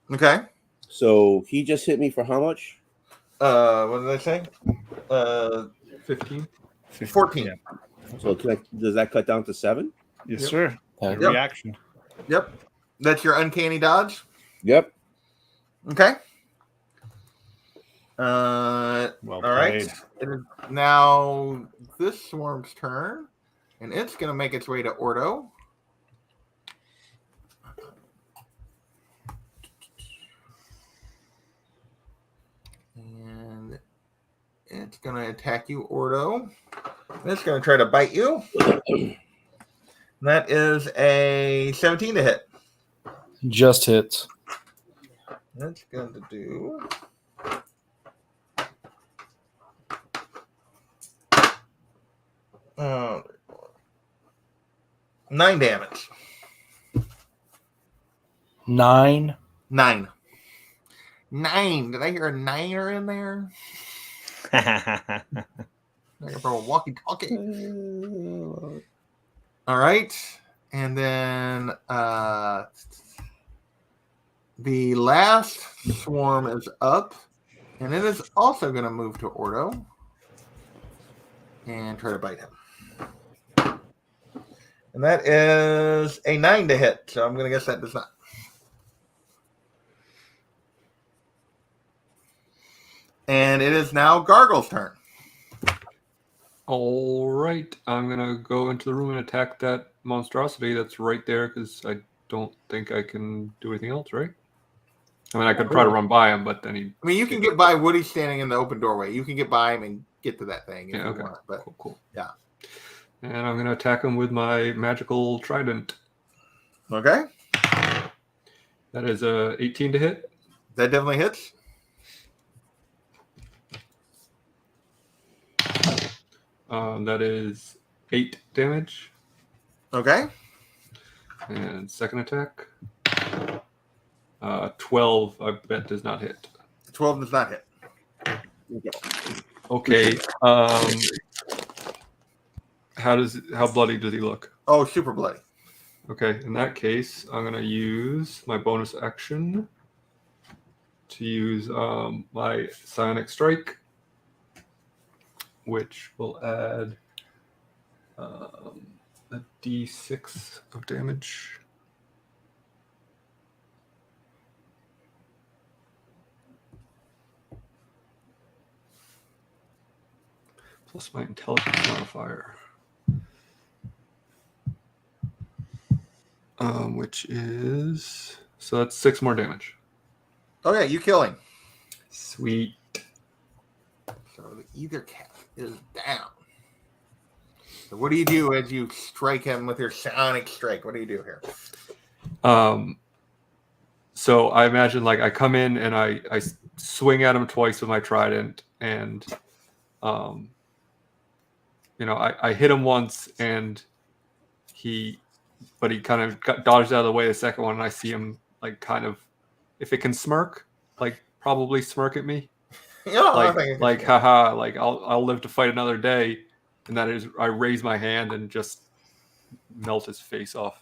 A: Okay.
F: So he just hit me for how much?
A: What did I say?
C: 15.
A: 14.
H: Yeah.
F: So does that cut down to 7?
H: Yes,
A: Yep.
H: sir.
G: Yep.
H: Reaction.
A: Yep. That's your uncanny dodge.
F: Yep.
A: Okay.
H: Well
A: all right.
H: played.
A: It is now this swarm's turn, and it's going to make its way to Ordo. And it's going to attack you, Ordo. And it's going to try to bite you. That is a 17 to hit.
G: Just hits.
A: That's going to do... 9 damage.
G: 9.
A: 9. Did I hear a niner in there? Like for a walkie-talkie. All right, and then the last swarm is up, and it is also going to move to Ordo and try to bite him. And that is a 9 to hit, so I'm going to guess that does not. And it is now Gargle's turn.
C: All right. I'm going to go into the room and attack that monstrosity that's right there because I don't think I can do anything else, right? I mean, I could try to run by him, but then he...
A: I mean, you can get by Woody standing in the open doorway. You can get by him and get to that thing if you want. But
C: cool.
A: Yeah.
C: And I'm going to attack him with my magical trident.
A: Okay.
C: That is a 18 to hit.
A: That definitely hits.
C: That is 8 damage.
A: Okay.
C: And second attack. 12, I bet, does not hit.
A: 12 does not hit.
C: Okay. How bloody does he look?
A: Oh, super bloody.
C: Okay, in that case, I'm going to use my bonus action to use my Psionic Strike, which will add a d6 of damage. Plus my intelligence modifier. Which is... So that's 6 more damage.
A: Okay, you kill him.
C: Sweet.
A: So the Ether Cat is down. So what do you do as you strike him with your Psionic Strike? What do you do here?
C: So I imagine like I come in and I swing at him twice with my trident, and I hit him once and he kind of dodged out of the way the second one, and I see him like kind of, if it can smirk, like probably smirk at me.
A: Yeah,
C: like haha, like I'll live to fight another day, and that is I raise my hand and just melt his face off.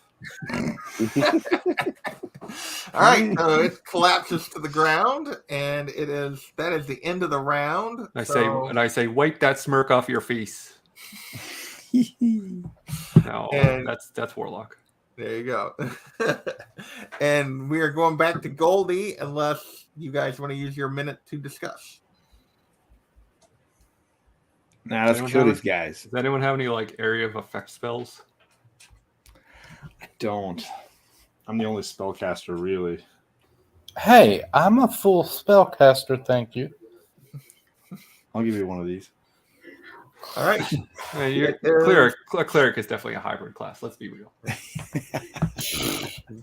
A: All right, so it collapses to the ground, and that is the end of the round.
C: I say, wipe that smirk off your face. No, that's Warlock.
A: There you go. And we are going back to Goldie, unless you guys want to use your minute to discuss.
H: Now let's kill these guys.
C: Does anyone have any like area of effect spells?
H: I don't. I'm the only spellcaster, really.
G: Hey, I'm a full spellcaster, thank you.
H: I'll give you one of these.
A: All right.
C: A cleric is definitely a hybrid class. Let's be real.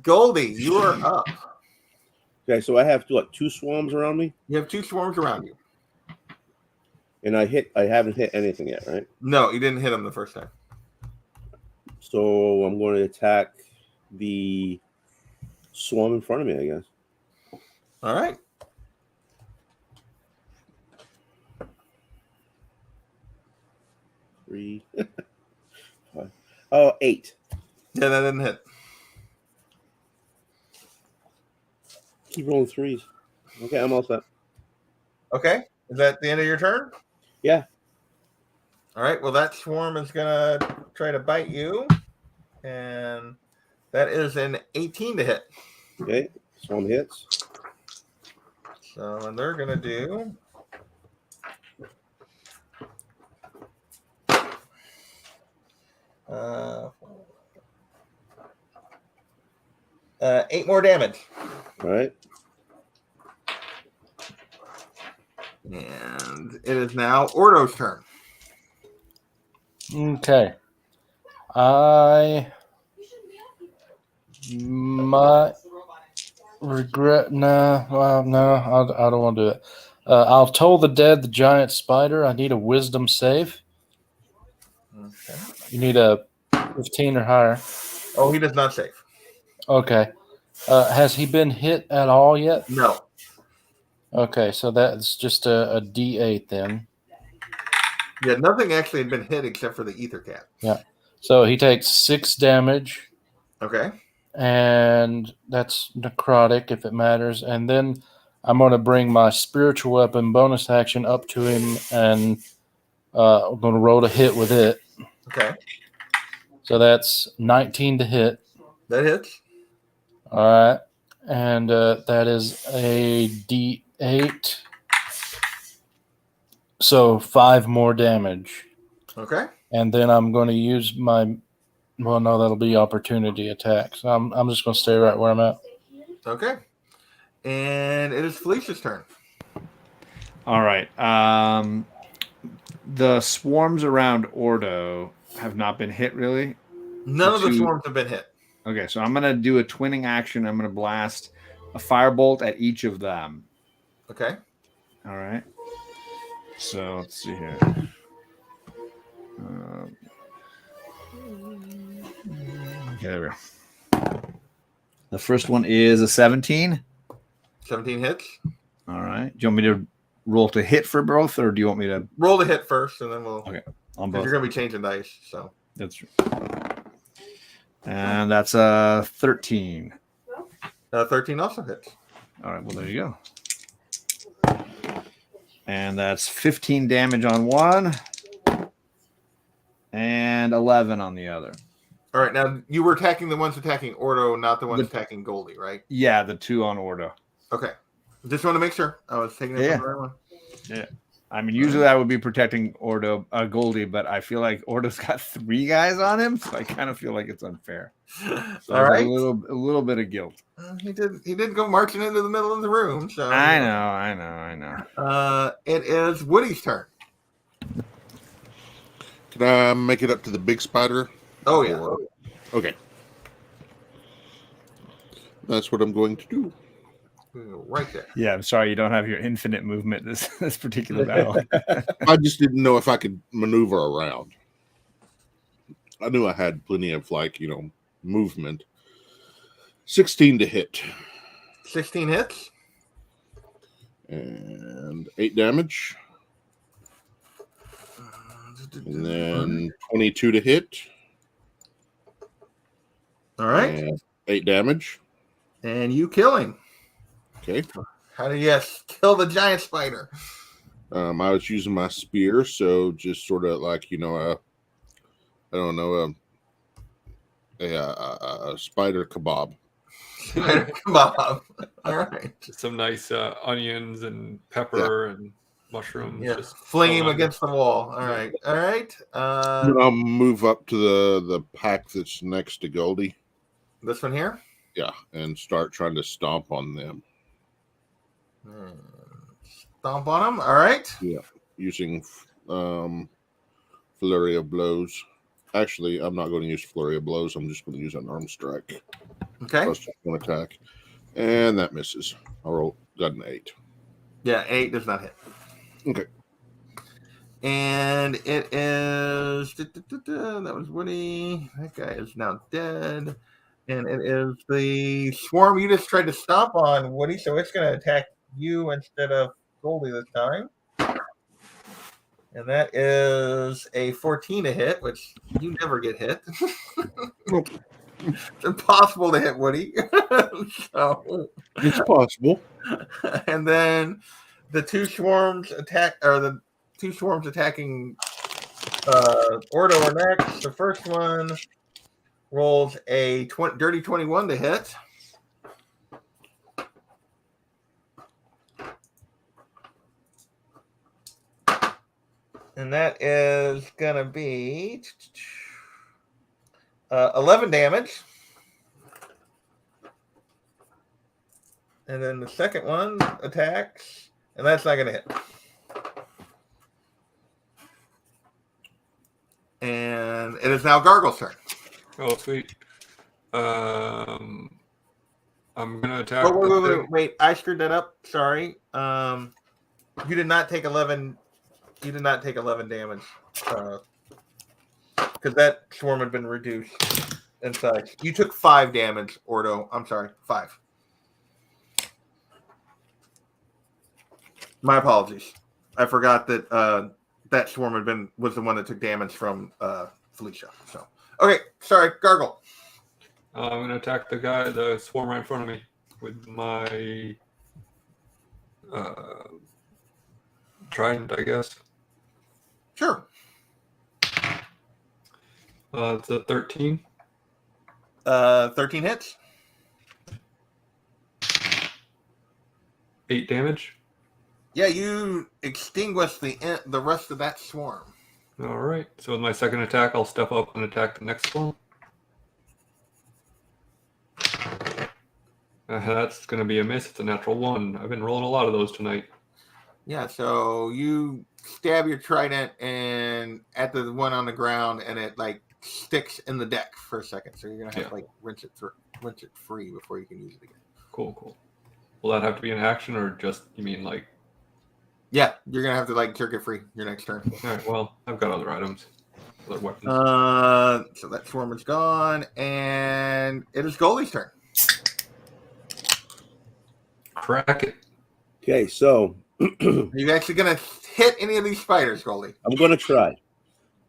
A: Goldie, you are up.
F: Okay, so I have two swarms around me,
A: You have 2 swarms around you.
F: and I haven't hit anything yet, right?
A: No, you didn't hit them the first time.
F: So I'm going to attack the swarm in front of me, I guess.
A: All right.
F: Three. 5. Oh, 8.
A: Yeah, that didn't hit.
F: Keep rolling 3s. Okay, I'm all set.
A: Okay. Is that the end of your turn?
F: Yeah.
A: All right. Well, that swarm is going to try to bite you. And that is an 18 to hit.
F: Okay, swarm hits.
A: So, and they're going to do... 8 more damage.
F: All right.
A: And it is now Ordo's turn.
G: Okay. I might regret. No, I don't want to do it. I'll toll the dead, the giant spider. I need a wisdom save.
A: Okay.
G: You need a 15 or higher.
A: Oh, he does not save.
G: Okay. Has he been hit at all yet?
A: No.
G: Okay, so that's just a D8 then.
A: Yeah, nothing actually had been hit except for the Ether Cat.
G: Yeah. So he takes 6 damage.
A: Okay.
G: And that's necrotic if it matters. And then I'm going to bring my spiritual weapon bonus action up to him, and I'm going to roll to hit with it.
A: Okay.
G: So that's 19 to hit.
A: That hits.
G: All right. And that is a D8. So 5 more damage.
A: Okay.
G: And then I'm going to use my... Well, no, that'll be opportunity attacks. I'm just going to stay right where I'm at.
A: Okay. And it is Felicia's turn.
H: All right. The swarms around Ordo have not been hit, really.
A: None of the swarms have been hit.
H: Okay, so I'm going to do a twinning action. I'm going to blast a firebolt at each of them.
A: Okay.
H: All right. So let's see here. Okay, there we go. The first one is a 17.
A: 17 hits.
H: All right. Do you want me to roll to hit for both, or do you want me to
A: roll the hit first, and then we'll...
H: Okay. On both.
A: You're going to be changing dice, so...
H: That's true. And that's a 13.
A: 13 also hits.
H: All right. Well, there you go. And that's 15 damage on one and 11 on the other.
A: All right, now you were attacking the ones attacking Ordo, not the ones attacking Goldie, right?
H: Yeah, the 2 on Ordo.
A: Okay. Just want to make sure I was taking it from the right one.
H: Yeah. I mean, usually I would be protecting Ordo, Goldie, but I feel like Ordo's got 3 guys on him, so I kind of feel like it's unfair. So
A: All right.
H: A little bit of guilt.
A: He did go marching into the middle of the room. So
H: I know.
A: It is Woody's turn.
B: Can I make it up to the big spider?
A: Oh yeah.
B: Okay. That's what I'm going to do.
A: Right there.
H: Yeah, I'm sorry you don't have your infinite movement this particular battle.
B: I just didn't know if I could maneuver around. I knew I had plenty of movement. 16 to hit.
A: 16 hits.
B: And 8 damage. And then 22 to hit.
A: All right.
B: And 8 damage.
A: And you kill him.
B: Okay.
A: How do you kill the giant spider?
B: I was using my spear, so just sort of like, I don't know, a spider kebab.
A: Spider kebab. All right.
C: Just some nice onions and pepper and mushrooms.
A: Yeah.
C: Just
A: Fling him against the wall. All right. All right.
B: I'll move up to the pack that's next to Goldie.
A: This one here?
B: Yeah, and start trying to stomp on them.
A: Stomp on them. All right.
B: Yeah, using flurry of blows. Actually, I'm not going to use flurry of blows. I'm just going to use an arm strike.
A: Okay.
B: Plus one attack, and that misses. I got an 8.
A: Yeah, 8 does not hit.
B: Okay.
A: And it is that was Woody. That guy is now dead. And it is the swarm you just tried to stomp on, Woody. So it's going to attack you instead of Goldie this time. And that is a 14 to hit, which you never get hit. It's impossible to hit Woody. So
B: It's possible.
A: And then the 2 swarms attacking Ordo are next. The first one rolls a dirty 21 to hit. And that is going to be 11 damage. And then the second one attacks, and that's not going to hit. And it is now Gargle's turn.
C: Oh, sweet. I'm gonna attack.
A: Oh, wait! I screwed that up. Sorry. You did not take 11. You did not take 11 damage, because that swarm had been reduced in size. You took 5 damage, Ordo. I'm sorry, 5. My apologies. I forgot that that swarm was the one that took damage from Felicia. So, okay, sorry, Gargle.
C: I'm gonna attack the swarm right in front of me with my trident, I guess.
A: Sure.
C: It's a 13.
A: 13 hits.
C: 8 damage.
A: Yeah, you extinguish the rest of that swarm.
C: All right. So with my second attack, I'll step up and attack the next one. That's going to be a miss. It's a natural 1. I've been rolling a lot of those tonight.
A: Yeah, so you stab your trident and at the one on the ground, and it like sticks in the deck for a second. So you're gonna have to like rinse it free before you can use it again.
C: Cool. Will that have to be an action, or just you mean like?
A: Yeah, you're gonna have to like jerk it free your next turn.
C: All right. Well, I've got other items, other weapons.
A: So that swarm is gone, and it is Goldie's turn.
C: Crack it.
F: Okay, so
A: Are you actually gonna hit any of these spiders, Goldie?
F: I'm going to try.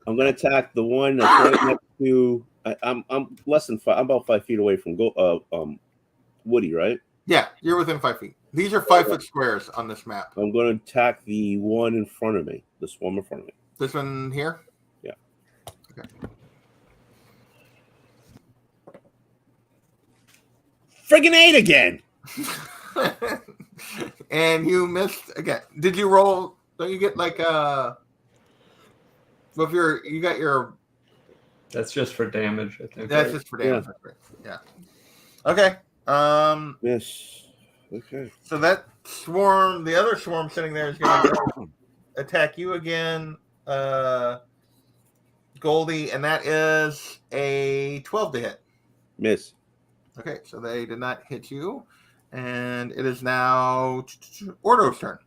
F: I'm going to attack the one that's right next to. I'm less than 5. I'm about 5 feet away from Woody, right?
A: Yeah, you're within 5 feet. These are 5-foot squares on this map.
F: I'm going to attack the one in front of me, the swarm in front of me.
A: This one here?
F: Yeah.
A: Okay.
F: Friggin' 8 again.
A: And you missed again. Did you roll? Don't you get like well, if you got your.
C: That's just for damage, I think.
A: That's
C: right?
A: just for damage. Yeah. Okay.
F: Miss. Okay.
A: So that swarm, the other swarm sitting there, is going to attack you again, Goldie, and that is a 12 to hit.
F: Miss.
A: Okay, so they did not hit you, and it is now Ordo's turn.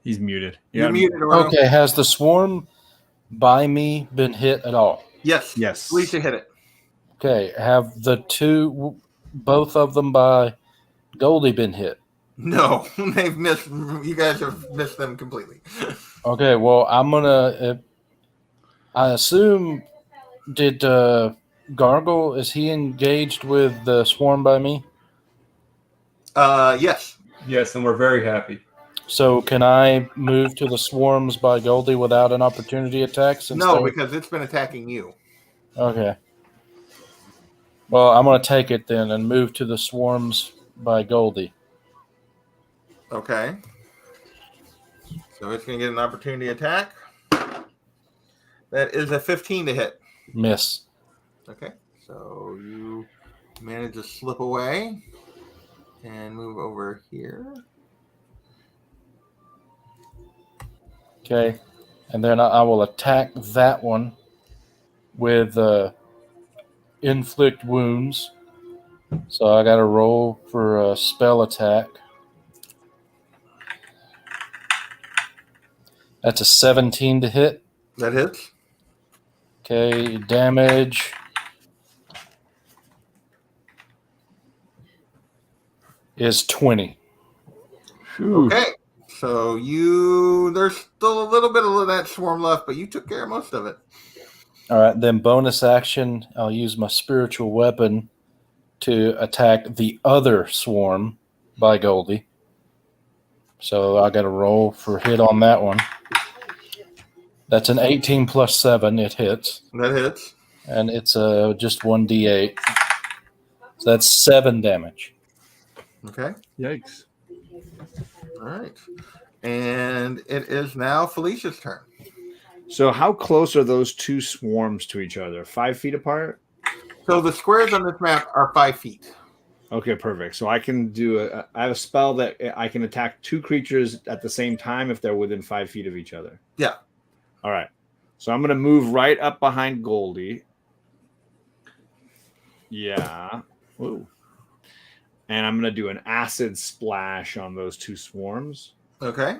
H: He's muted.
A: You're muted, Ordo.
G: Okay, has the swarm by me been hit at all?
A: Yes.
H: Yes.
A: Lisa hit it.
G: Okay, have both of them by Goldie been hit?
A: No, they've missed. You guys have missed them completely.
G: Okay, well, I'm gonna. I assume did Gargle, is he engaged with the swarm by me?
A: Yes.
C: Yes, and we're very happy.
G: So can I move to the swarms by Goldie without an opportunity attack?
A: No, because it's been attacking you.
G: Okay. Well, I'm going to take it then and move to the swarms by Goldie.
A: Okay. So it's going to get an opportunity attack. That is a 15 to hit.
G: Miss.
A: Okay. So you manage to slip away and move over here.
G: Okay. And then I will attack that one with inflict wounds. So I got to roll for a spell attack. That's a 17 to hit.
A: That hits.
G: Okay, damage. Is 20.
A: Okay. So there's still a little bit of that swarm left, but you took care of most of it.
G: All right, then bonus action, I'll use my spiritual weapon to attack the other swarm by Goldie. So I got to roll for hit on that one. That's an 18 plus 7. It hits.
A: That hits.
G: And it's just 1d8. So that's 7 damage.
A: Okay.
H: Yikes.
A: All right. And it is now Felicia's turn.
H: So how close are those two swarms to each other? 5 feet apart?
A: So the squares on this map are 5 feet.
H: Okay, perfect. So I can I have a spell that I can attack two creatures at the same time if they're within 5 feet of each other.
A: Yeah.
H: All right. So I'm going to move right up behind Goldie. Yeah. Ooh. And I'm going to do an acid splash on those two swarms.
A: Okay.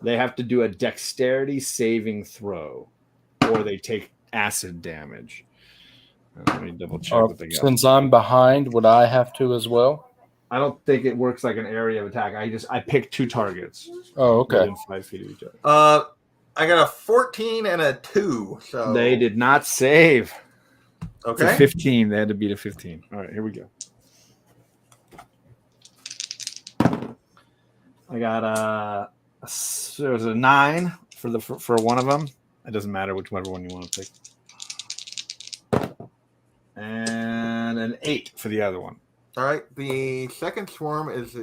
H: They have to do a dexterity saving throw, or they take acid damage. Let me double check what they got.
G: Since I'm behind, would I have to as well?
H: I don't think it works like an area of attack. I picked two targets.
G: Oh, okay.
H: Within 5 feet of each other.
A: I got a 14 and a 2. So
H: They did not save. It's
A: Okay.
H: a 15. They had to beat a 15. All right, here we go. I got there was a 9 for one of them. It doesn't matter whichever one you want to pick. And an 8 for the other one.
A: All right. The second swarm is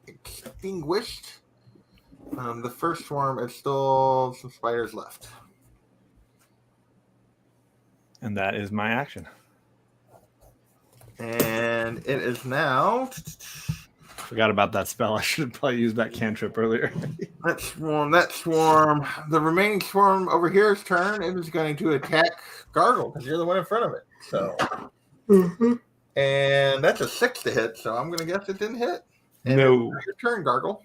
A: extinguished. The first swarm is still some spiders left.
H: And that is my action.
A: And it is now
H: Forgot about that spell. I should have probably used that cantrip earlier.
A: that swarm. The remaining swarm over here's turn. It is going to attack Gargle because you're the one in front of it. So, and that's a 6 to hit. So I'm going to guess it didn't hit. And
C: No.
A: it's your turn, Gargle.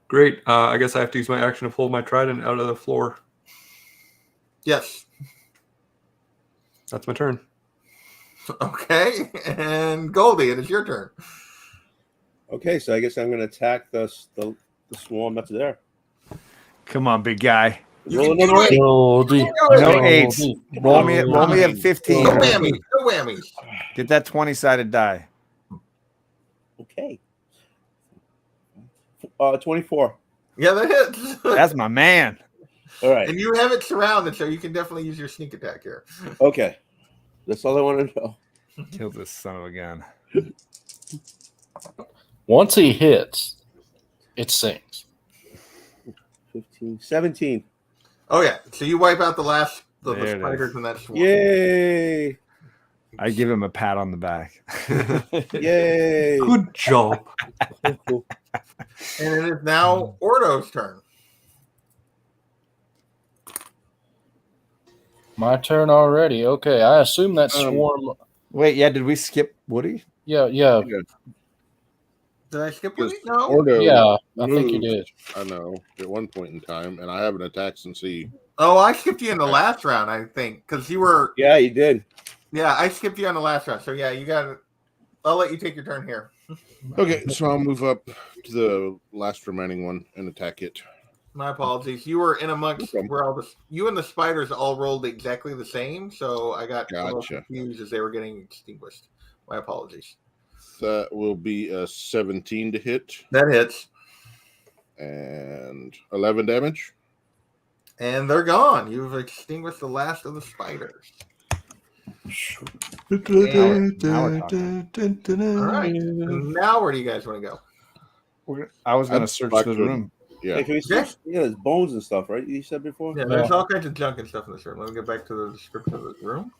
C: Great. I guess I have to use my action to pull my trident out of the floor.
A: Yes.
C: That's my turn.
A: Okay. And Goldie, it is your turn.
F: Okay, so I guess I'm going to attack the swarm that's there.
H: Come on, big guy.
A: You
F: Roll
A: can do
F: another
A: it.
G: Goldie.
D: No eights. Roll me a 15.
A: No whammies. No whammies.
H: Get that 20-sided die.
F: Okay. 24.
A: Yeah, that hits.
H: That's my man.
F: All right.
A: And you have it surrounded, so you can definitely use your sneak attack here.
F: Okay. That's all I want to know.
H: Kill this son of a gun.
G: Once he hits, it sings.
F: 15, 17.
A: Oh yeah, so you wipe out the last the
H: There it
A: spiders
H: is.
A: in that swarm.
F: Yay!
H: I give him a pat on the back.
F: Yay!
C: Good job.
A: And it is now Ordo's turn.
G: My turn already. Okay, I assume that swarm.
H: Wait, yeah, did we skip Woody?
G: Yeah.
A: Did I skip one? No.
B: Ordo
G: Yeah, I think you
B: moved,
G: did.
B: I know, at one point in time, and I have an attack since he.
A: Oh, I skipped you in the last round, I think, because you were.
F: Yeah, you did.
A: Yeah, I skipped you on the last round. So yeah, you got it. I'll let you take your turn here.
B: Okay, so I'll move up to the last remaining one and attack it.
A: My apologies. You were in amongst
B: No problem.
A: where all the you and the spiders all rolled exactly the same, so I got a little
B: Gotcha.
A: confused as they were getting extinguished. My apologies.
B: That will be a 17 to hit
A: That hits,
B: and 11 damage.
A: and they're gone. You've extinguished the last of the spiders.
H: Now we're talking.
A: All right. Now where do you guys want to go?
H: I was going to
B: I'd
H: search
B: like
H: the
B: to-
H: room.
B: Yeah.
F: Hey, can we search? Yeah, there's bones and stuff, right? You said before?
A: Yeah, there's all kinds of junk and stuff in this room. Let me get back to the description of this room.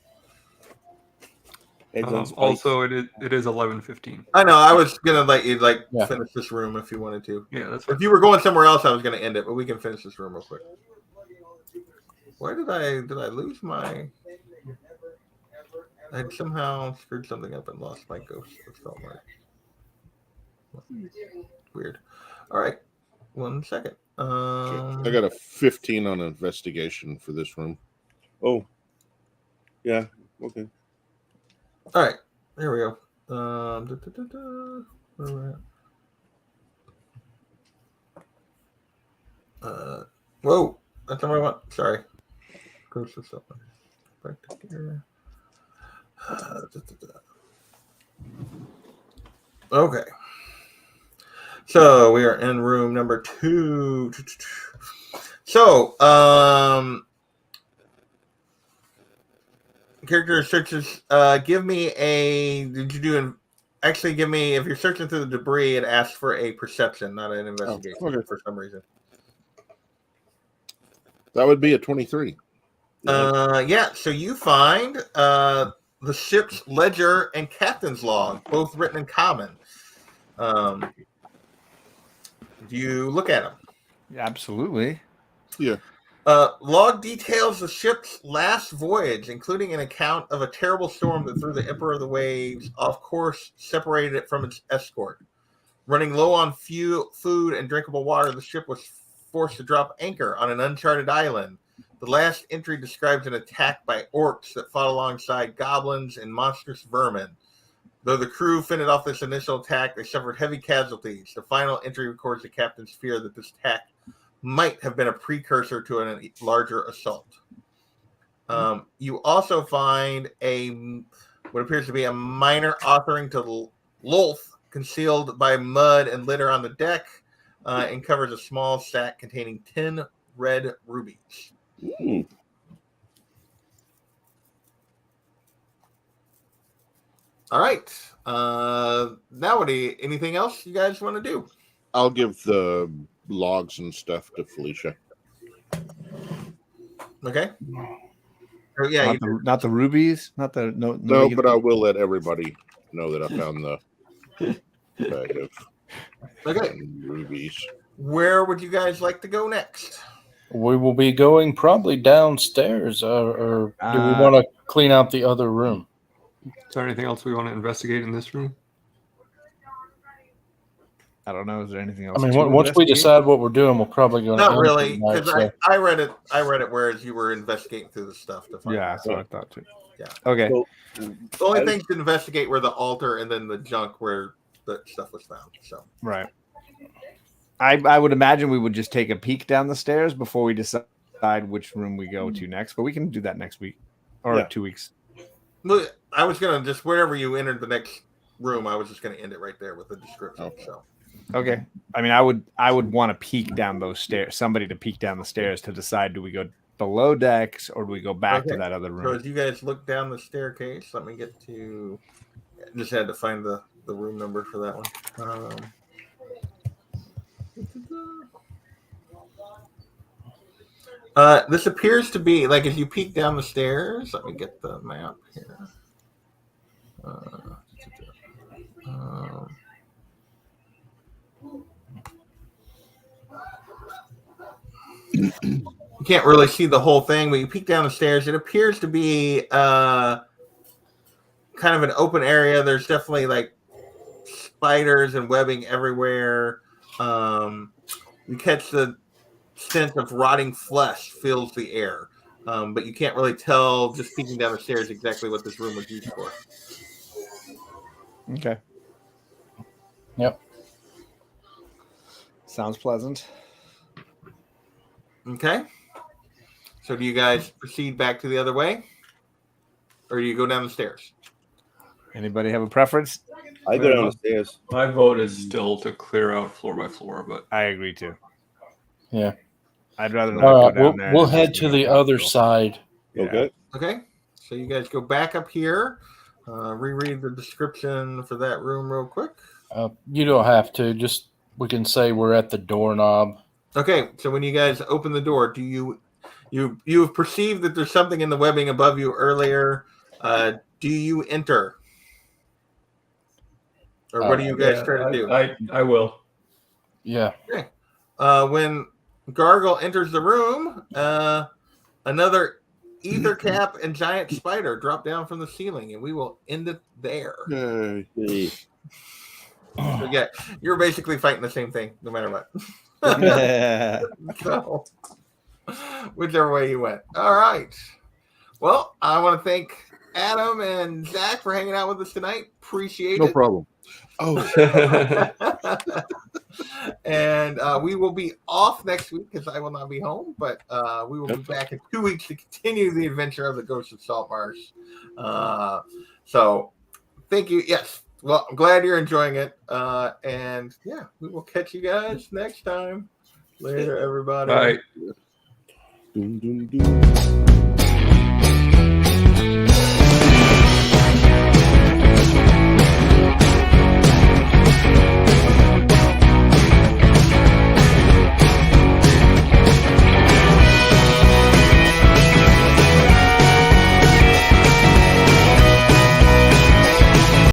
F: Heads on spikes.
C: Also, it is 11:15.
A: I know. I was gonna let you
G: Yeah.
A: finish this room if you wanted to.
C: Yeah, that's
A: If you were going somewhere else, I was gonna end it, but we can finish this room real quick. Why did I lose my? I somehow screwed something up and lost my ghost of Saltmarsh. Weird. All right, 1 second.
B: I got a 15 on investigation for this room.
F: Oh. Yeah. Okay.
A: All right, here we go. Where are we at? Whoa, that's not what I want. Sorry. Ghost of Saltmarsh. Back to here. Okay. So we are in room number 2. So, character searches. Give me a. Did you do an? Actually, give me. If you're searching through the debris, it asks for a perception, not an investigation,
B: okay.
A: for some reason.
B: That would be a 23.
A: Yeah. So you find the ship's ledger and captain's log, both written in common. Do you look at them?
H: Yeah, absolutely.
B: Yeah.
A: Log details the ship's last voyage, including an account of a terrible storm that threw the Emperor of the Waves off course, separated it from its escort. Running low on food and drinkable water, the ship was forced to drop anchor on an uncharted island. The last entry describes an attack by orcs that fought alongside goblins and monstrous vermin. Though the crew fended off this initial attack, they suffered heavy casualties. The final entry records the captain's fear that this attack might have been a precursor to a larger assault. You also find what appears to be a minor authoring to Lolth, concealed by mud and litter on the deck, and covers a small sack containing 10 red rubies. All right. Now, anything else you guys want to do?
B: I'll give the logs and stuff to Felicia.
A: Okay. Oh, yeah.
H: Not the rubies, not the no.
B: No, but I will let everybody know that I found the bag of
A: Okay.
B: rubies.
A: Where would you guys like to go next?
G: We will be going probably downstairs, or do we want to clean out the other room?
C: Is there anything else we want to investigate in this room?
H: I don't know. Is there anything else?
G: I mean,
H: to
G: once we
H: investigate?
G: decide what we're doing, we'll probably go.
A: Not
G: into
A: really,
G: tonight,
A: because
G: so-
A: I read it. I read it whereas you were investigating through the stuff to find.
H: Yeah,
A: out.
H: that's what I thought too.
A: Yeah.
H: Okay.
F: So,
A: The only things to investigate were the altar and then the junk where the stuff was found. So
H: Right. I would imagine we would just take a peek down the stairs before we decide decide which room we go to next, but we can do that next week or
B: Yeah.
H: 2 weeks.
A: Look, I was gonna just wherever you entered the next room, I was just gonna end it right there with the description.
B: Okay.
A: So
H: Okay. I mean, I would want to peek down those stairs. Somebody to peek down the stairs to decide: do we go below decks or do we go back to
A: Okay.
H: that other
A: So
H: room?
A: as you guys look down the staircase, let me get to. Just had to find the room number for that one. This appears to be like as you peek down the stairs. Let me get the map here. You can't really see the whole thing, but you peek down the stairs. It appears to be kind of an open area. There's definitely like spiders and webbing everywhere. You catch the sense of rotting flesh fills the air, but you can't really tell just peeking down the stairs exactly what this room was used for.
H: Okay.
G: Yep.
H: Sounds pleasant.
A: Okay. So do you guys proceed back to the other way? Or do you go down the stairs?
H: Anybody have a preference?
F: I go down the stairs.
C: My vote is still to clear out floor by floor, but
H: I agree too.
G: Yeah.
H: I'd rather not
G: All
H: go
G: right,
H: down there.
G: we'll
H: and
G: head
H: just
G: to
H: be
G: the other
H: uncomfortable.
G: side.
H: Yeah.
F: Okay.
A: Okay. So you guys go back up here. Reread the description for that room real quick.
G: You don't have to. Just we can say we're at the doorknob.
A: Okay. So when you guys open the door, do you have perceived that there's something in the webbing above you earlier? Do you enter? Or what do you guys try to do?
C: I will.
G: Yeah.
A: Okay. When Gargle enters the room, another ether cap and giant spider drop down from the ceiling, and we will end it there.
B: Yay.
F: Hey.
A: So yeah, you're basically fighting the same thing, no matter what. So, whichever way you went. All right. Well, I want to thank Adam and Zach for hanging out with us tonight. Appreciate
B: No
A: it.
B: problem. Oh,
A: And we will be off next week because I will not be home, but we will be back in 2 weeks to continue the adventure of the Ghost of Saltmarsh. So thank you. Yes. Well, I'm glad you're enjoying it. And yeah, we will catch you guys next time. Later, everybody.
C: Bye.
B: doom, doom, doom.